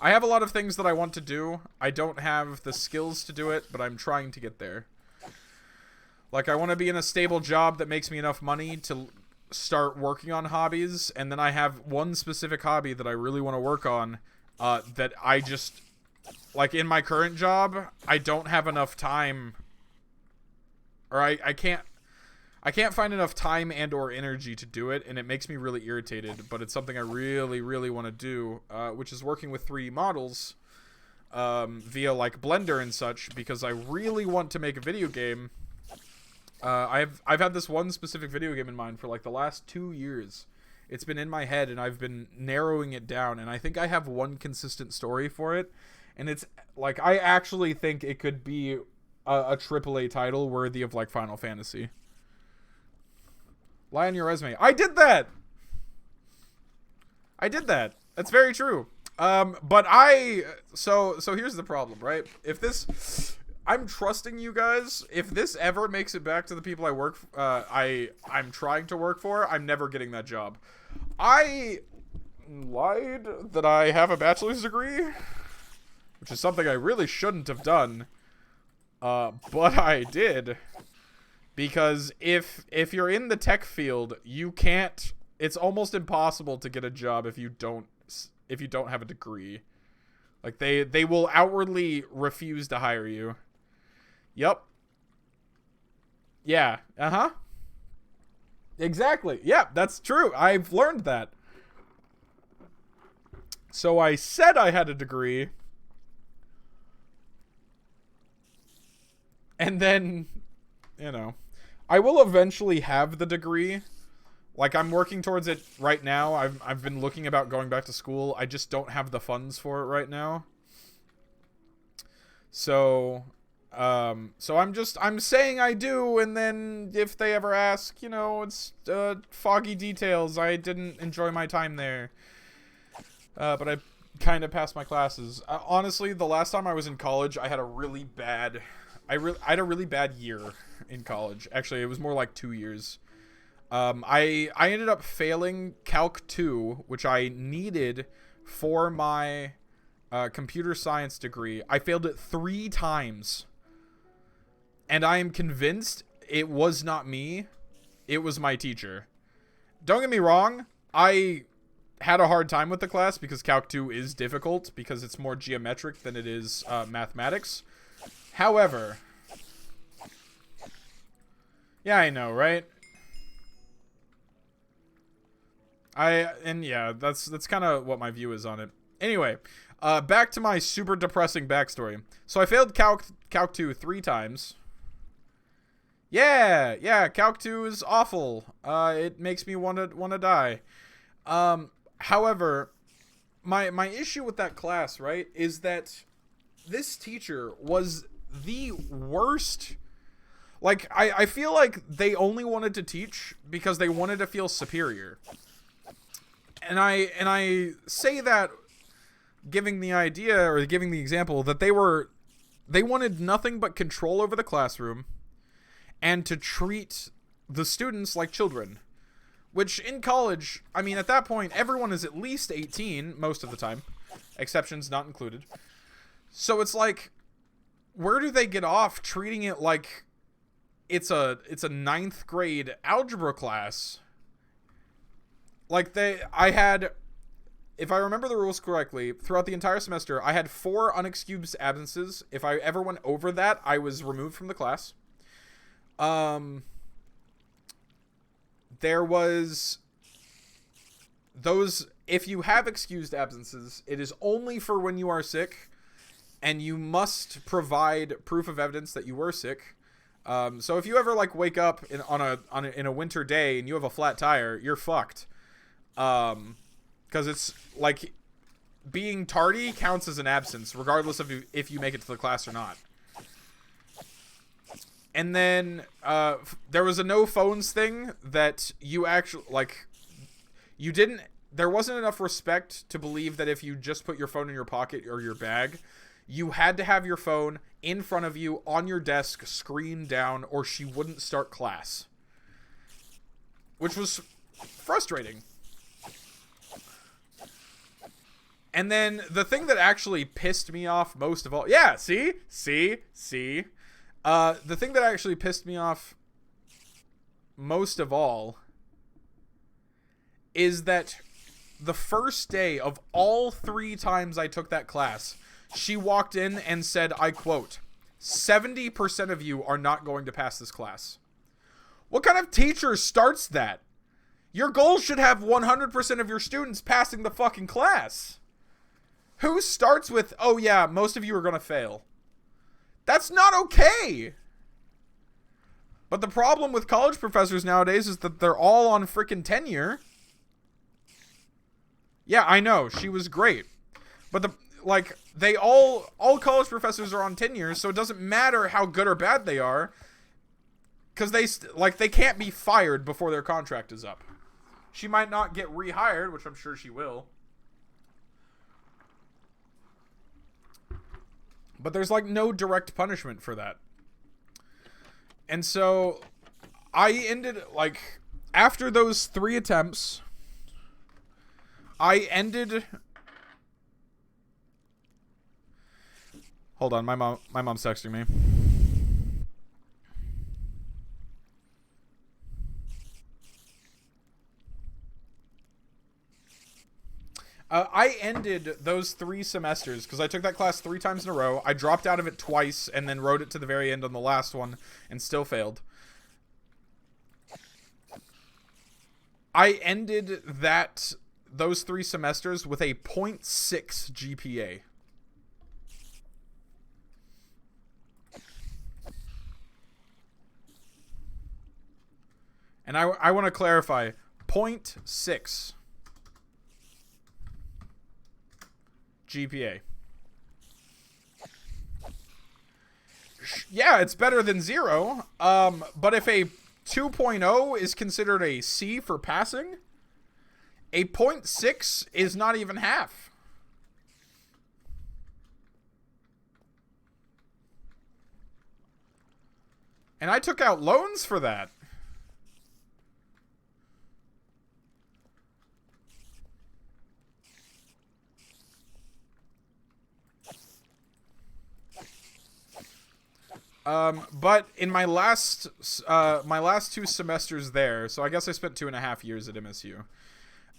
Speaker 1: I have a lot of things that I want to do. I don't have the skills to do it, but I'm trying to get there. Like, I want to be in a stable job that makes me enough money to start working on hobbies, and then I have one specific hobby that I really want to work on, that I just... Like, in my current job, I don't have enough time... Or I can't find enough time and or energy to do it, and it makes me really irritated, but it's something I really, really want to do, which is working with 3D models via, like, Blender and such, because I really want to make a video game. I've had this one specific video game in mind for, like, the last 2 years. It's been in my head, and I've been narrowing it down, and I think I have one consistent story for it, and it's, like, I actually think it could be a AAA title worthy of, like, Final Fantasy. Lie on your resume. I did that! I did that. That's very true. But so here's the problem, right? If this... I'm trusting you guys. If this ever makes it back to the people I'm trying to work for, I'm never getting that job. I lied that I have a bachelor's degree, which is something I really shouldn't have done. But I did. Because if you're in the tech field, you can't... It's almost impossible to get a job if you don't have a degree. Like, they will outwardly refuse to hire you. Yep. Yeah. Uh-huh. Exactly. Yeah, that's true. I've learned that. So I said I had a degree. And then, you know, I will eventually have the degree. Like, I'm working towards it right now. I've been looking about going back to school. I just don't have the funds for it right now. So I'm saying I do, and then if they ever ask, you know, it's foggy details. I didn't enjoy my time there. But I kind of passed my classes. Honestly, the last time I was in college, I had a really bad... I had a really bad year in college. Actually, it was more like 2 years. I ended up failing Calc 2, which I needed for my computer science degree. I failed it 3 times. And I am convinced it was not me. It was my teacher. Don't get me wrong. I had a hard time with the class because Calc 2 is difficult because it's more geometric than it is mathematics. However, yeah, I know, right? Yeah, that's kind of what my view is on it. Anyway, back to my super depressing backstory. So I failed Calc 2 3 times. Yeah, Calc 2 is awful. It makes me want to die. However, my issue with that class, right, is that this teacher was the worst. Like, I feel like they only wanted to teach because they wanted to feel superior. And I say that giving the idea or giving the example that they wanted nothing but control over the classroom and to treat the students like children. Which in college, I mean, at that point, everyone is at least 18 most of the time, exceptions not included. So it's like, where do they get off treating it like it's a ninth grade algebra class? Like I had, if I remember the rules correctly, throughout the entire semester, I had 4 unexcused absences. If I ever went over that, I was removed from the class. There was those, if you have excused absences, it is only for when you are sick, and you must provide proof of evidence that you were sick. So if you ever like wake up in a winter day and you have a flat tire, you're fucked. Because it's like being tardy counts as an absence, regardless of if you make it to the class or not. And then there was a no phones thing that you actually like. You didn't. There wasn't enough respect to believe that if you just put your phone in your pocket or your bag, you had to have your phone in front of you on your desk, screen down, or she wouldn't start class. Which was frustrating. And then the thing that actually pissed me off most of all... Yeah, see? The thing that actually pissed me off most of all is that the first day of all 3 times I took that class, she walked in and said, I quote, 70% of you are not going to pass this class. What kind of teacher starts that? Your goal should have 100% of your students passing the fucking class. Who starts with, oh yeah, most of you are going to fail? That's not okay. But the problem with college professors nowadays is that they're all on frickin' tenure. Yeah, I know, she was great. But they all college professors are on tenure, so it doesn't matter how good or bad they are, because they can't be fired before their contract is up. She might not get rehired, which I'm sure she will. But there's like no direct punishment for that. And so I ended, like, after those 3 attempts, I ended... Hold on, my mom's texting me. I ended those 3 semesters because I took that class 3 times in a row. I dropped out of it twice and then wrote it to the very end on the last one and still failed. I ended those 3 semesters with a 0.6 GPA. And I want to clarify, 0.6 GPA. Yeah, it's better than 0. But if a 2.0 is considered a C for passing, a 0.6 is not even half. And I took out loans for that. But in my last 2 semesters there, so I guess I spent 2.5 years at MSU.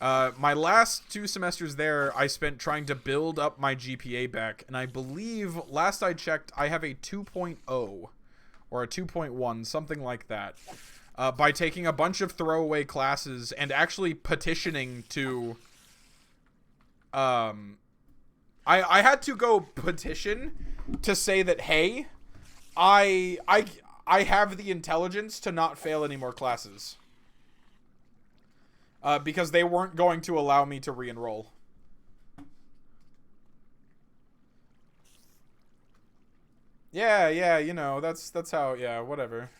Speaker 1: My last 2 semesters there, I spent trying to build up my GPA back, and I believe, last I checked, I have a 2.0, or a 2.1, something like that, by taking a bunch of throwaway classes and actually petitioning to, I had to go petition to say that, hey, I have the intelligence to not fail any more classes. Because they weren't going to allow me to re-enroll. Yeah, you know, that's how, yeah, whatever.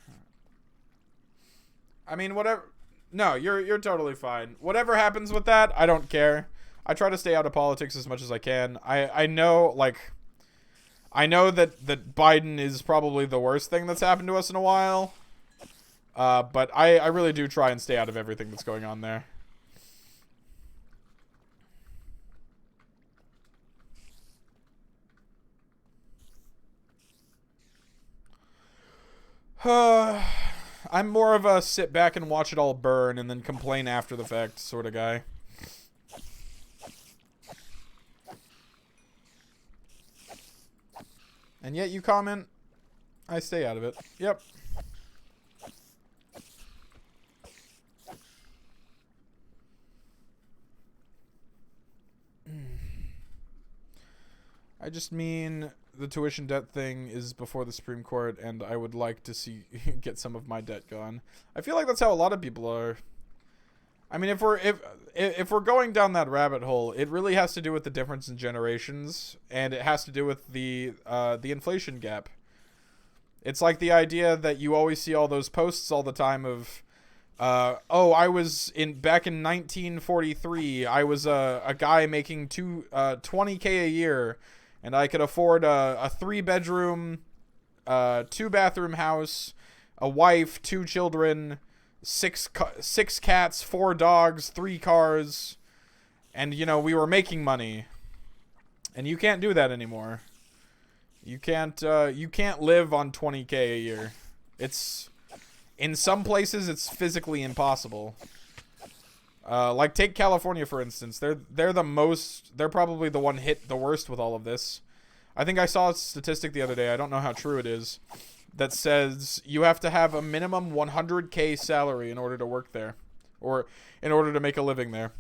Speaker 1: I mean, whatever. No, you're totally fine. Whatever happens with that, I don't care. I try to stay out of politics as much as I can. I know, like, I know that Biden is probably the worst thing that's happened to us in a while. But I really do try and stay out of everything that's going on there. I'm more of a sit back and watch it all burn and then complain after the fact sort of guy. And yet you comment, I stay out of it. Yep. I just mean the tuition debt thing is before the Supreme Court, and I would like to see get some of my debt gone. I feel like that's how a lot of people are. I mean, if we're going down that rabbit hole, it really has to do with the difference in generations, and it has to do with the inflation gap. It's like the idea that you always see all those posts all the time of, oh, I was back in 1943, I was a guy making $20K a year, and I could afford a 3-bedroom, 2-bathroom house, a wife, 2 children, 6 cats, 4 dogs, 3 cars, and we were making money. And you can't do that anymore. You can't live on 20K a year. It's in some places it's physically impossible. Like take California for instance. They're probably the one hit the worst with all of this. I think I saw a statistic the other day, I don't know how true it is, that says you have to have a minimum 100K salary in order to work there, or in order to make a living there.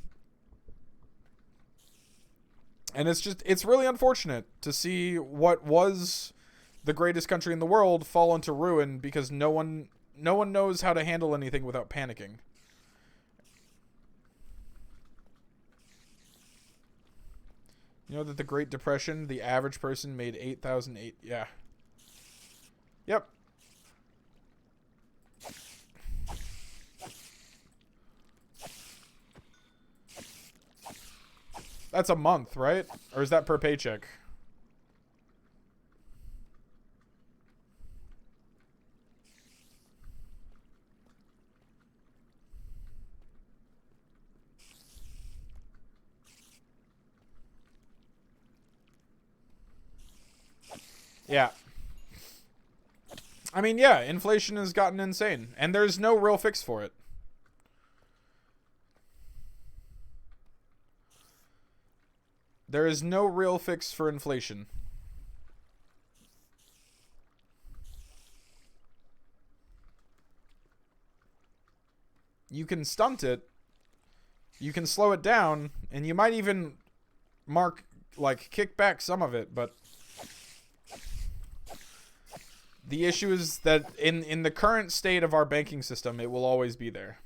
Speaker 1: And it's really unfortunate to see what was the greatest country in the world fall into ruin because no one knows how to handle anything without panicking. You know that the Great Depression, the average person made $8,008. Yeah. Yep. That's a month, right? Or is that per paycheck? Yeah. I mean, yeah, inflation has gotten insane, and there's no real fix for it. There is no real fix for inflation. You can stunt it, you can slow it down, and you might even kick back some of it, but the issue is that in the current state of our banking system, it will always be there.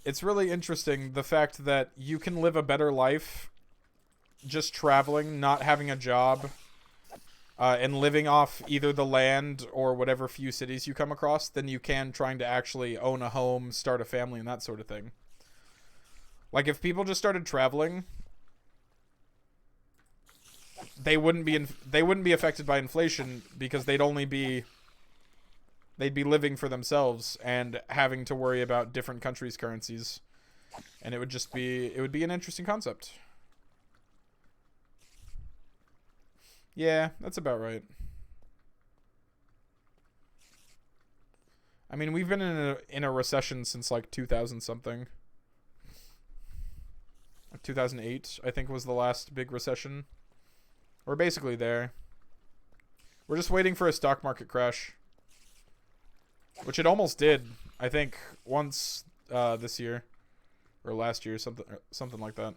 Speaker 1: It's really interesting, the fact that you can live a better life just traveling, not having a job, and living off either the land or whatever few cities you come across than you can trying to actually own a home, start a family, and that sort of thing. Like, if people just started traveling, they wouldn't be affected by inflation because they'd be living for themselves and having to worry about different countries' currencies. And it would be an interesting concept. Yeah, that's about right. I mean, we've been in a recession since like 2000 something. 2008, I think, was the last big recession. We're basically there. We're just waiting for a stock market crash. Which it almost did, I think, once this year. Or last year, something like that.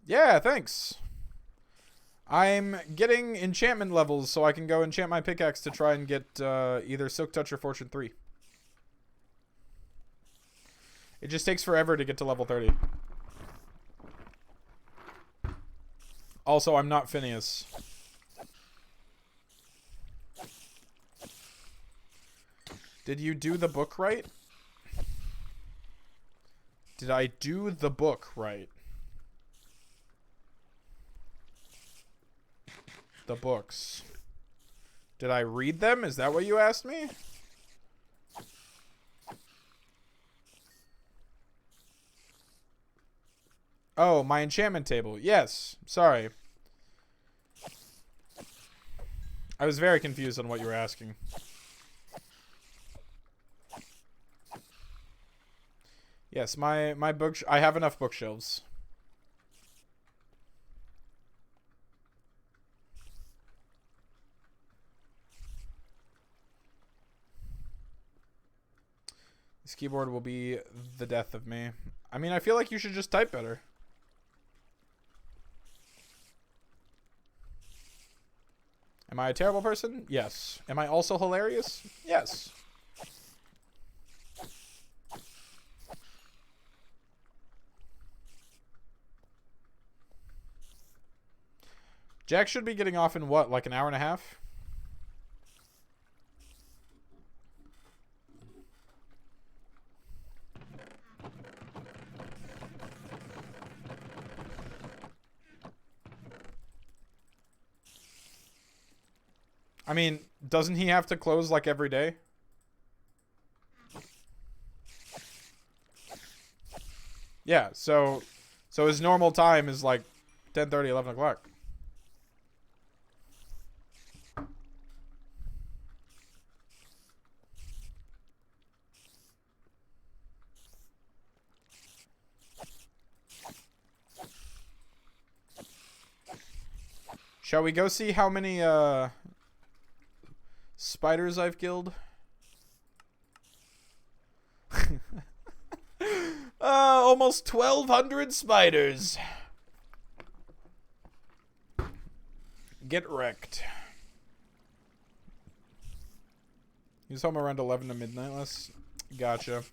Speaker 1: Yeah, thanks. I'm getting enchantment levels so I can go enchant my pickaxe to try and get either Silk Touch or Fortune 3. It just takes forever to get to level 30. Also, I'm not Phineas. Did you do the book right? Did I do the book right? The books. Did I read them? Is that what you asked me? Oh, my enchantment table. Yes. Sorry. I was very confused on what you were asking. Yes, my book. I have enough bookshelves. This keyboard will be the death of me. I mean, I feel like you should just type better. Am I a terrible person? Yes. Am I also hilarious? Yes. Jack should be getting off in what, like an hour and a half? I mean, doesn't he have to close like every day? Yeah, so his normal time is like 10:30, 11 o'clock. Shall we go see how many spiders I've killed? Almost 1,200 spiders. Get wrecked. He was home around 11 to midnight last. Gotcha.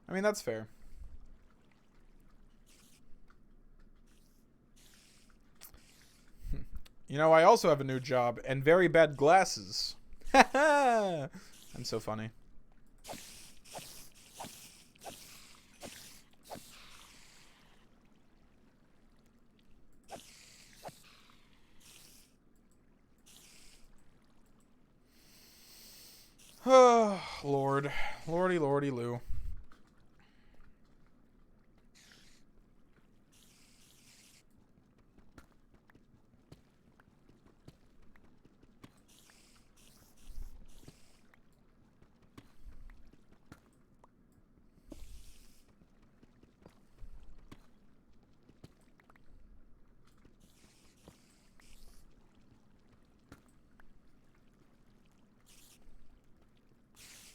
Speaker 1: I mean, that's fair. You know, I also have a new job and very bad glasses. I'm so funny. Oh, Lord. Lordy, lordy, Lou.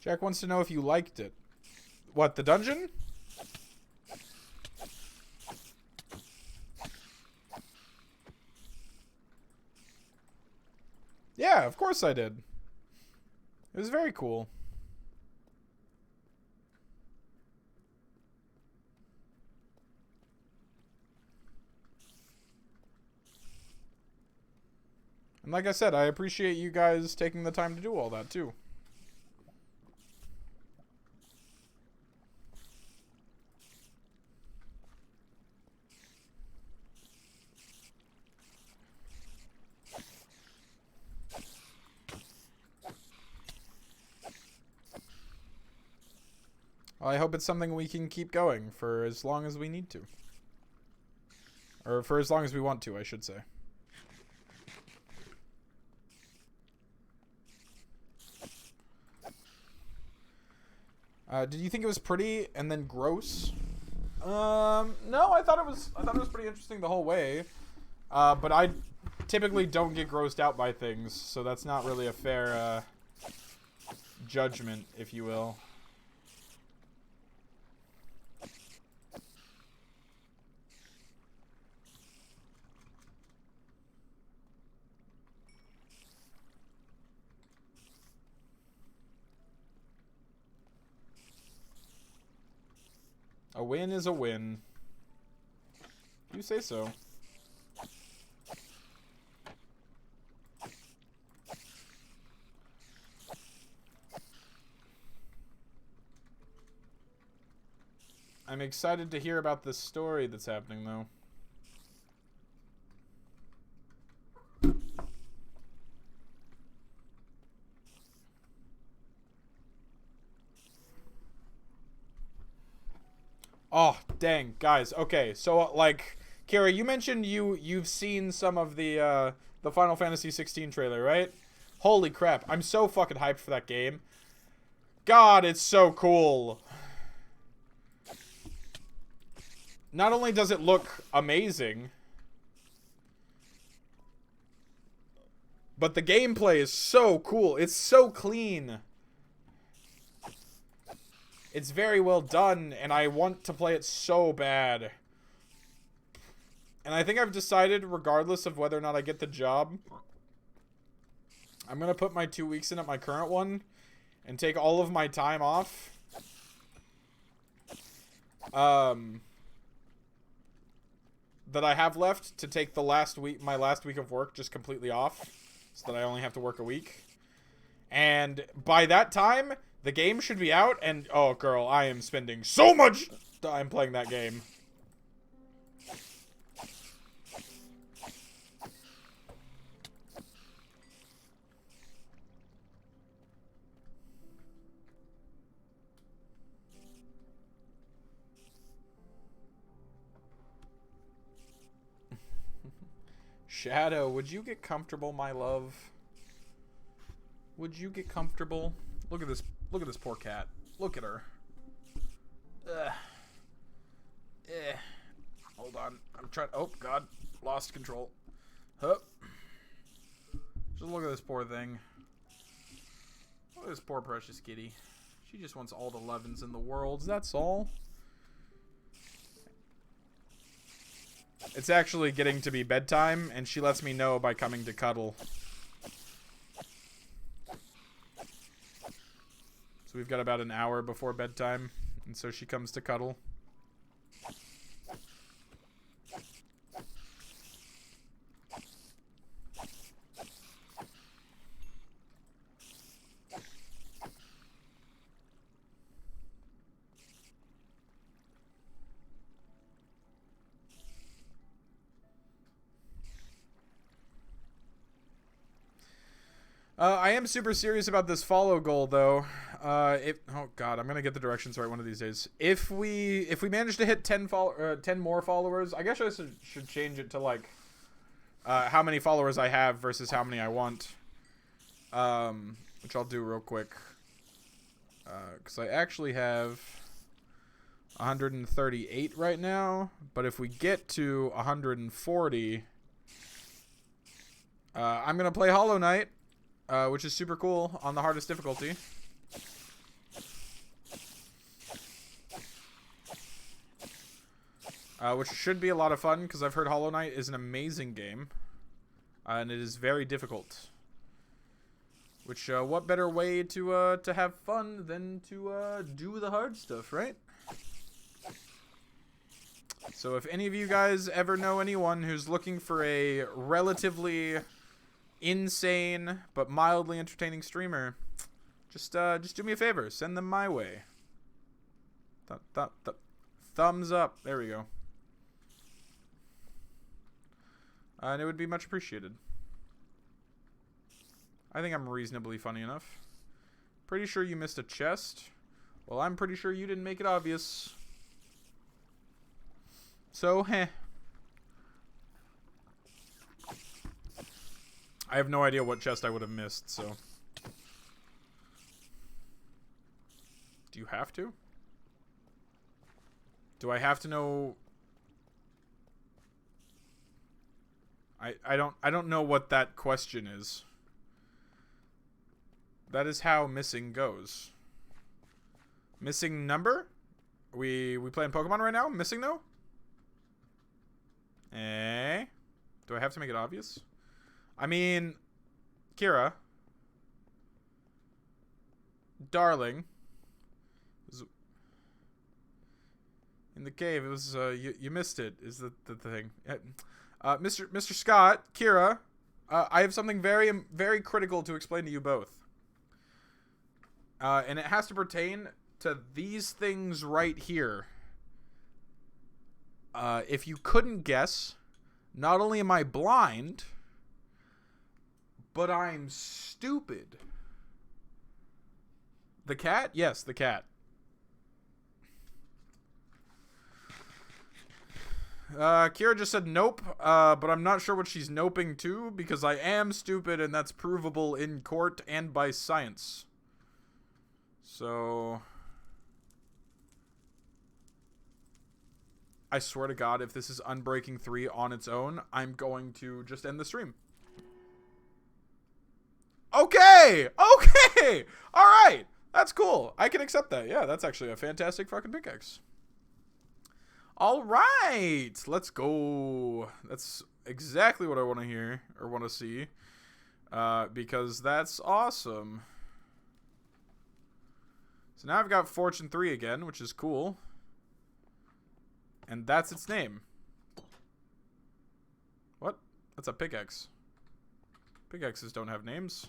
Speaker 1: Jack wants to know if you liked it. What, the dungeon? Yeah, of course I did. It was very cool. And like I said, I appreciate you guys taking the time to do all that, too. Well, I hope it's something we can keep going for as long as we need to. Or for as long as we want to, I should say. Did you think it was pretty and then gross? No, I thought it was pretty interesting the whole way. But I typically don't get grossed out by things, so that's not really a fair judgment, if you will. A win is a win. You say so. I'm excited to hear about the story that's happening, though. Oh, dang, guys. Okay, so like, Kira, you mentioned you've seen some of the Final Fantasy 16 trailer, right? Holy crap! I'm so fucking hyped for that game. God, it's so cool. Not only does it look amazing, but the gameplay is so cool. It's so clean. It's very well done, and I want to play it so bad. And I think I've decided, regardless of whether or not I get the job, I'm going to put my 2 weeks in at my current one and take all of my time off. That I have left to take the my last week of work just completely off, so that I only have to work a week. And by that time, the game should be out, and oh girl, I am spending so much time playing that game. Shadow, would you get comfortable, my love? Would you get comfortable? Look at this poor cat. Look at her. Ugh. Hold on. I'm trying. Oh God, lost control. Hup. Just look at this poor thing. Look at this poor precious kitty. She just wants all the lovins in the world. That's all. It's actually getting to be bedtime, and she lets me know by coming to cuddle. So we've got about an hour before bedtime, and so she comes to cuddle. I am super serious about this follow goal, though. Oh god, I'm gonna get the directions right one of these days. If we manage to hit 10 more followers, I guess I should change it to like how many followers I have versus how many I want. Which I'll do real quick. Because I actually have 138 right now, but if we get to 140, I'm gonna play Hollow Knight. Which is super cool on the hardest difficulty. Which should be a lot of fun, because I've heard Hollow Knight is an amazing game. And it is very difficult. Which, what better way to have fun than to do the hard stuff, right? So if any of you guys ever know anyone who's looking for a relatively insane but mildly entertaining streamer, just do me a favor, send them my way. Thumbs up. There we go. And it would be much appreciated. I think I'm reasonably funny enough. Pretty sure you missed a chest. Well, I'm pretty sure you didn't make it obvious. So, heh. I have no idea what chest I would have missed, so. Do you have to? Do I have to know? I don't know what that question is. That is how missing goes. Missing number? We playing Pokemon right now? Missing no? Eh? Do I have to make it obvious? I mean, Kira. Darling. In the cave, it was, you missed it, is the thing. Mr. Scott, Kira, I have something very, very critical to explain to you both. And it has to pertain to these things right here. If you couldn't guess, not only am I blind, but I'm stupid. The cat? Yes, the cat. Kira just said nope, but I'm not sure what she's noping to, because I am stupid, and that's provable in court and by science. So... I swear to God, if this is Unbreaking 3 on its own, I'm going to just end the stream. Okay! Okay! Alright! That's cool. I can accept that. Yeah, that's actually a fantastic fucking pickaxe. Alright! Let's go. That's exactly what I want to hear, or want to see. Because that's awesome. So now I've got Fortune 3 again, which is cool. And that's its name. What? That's a pickaxe. Pickaxes don't have names.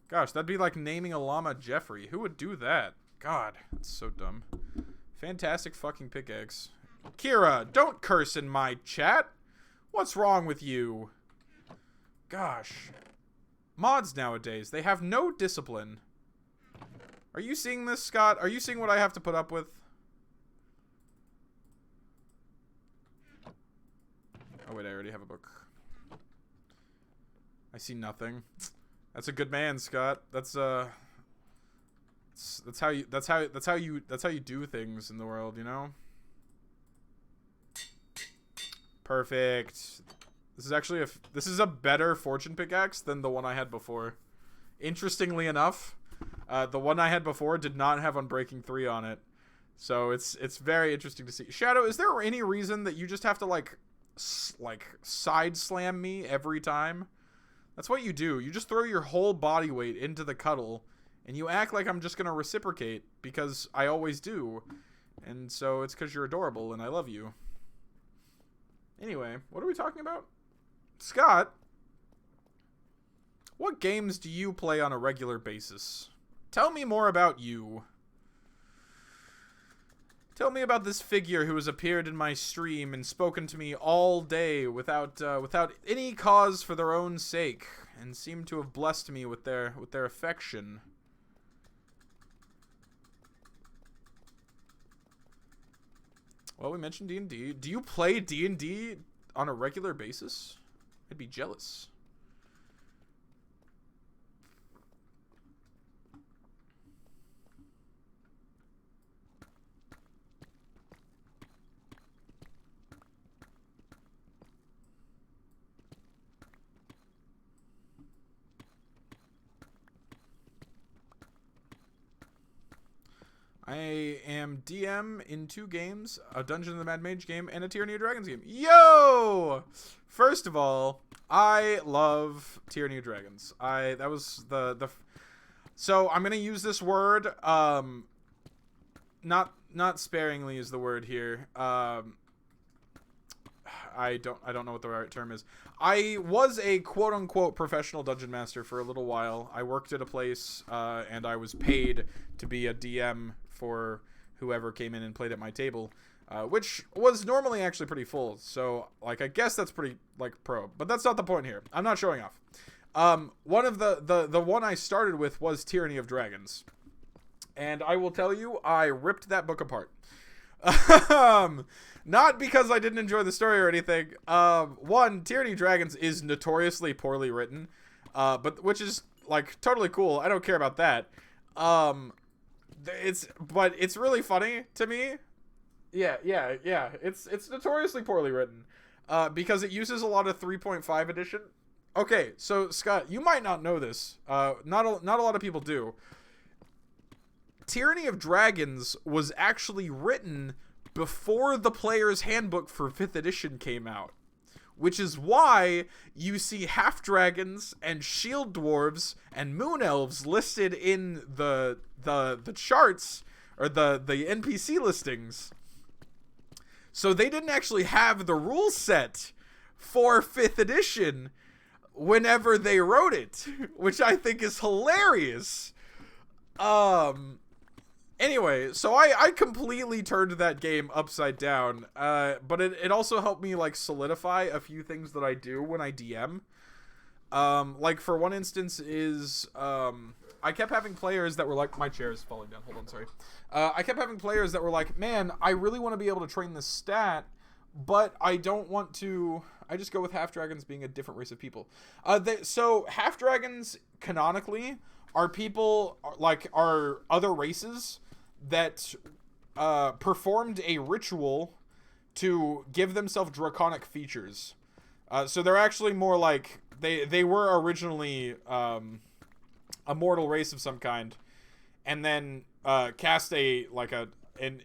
Speaker 1: Gosh, that'd be like naming a llama Jeffrey. Who would do that? God, that's so dumb. Fantastic fucking pickaxe. Kira, don't curse in my chat. What's wrong with you? Gosh. Mods nowadays, they have no discipline. Are you seeing this, Scott? Are you seeing what I have to put up with? Oh wait, I already have a book. I see nothing. That's a good man, Scott. That's how you do things in the world, you know? Perfect. This is actually this is a better fortune pickaxe than the one I had before. Interestingly enough, the one I had before did not have Unbreaking 3 on it. So it's very interesting to see. Shadow, is there any reason that you just have to like side slam me every time? That's what you do. You just throw your whole body weight into the cuddle, and you act like I'm just gonna reciprocate, because I always do. And so it's because you're adorable and I love you. Anyway, what are we talking about? Scott, what games do you play on a regular basis? Tell me more about you. Tell me about this figure who has appeared in my stream and spoken to me all day without any cause for their own sake, and seem to have blessed me with their affection. Well, we mentioned D&D. Do you play D&D on a regular basis? I'd be jealous. I am DM in 2 games, a Dungeon of the Mad Mage game, and a Tyranny of Dragons game. Yo! First of all, I love Tyranny of Dragons. That was so I'm gonna use this word, not sparingly is the word here. I don't know what the right term is. I was a quote-unquote professional dungeon master for a little while. I worked at a place, and I was paid to be a DM for whoever came in and played at my table, which was normally actually pretty full. So, like, I guess that's pretty, like, pro. But that's not the point here. I'm not showing off. One of the one I started with was Tyranny of Dragons. And I will tell you, I ripped that book apart. Not because I didn't enjoy the story or anything. One, Tyranny of Dragons is notoriously poorly written, but which is like totally cool. I don't care about that. but it's really funny to me. Yeah. It's notoriously poorly written, because it uses a lot of 3.5 edition. Okay, so Scott, you might not know this. Not a lot of people do. Tyranny of Dragons was actually written before the Player's Handbook for 5th edition came out, which is why you see half dragons and shield dwarves and moon elves listed in the charts, or the NPC listings. So they didn't actually have the rule set for 5th edition whenever they wrote it, which I think is hilarious. Anyway, so I completely turned that game upside down, but it also helped me, like, solidify a few things that I do when I DM. Like, for one instance is, I kept having players that were like, my chair is falling down, hold on, sorry. I kept having players that were like, man, I really want to be able to train this stat, but I don't want to, I just go with half dragons being a different race of people. So half dragons, canonically, are people, like, are other races that performed a ritual to give themselves draconic features. So they're actually more like, they were originally a mortal race of some kind, and then cast an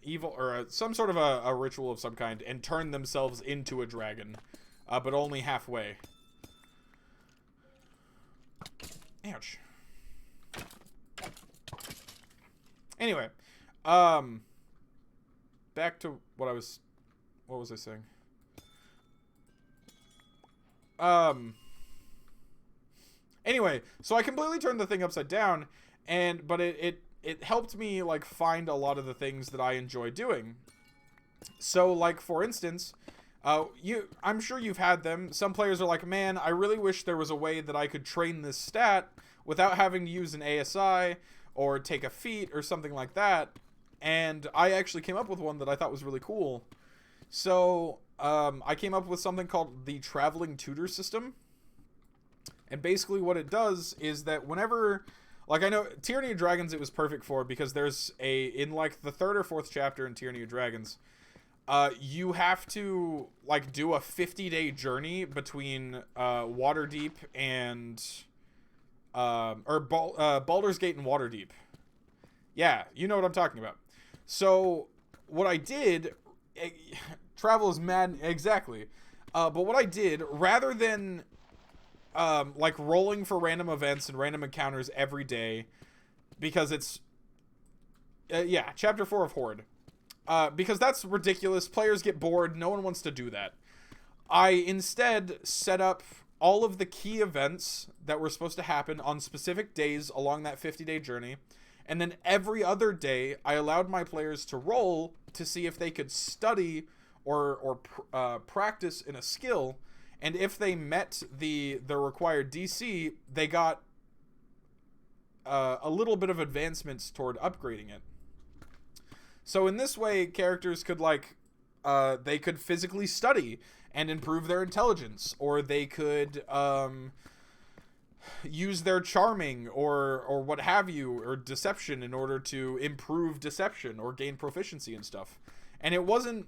Speaker 1: evil, or some sort of a ritual of some kind, and turn themselves into a dragon, but only halfway. Ouch. Anyway, back to what was I saying? Anyway, so I completely turned the thing upside down, but it helped me, like, find a lot of the things that I enjoy doing. So, like, for instance, I'm sure you've had them. Some players are like, man, I really wish there was a way that I could train this stat without having to use an ASI or take a feat or something like that. And I actually came up with one that I thought was really cool. So, I came up with something called the Traveling Tutor System. And basically what it does is that whenever, like, I know Tyranny of Dragons it was perfect for, because there's in, like, the 3rd or 4th chapter in Tyranny of Dragons, you have to, like, do a 50-day journey between Waterdeep and Baldur's Gate and Waterdeep. Yeah, you know what I'm talking about. So what I did, travel is mad, exactly. But what I did, rather than like rolling for random events and random encounters every day, because it's chapter 4 of Horde, because that's ridiculous. Players get bored. No one wants to do that. I instead set up all of the key events that were supposed to happen on specific days along that 50-day journey, and then every other day I allowed my players to roll to see if they could study or practice in a skill. And if they met the required DC, they got a little bit of advancements toward upgrading it. So in this way, characters could, like, they could physically study and improve their intelligence, or they could use their charming or what have you, or deception, in order to improve deception or gain proficiency and stuff. And it wasn't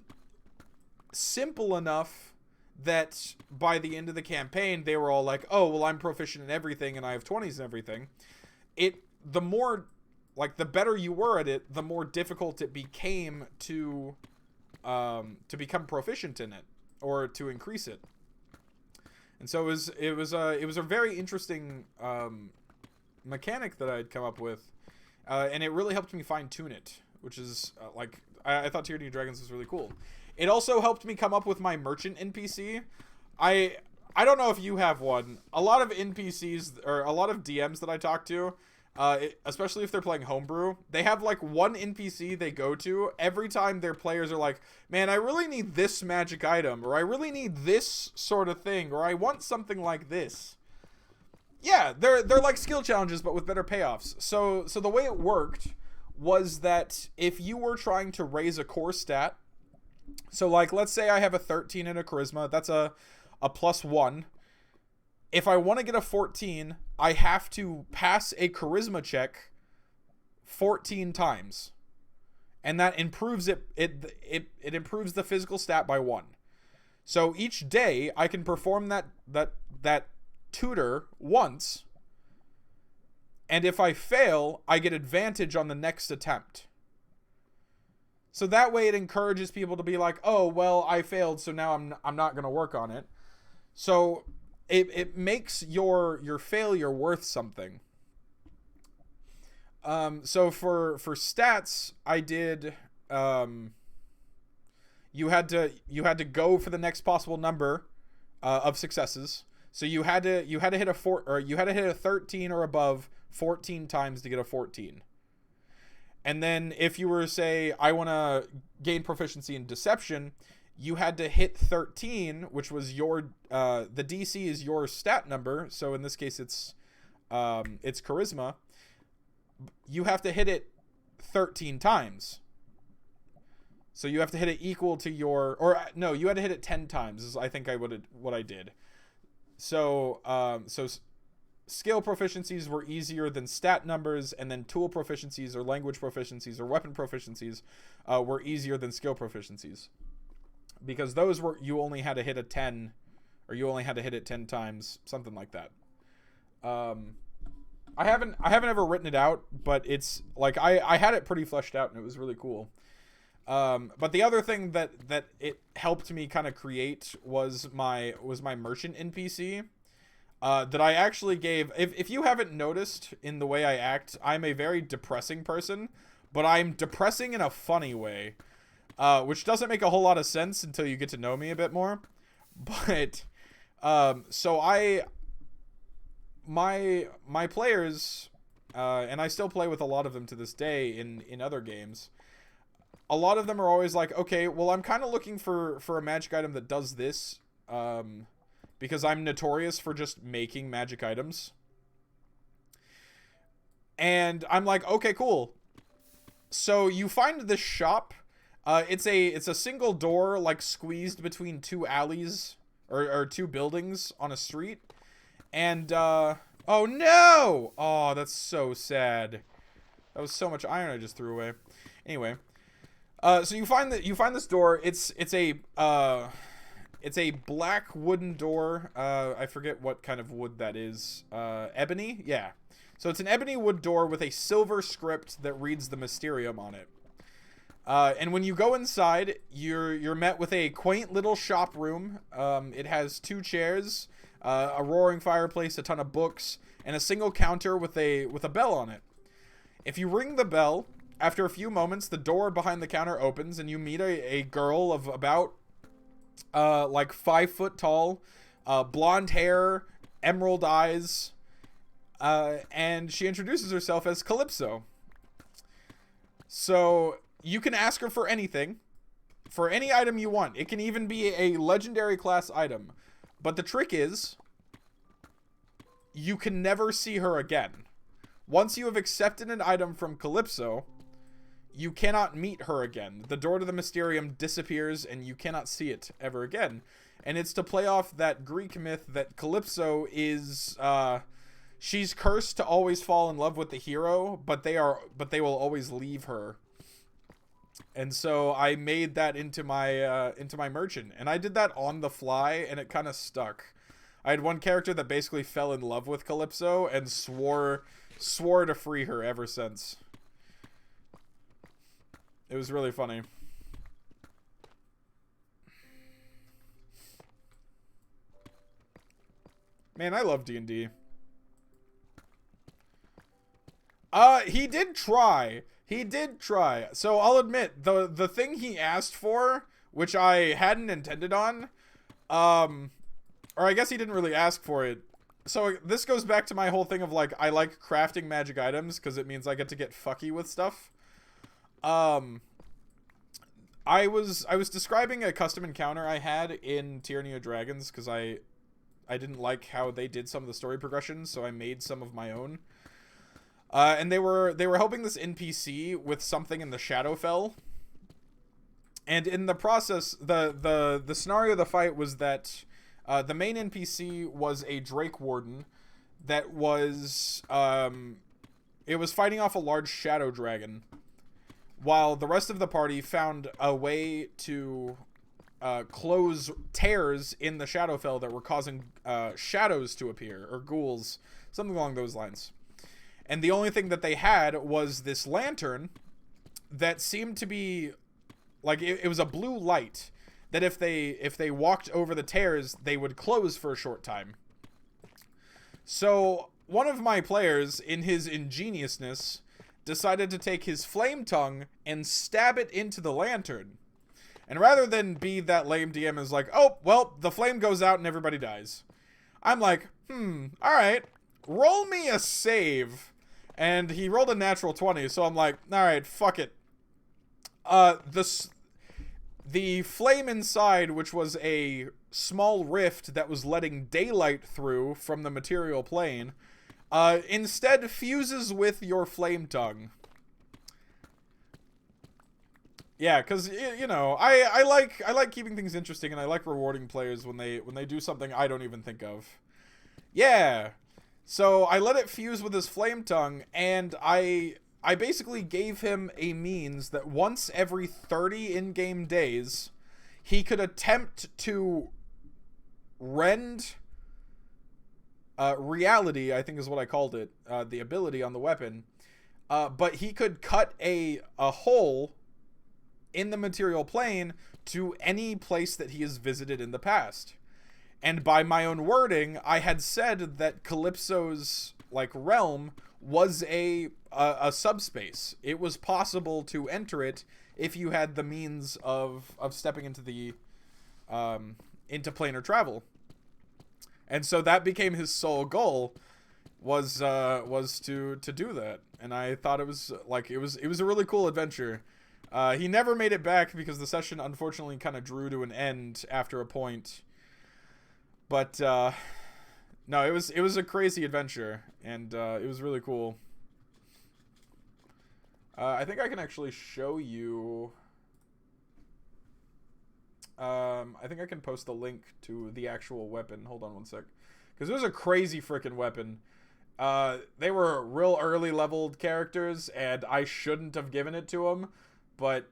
Speaker 1: simple enough that by the end of the campaign they were all like, oh, well, I'm proficient in everything and I have 20s and everything. The more, like, the better you were at it, the more difficult it became to become proficient in it, or to increase it. And so it was a very interesting mechanic that I'd come up with, and it really helped me fine-tune it, which is I thought Tyranny of Dragons was really cool. It also helped me come up with my merchant NPC. I don't know if you have one. A lot of NPCs, or a lot of DMs that I talk to, especially if they're playing homebrew, they have, like, one NPC they go to every time their players are like, man, I really need this magic item, or I really need this sort of thing, or I want something like this. Yeah, they're like skill challenges, but with better payoffs. So the way it worked was that if you were trying to raise a core stat, so, like, let's say I have a 13 in a charisma, that's a +1. If I want to get a 14, I have to pass a charisma check 14 times. And that improves it improves the physical stat by 1. So each day I can perform that tutor once, and if I fail, I get advantage on the next attempt. So that way it encourages people to be like, oh, well, I failed, so now I'm not going to work on it. So it makes your failure worth something. So for stats, I did, you had to go for the next possible number, of successes. So you had to hit a 13 or above 14 times to get a 14. And then if you were to say, I want to gain proficiency in deception, you had to hit 13, which was your, the DC is your stat number. So in this case, it's charisma. You have to hit it 13 times. So you have to hit it equal to your, or no, you had to hit it 10 times is I think what I did. So, skill proficiencies were easier than stat numbers, and then tool proficiencies or language proficiencies or weapon proficiencies were easier than skill proficiencies. Because those were, you only had to hit a 10, or you only had to hit it 10 times, something like that. I haven't ever written it out, but it's like I had it pretty fleshed out, and it was really cool. But the other thing that it helped me kind of create was my merchant NPC, that I actually gave. If you haven't noticed in the way I act, I'm a very depressing person, but I'm depressing in a funny way, which doesn't make a whole lot of sense until you get to know me a bit more. But so my players, and I still play with a lot of them to this day in other games. A lot of them are always like, okay, well, I'm kind of looking for a magic item that does this, because I'm notorious for just making magic items. And I'm like, okay, cool. So you find this shop. It's a single door, like squeezed between two alleys or two buildings on a street. And oh no! Oh, that's so sad. That was so much iron I just threw away. Anyway. So you find this door. It's a black wooden door. I forget what kind of wood that is. Ebony? Yeah. So it's an ebony wood door with a silver script that reads the Mysterium on it. And when you go inside, you're met with a quaint little shop room. It has 2 chairs, a roaring fireplace, a ton of books, and a single counter with a bell on it. If you ring the bell, after a few moments, the door behind the counter opens, and you meet a girl of about, like 5 foot tall, blonde hair, emerald eyes, and she introduces herself as Calypso. So you can ask her for anything, for any item you want. It can even be a legendary class item. But the trick is, you can never see her again. Once you have accepted an item from Calypso, you cannot meet her again. The door to the Mysterium disappears, and you cannot see it ever again. And it's to play off that Greek myth that Calypso is, she's cursed to always fall in love with the hero, but they will always leave her. And so I made that into my merchant, and I did that on the fly, and it kind of stuck. I had one character that basically fell in love with Calypso and swore to free her ever since. It was really funny. Man, I love D&D. He did try. He did try. So I'll admit, the thing he asked for, which I hadn't intended on, or I guess he didn't really ask for it. So this goes back to my whole thing of like, I like crafting magic items because it means I get to get fucky with stuff. I was describing a custom encounter I had in Tyranny of Dragons because I didn't like how they did some of the story progressions, so I made some of my own. And they were helping this NPC with something in the Shadowfell. And in the process, the scenario of the fight was that the main NPC was a Drake Warden that was it was fighting off a large shadow dragon, while the rest of the party found a way to close tears in the Shadowfell that were causing shadows to appear, or ghouls, something along those lines. And the only thing that they had was this lantern that seemed to be like it was a blue light that if they walked over the tears, they would close for a short time. So one of my players, in his ingeniousness, decided to take his flame tongue and stab it into the lantern. And rather than be that lame DM is like, oh, well, the flame goes out and everybody dies, I'm like, alright, roll me a save. And he rolled a natural 20, so I'm like, alright, fuck it. The flame inside, which was a small rift that was letting daylight through from the material plane, instead fuses with your flame tongue. Yeah, because, you know, I like keeping things interesting, and I like rewarding players when they do something I don't even think of. Yeah. So I let it fuse with his flame tongue, and I basically gave him a means that once every 30 in-game days, he could attempt to rend reality, I think is what I called it, the ability on the weapon, but he could cut a hole in the material plane to any place that he has visited in the past. And by my own wording, I had said that Calypso's like realm was a subspace. It was possible to enter it if you had the means of stepping into the into planar travel. And so that became his sole goal, was to do that. And I thought it was like it was a really cool adventure. He never made it back because the session unfortunately kind of drew to an end after a point. But no, it was a crazy adventure, and it was really cool. I think I can actually show you. I think I can post the link to the actual weapon. Hold on one sec, because it was a crazy freaking weapon. They were real early leveled characters, and I shouldn't have given it to them, but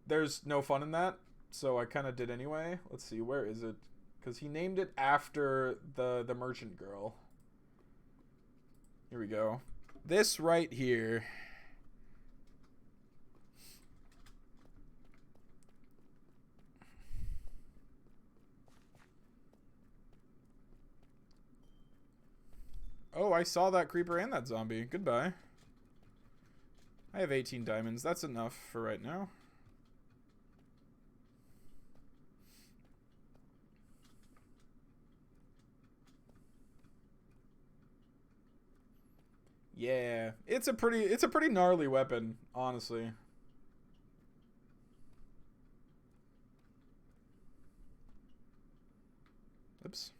Speaker 1: there's no fun in that, so I kind of did anyway. Let's see, where is it? Because he named it after the merchant girl. Here we go. This right here. Oh, I saw that creeper and that zombie. Goodbye. I have 18 diamonds. That's enough for right now. Yeah, it's a pretty gnarly weapon, honestly. Oops.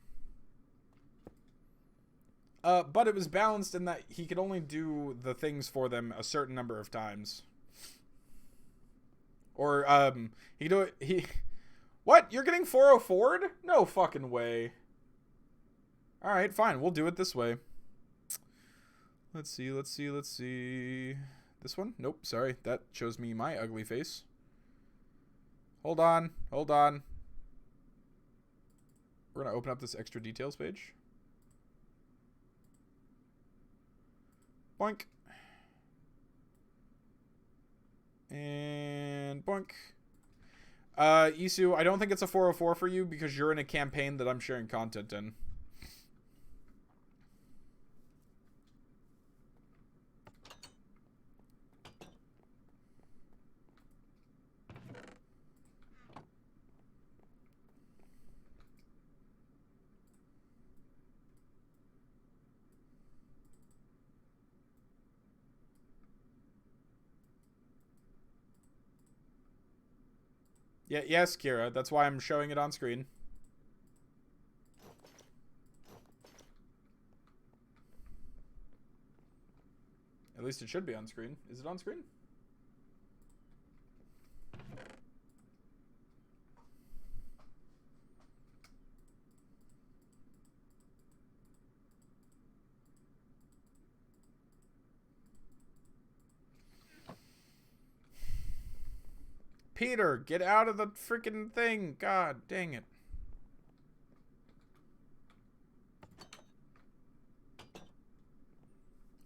Speaker 1: But it was balanced in that he could only do the things for them a certain number of times. Or, he could do it, What? You're getting 404'd? No fucking way. Alright, fine, we'll do it this way. Let's see. This one? Nope, sorry. That shows me my ugly face. Hold on. We're gonna open up this extra details page. Boink. And boink. Isu, I don't think it's a 404 for you because you're in a campaign that I'm sharing content in. Yeah, yes, Kira. That's why I'm showing it on screen. At least it should be on screen. Is it on screen? Peter, get out of the freaking thing. God dang it.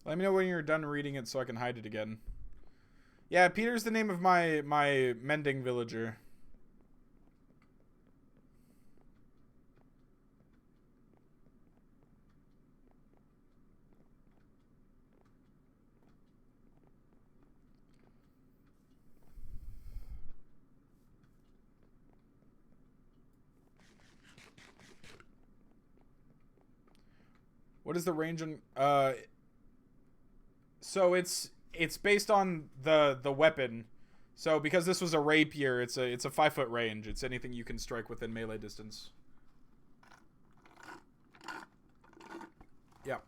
Speaker 1: Let me know when you're done reading it so I can hide it again. Yeah, Peter's the name of my mending villager. What is the range on so it's based on the weapon. So because this was a rapier, it's a 5-foot range. It's anything you can strike within melee distance. Yeah.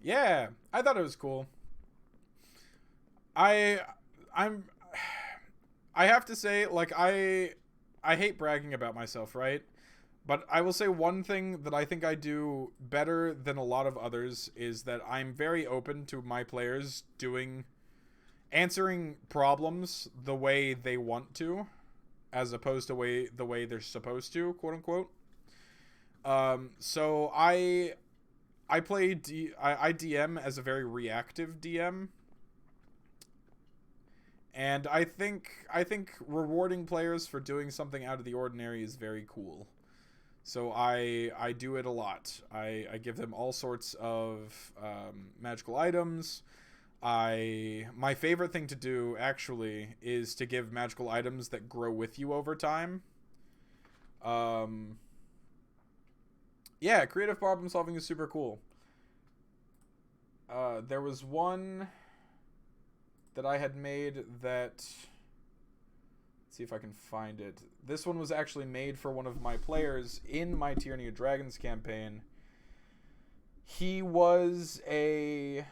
Speaker 1: Yeah, I thought it was cool. I I'm I have to say, like, I hate bragging about myself, right? But I will say one thing that I think I do better than a lot of others is that I'm very open to my players answering problems the way they want to, as opposed to the way they're supposed to, quote unquote. So I play I DM as a very reactive DM. And I think rewarding players for doing something out of the ordinary is very cool. So I do it a lot. I give them all sorts of magical items. My favorite thing to do actually is to give magical items that grow with you over time. Yeah, creative problem solving is super cool. There was one that I had made that... Let's see if I can find it. This one was actually made for one of my players in my Tyranny of Dragons campaign. He was a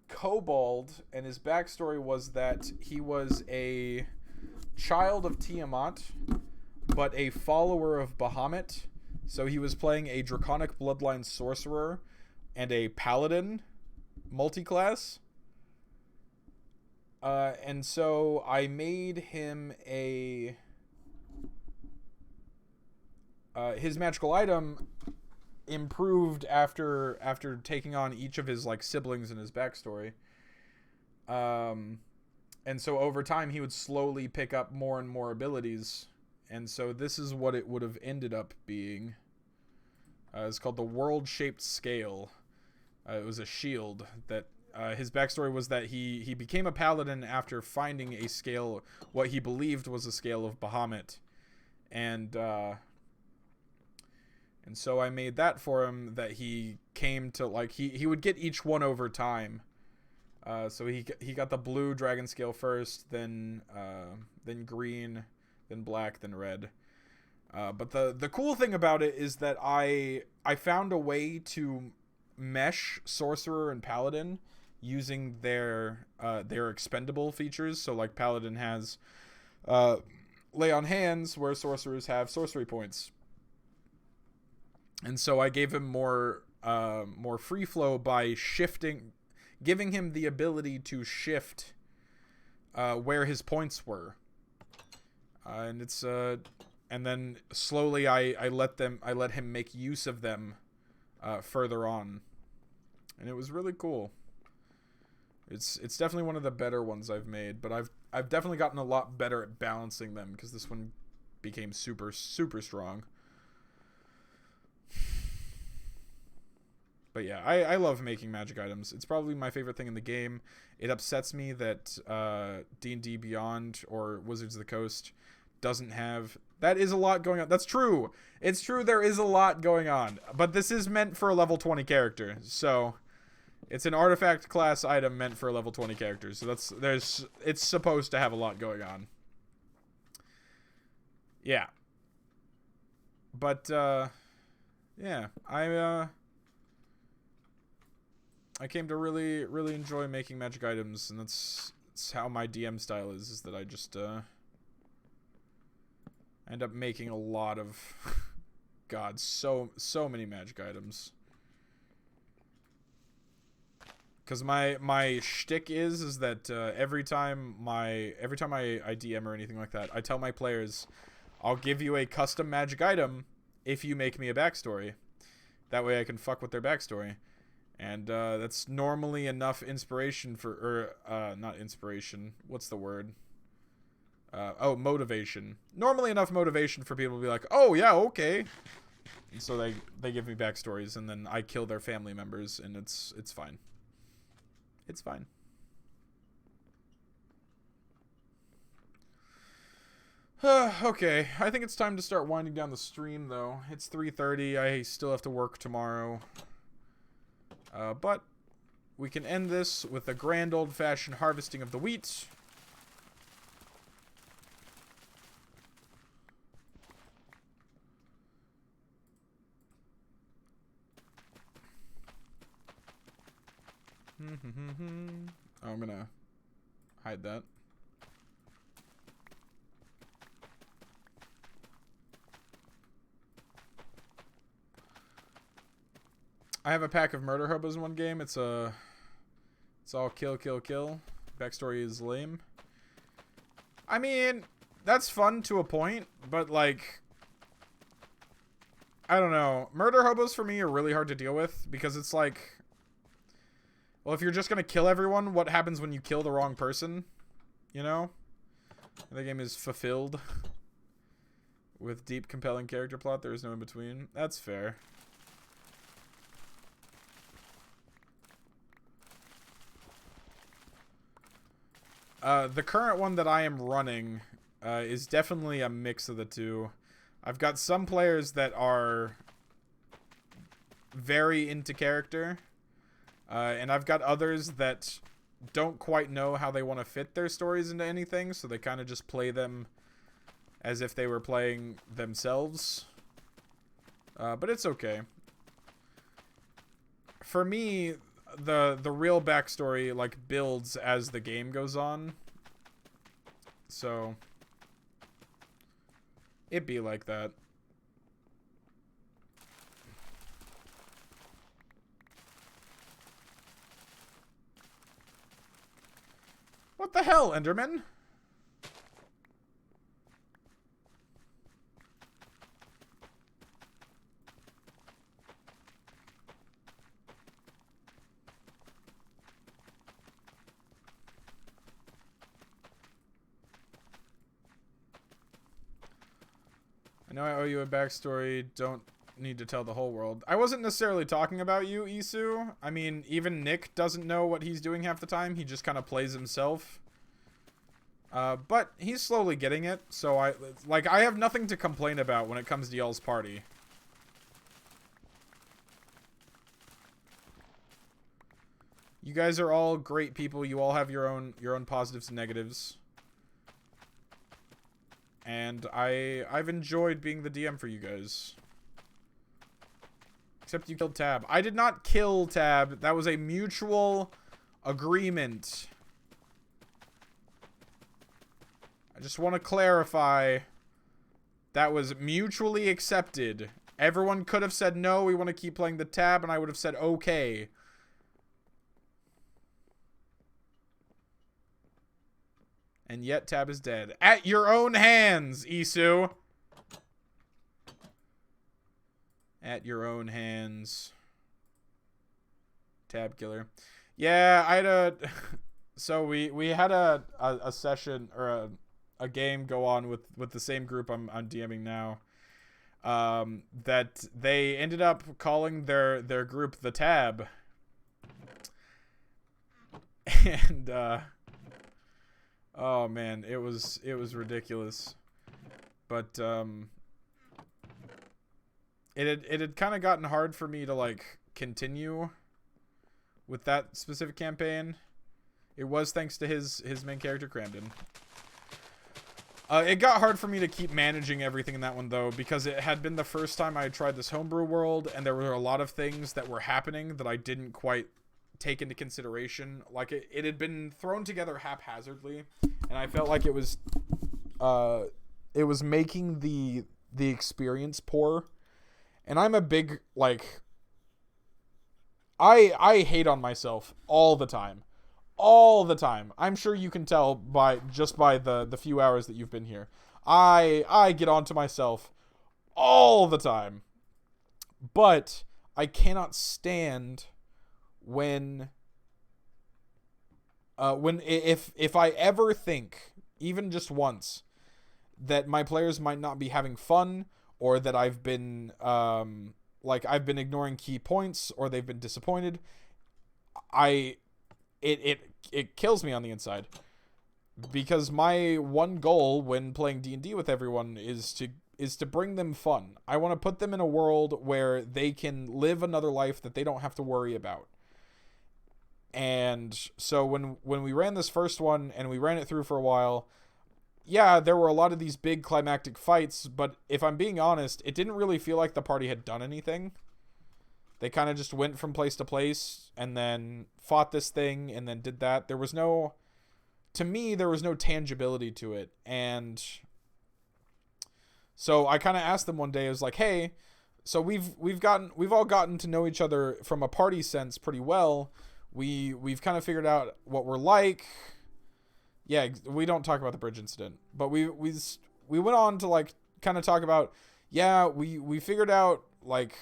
Speaker 1: kobold, and his backstory was that he was a child of Tiamat, but a follower of Bahamut. So he was playing a Draconic Bloodline Sorcerer and a Paladin multi-class. And so I made him his magical item improved after taking on each of his like siblings in his backstory. And so over time he would slowly pick up more and more abilities. And so this is what it would have ended up being. It's called the World-Shaped Scale. It was a shield that his backstory was that he became a paladin after finding a scale, what he believed was a scale of Bahamut, and so I made that for him that he came to like he would get each one over time. So he got the blue dragon scale first, then green, then black, then red. But the cool thing about it is that I found a way to mesh sorcerer and paladin using their expendable features. So like paladin has lay on hands, where sorcerers have sorcery points. And so I gave him more free flow by giving him the ability to shift where his points were. And it's and then slowly I let him make use of them further on. And it was really cool. It's definitely one of the better ones I've made, but I've definitely gotten a lot better at balancing them because this one became super strong. But yeah, I love making magic items. It's probably my favorite thing in the game. It upsets me that D&D Beyond or Wizards of the Coast doesn't have... That is a lot going on. That's true. It's true, there is a lot going on. But this is meant for a level 20 character, so... It's an artifact class item meant for a level 20 character, so it's supposed to have a lot going on. Yeah. But, yeah, I came to really enjoy making magic items, and It's how my DM style is that I just end up making a lot of God, so many magic items. Because my shtick is that every time I DM or anything like that, I tell my players, I'll give you a custom magic item if you make me a backstory. That way I can fuck with their backstory. And that's normally enough inspiration for, or not inspiration, what's the word? Motivation. Normally enough motivation for people to be like, oh yeah, okay. And so they give me backstories, and then I kill their family members, and it's fine. It's fine. Okay, I think it's time to start winding down the stream, though. It's 3:30. I still have to work tomorrow. But we can end this with a grand old-fashioned harvesting of the wheat. Oh, I'm gonna hide that. I have a pack of murder hobos in one game. It's all kill, kill, kill. Backstory is lame. I mean, that's fun to a point, but like, I don't know. Murder hobos for me are really hard to deal with because it's like, well, if you're just gonna kill everyone, what happens when you kill the wrong person? You know? The game is fulfilled with deep, compelling character plot. There is no in between. That's fair. The current one that I am running is definitely a mix of the two. I've got some players that are very into character. And I've got others that don't quite know how they want to fit their stories into anything, so they kind of just play them as if they were playing themselves. But it's okay. For me, the real backstory like builds as the game goes on. So it be like that. What the hell, Enderman? I know I owe you a backstory. Don't need to tell the whole world. I wasn't necessarily talking about you, Isu. I mean, even Nick doesn't know what he's doing half the time. He just kind of plays himself. But he's slowly getting it, so I have nothing to complain about when it comes to y'all's party. You guys are all great people. You all have your own positives and negatives. And I've enjoyed being the DM for you guys. Except you killed Tab. I did not kill Tab. That was a mutual agreement. I just want to clarify. That was mutually accepted. Everyone could have said no, we want to keep playing the Tab, and I would have said okay. And yet Tab is dead. At your own hands, Isu. At your own hands. Tab killer. Yeah, I had a... So we had a session, or a game go on with the same group I'm DMing now. That they ended up calling their group the Tab. And, oh man, it was ridiculous. But, it had kind of gotten hard for me to, like, continue with that specific campaign. It was thanks to his main character, Cramden. It got hard for me to keep managing everything in that one, though, because it had been the first time I had tried this homebrew world, and there were a lot of things that were happening that I didn't quite take into consideration. Like it had been thrown together haphazardly, and I felt like it was making the experience poor. And I'm a big, like, I hate on myself all the time. All the time. I'm sure you can tell by the few hours that you've been here. I get onto myself all the time. But I cannot stand when if I ever think, even just once, that my players might not be having fun, or that I've been I've been ignoring key points, or they've been disappointed, it kills me on the inside. Because my one goal when playing D&D with everyone is to bring them fun. I want to put them in a world where they can live another life that they don't have to worry about. And so when we ran this first one and we ran it through for a while, yeah, there were a lot of these big climactic fights, but if I'm being honest, it didn't really feel like the party had done anything. They kind of just went from place to place and then fought this thing and then did that. There was no tangibility to it. And so I kind of asked them one day, I was like, hey, so we've all gotten to know each other from a party sense pretty well. We've kind of figured out what we're like. Yeah, we don't talk about the bridge incident, but we went on to like kind of talk about, yeah, we figured out like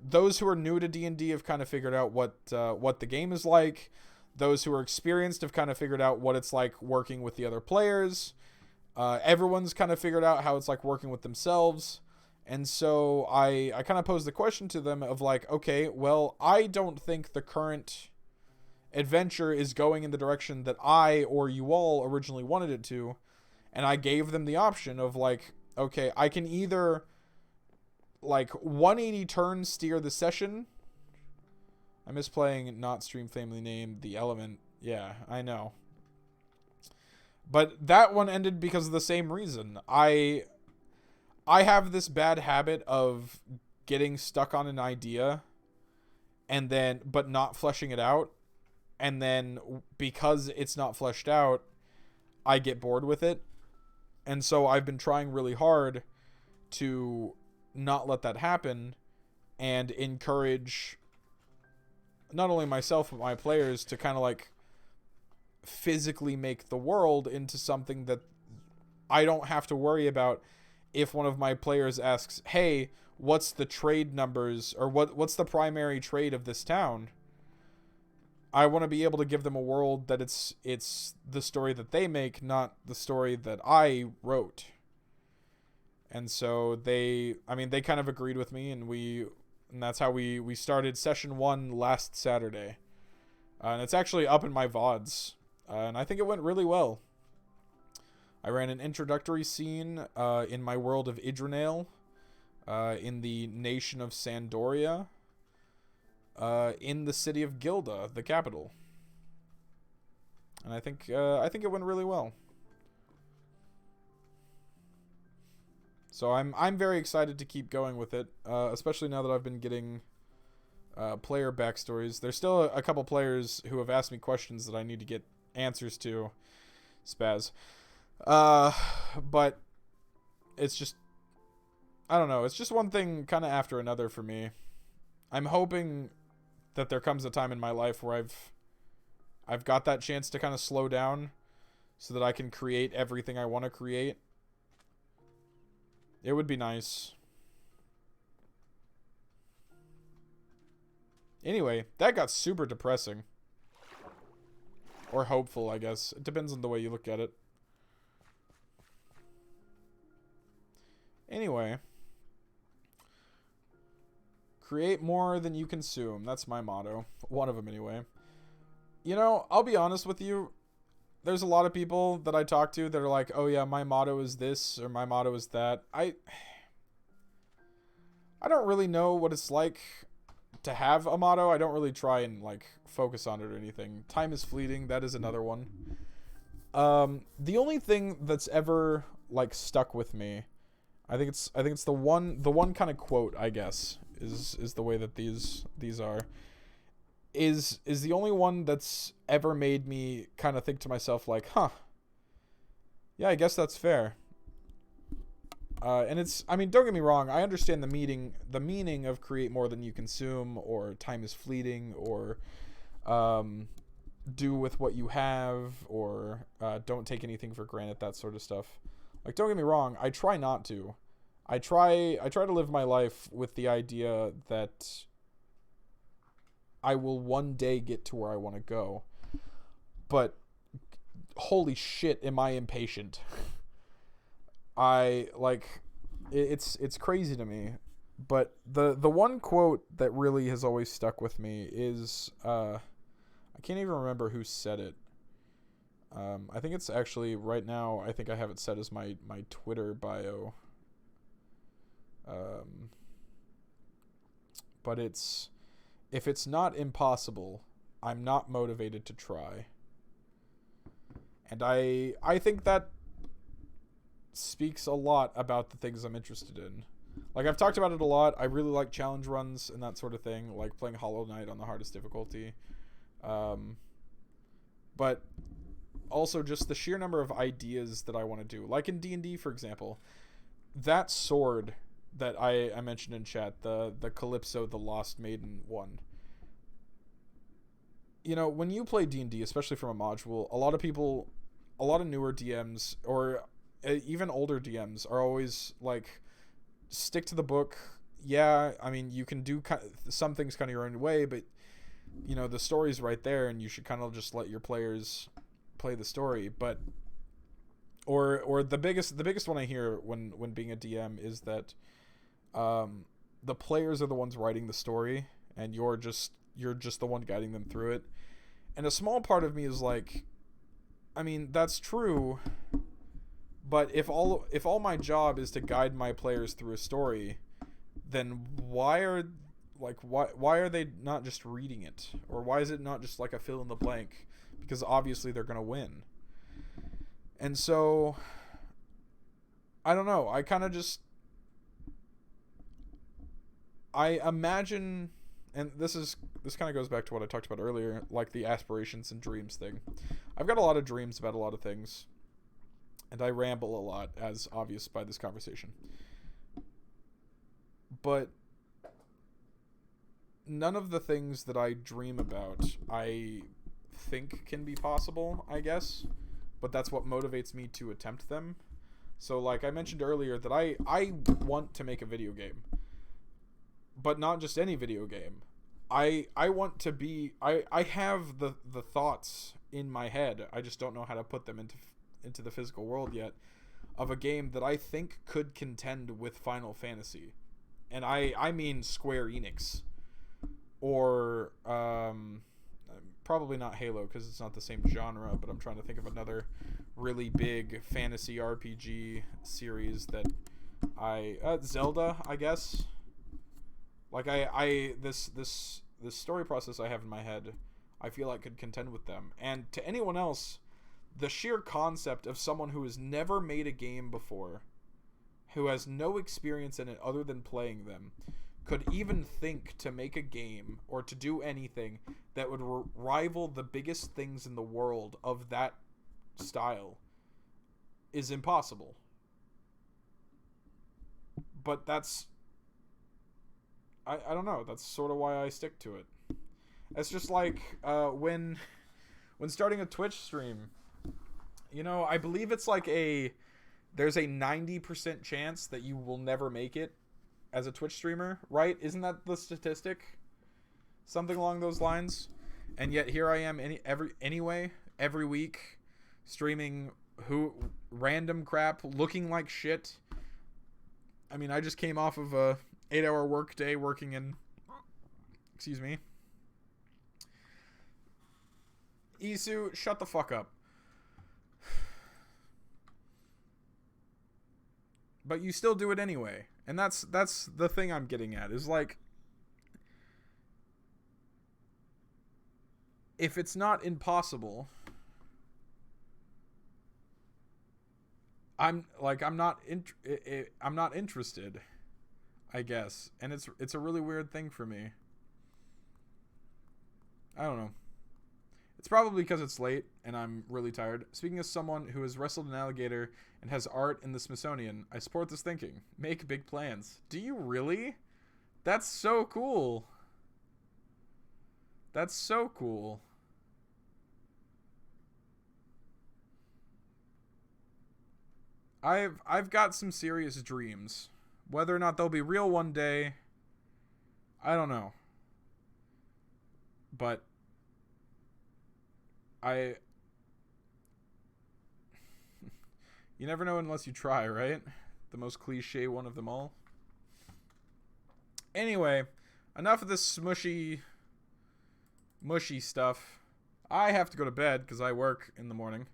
Speaker 1: those who are new to D&D have kind of figured out what the game is like. Those who are experienced have kind of figured out what it's like working with the other players. Everyone's kind of figured out how it's like working with themselves. And so I kind of posed the question to them of like, okay, well, I don't think the current adventure is going in the direction that I or you all originally wanted it to. And I gave them the option of like, okay, I can either like 180 turn steer the session. I miss playing not stream family name The Element. Yeah, I know. But that one ended because of the same reason. I have this bad habit of getting stuck on an idea and then but not fleshing it out. And then because it's not fleshed out, I get bored with it. And so I've been trying really hard to not let that happen and encourage not only myself but my players to kind of like physically make the world into something that I don't have to worry about. If one of my players asks, hey, what's the trade numbers, or what's the primary trade of this town, I want to be able to give them a world that it's the story that they make, not the story that I wrote. And so they kind of agreed with me, and that's how we started session 1 last Saturday. And it's actually up in my VODs. And I think it went really well. I ran an introductory scene in my world of Idranale, in the nation of Sandoria, in the city of Gilda, the capital. And I think it went really well. So I'm very excited to keep going with it, especially now that I've been getting player backstories. There's still a couple players who have asked me questions that I need to get answers to. Spaz. But it's just, I don't know. It's just one thing kind of after another for me. I'm hoping that there comes a time in my life where I've got that chance to kind of slow down so that I can create everything I want to create. It would be nice. Anyway, that got super depressing. Or hopeful, I guess. It depends on the way you look at it. Anyway. Create more than you consume. That's my motto. One of them, anyway. You know, I'll be honest with you. There's a lot of people that I talk to that are like, oh yeah, my motto is this, or my motto is that. I don't really know what it's like to have a motto. I don't really try and like focus on it or anything. Time is fleeting. That is another one. The only thing that's ever like stuck with me, I think it's the one kind of quote, I guess, is the way that these are. is the only one that's ever made me kind of think to myself like, huh, yeah, I guess that's fair. And it's, I mean, don't get me wrong, I understand the meaning of create more than you consume, or time is fleeting, or do with what you have, or don't take anything for granted, that sort of stuff. Like, don't get me wrong, I try not to. I try to live my life with the idea that I will one day get to where I want to go. But holy shit, am I impatient. I like it's crazy to me. But the one quote that really has always stuck with me is I can't even remember who said it. I think it's actually right now, I think I have it set as my Twitter bio. But it's, if it's not impossible, I'm not motivated to try. And I think that speaks a lot about the things I'm interested in. Like, I've talked about it a lot. I really like challenge runs and that sort of thing, like playing Hollow Knight on the hardest difficulty. But also just the sheer number of ideas that I want to do. Like in D&D, for example, that sword that I mentioned in chat, the Calypso, the Lost Maiden one. You know, when you play D&D, especially from a module, a lot of newer DMs, or even older DMs, are always like, stick to the book. Yeah, I mean, you can do some things kind of your own way, but, you know, the story's right there, and you should kind of just let your players play the story. But or the biggest one I hear when being a DM is that the players are the ones writing the story, and you're just the one guiding them through it. And a small part of me is like, I mean, that's true, but if all my job is to guide my players through a story, then why are they not just reading it? Or why is it not just like a fill in the blank? Because obviously they're going to win. And so, I don't know, I kind of just, I imagine, and this kind of goes back to what I talked about earlier, like the aspirations and dreams thing. I've got a lot of dreams about a lot of things, and I ramble a lot, as obvious by this conversation. But none of the things that I dream about, I think can be possible, I guess. But that's what motivates me to attempt them. So, like I mentioned earlier, that I want to make a video game. But not just any video game. I want to be, I have the thoughts in my head. I just don't know how to put them into the physical world yet, of a game that I think could contend with Final Fantasy. And I mean Square Enix. Or probably not Halo, because it's not the same genre, but I'm trying to think of another really big fantasy RPG series that Zelda, I guess. Like this story process I have in my head, I feel like could contend with them. And to anyone else, the sheer concept of someone who has never made a game before, who has no experience in it other than playing them, could even think to make a game or to do anything that would rival the biggest things in the world of that style is impossible. But that's, I don't know, that's sort of why I stick to it. It's just like when starting a Twitch stream, you know, I believe it's like there's a 90% chance that you will never make it as a Twitch streamer, right? Isn't that the statistic? Something along those lines. And yet here I am every week streaming random crap, looking like shit. I mean, I just came off of a 8-hour work day working in, excuse me. Isu, shut the fuck up. But you still do it anyway. And that's the thing I'm getting at, is like, if it's not impossible, I'm not interested, I guess. And it's a really weird thing for me. I don't know. It's probably because it's late and I'm really tired. Speaking as someone who has wrestled an alligator and has art in the Smithsonian, I support this thinking. Make big plans. Do you really? That's so cool. That's so cool. I've got some serious dreams. Whether or not they'll be real one day, I don't know. But you never know unless you try, right? The most cliche one of them all. Anyway, enough of this mushy stuff. I have to go to bed because I work in the morning.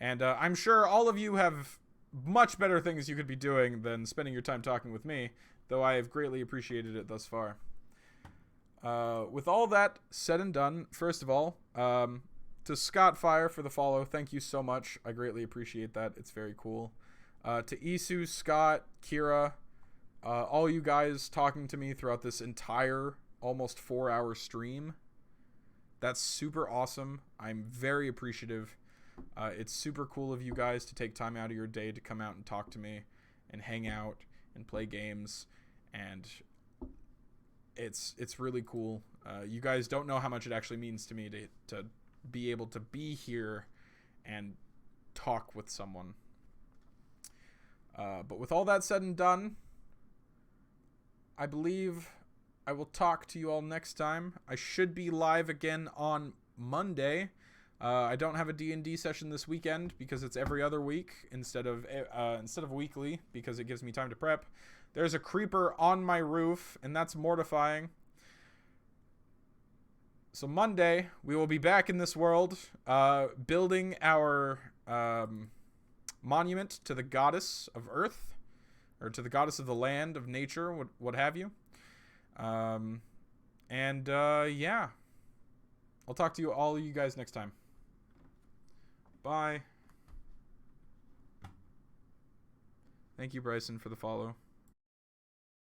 Speaker 1: And I'm sure all of you have much better things you could be doing than spending your time talking with me, though I have greatly appreciated it thus far. With all that said and done, first of all, to Scott Fire for the follow, thank you so much. I greatly appreciate that. It's very cool. To Isu, Scott, Kira, all you guys talking to me throughout this entire almost 4-hour stream. That's super awesome. I'm very appreciative. It's super cool of you guys to take time out of your day to come out and talk to me and hang out and play games, and it's really cool. You guys don't know how much it actually means to me to be able to be here and talk with someone. But with all that said and done, I believe I will talk to you all next time. I should be live again on Monday. I don't have a D&D session this weekend because it's every other week instead of weekly, because it gives me time to prep. There's a creeper on my roof, and that's mortifying. So Monday, we will be back in this world, building our monument to the goddess of Earth, or to the goddess of the land, of nature, what have you. Yeah. I'll talk to all you guys next time. Bye. Thank you, Bryson, for the follow.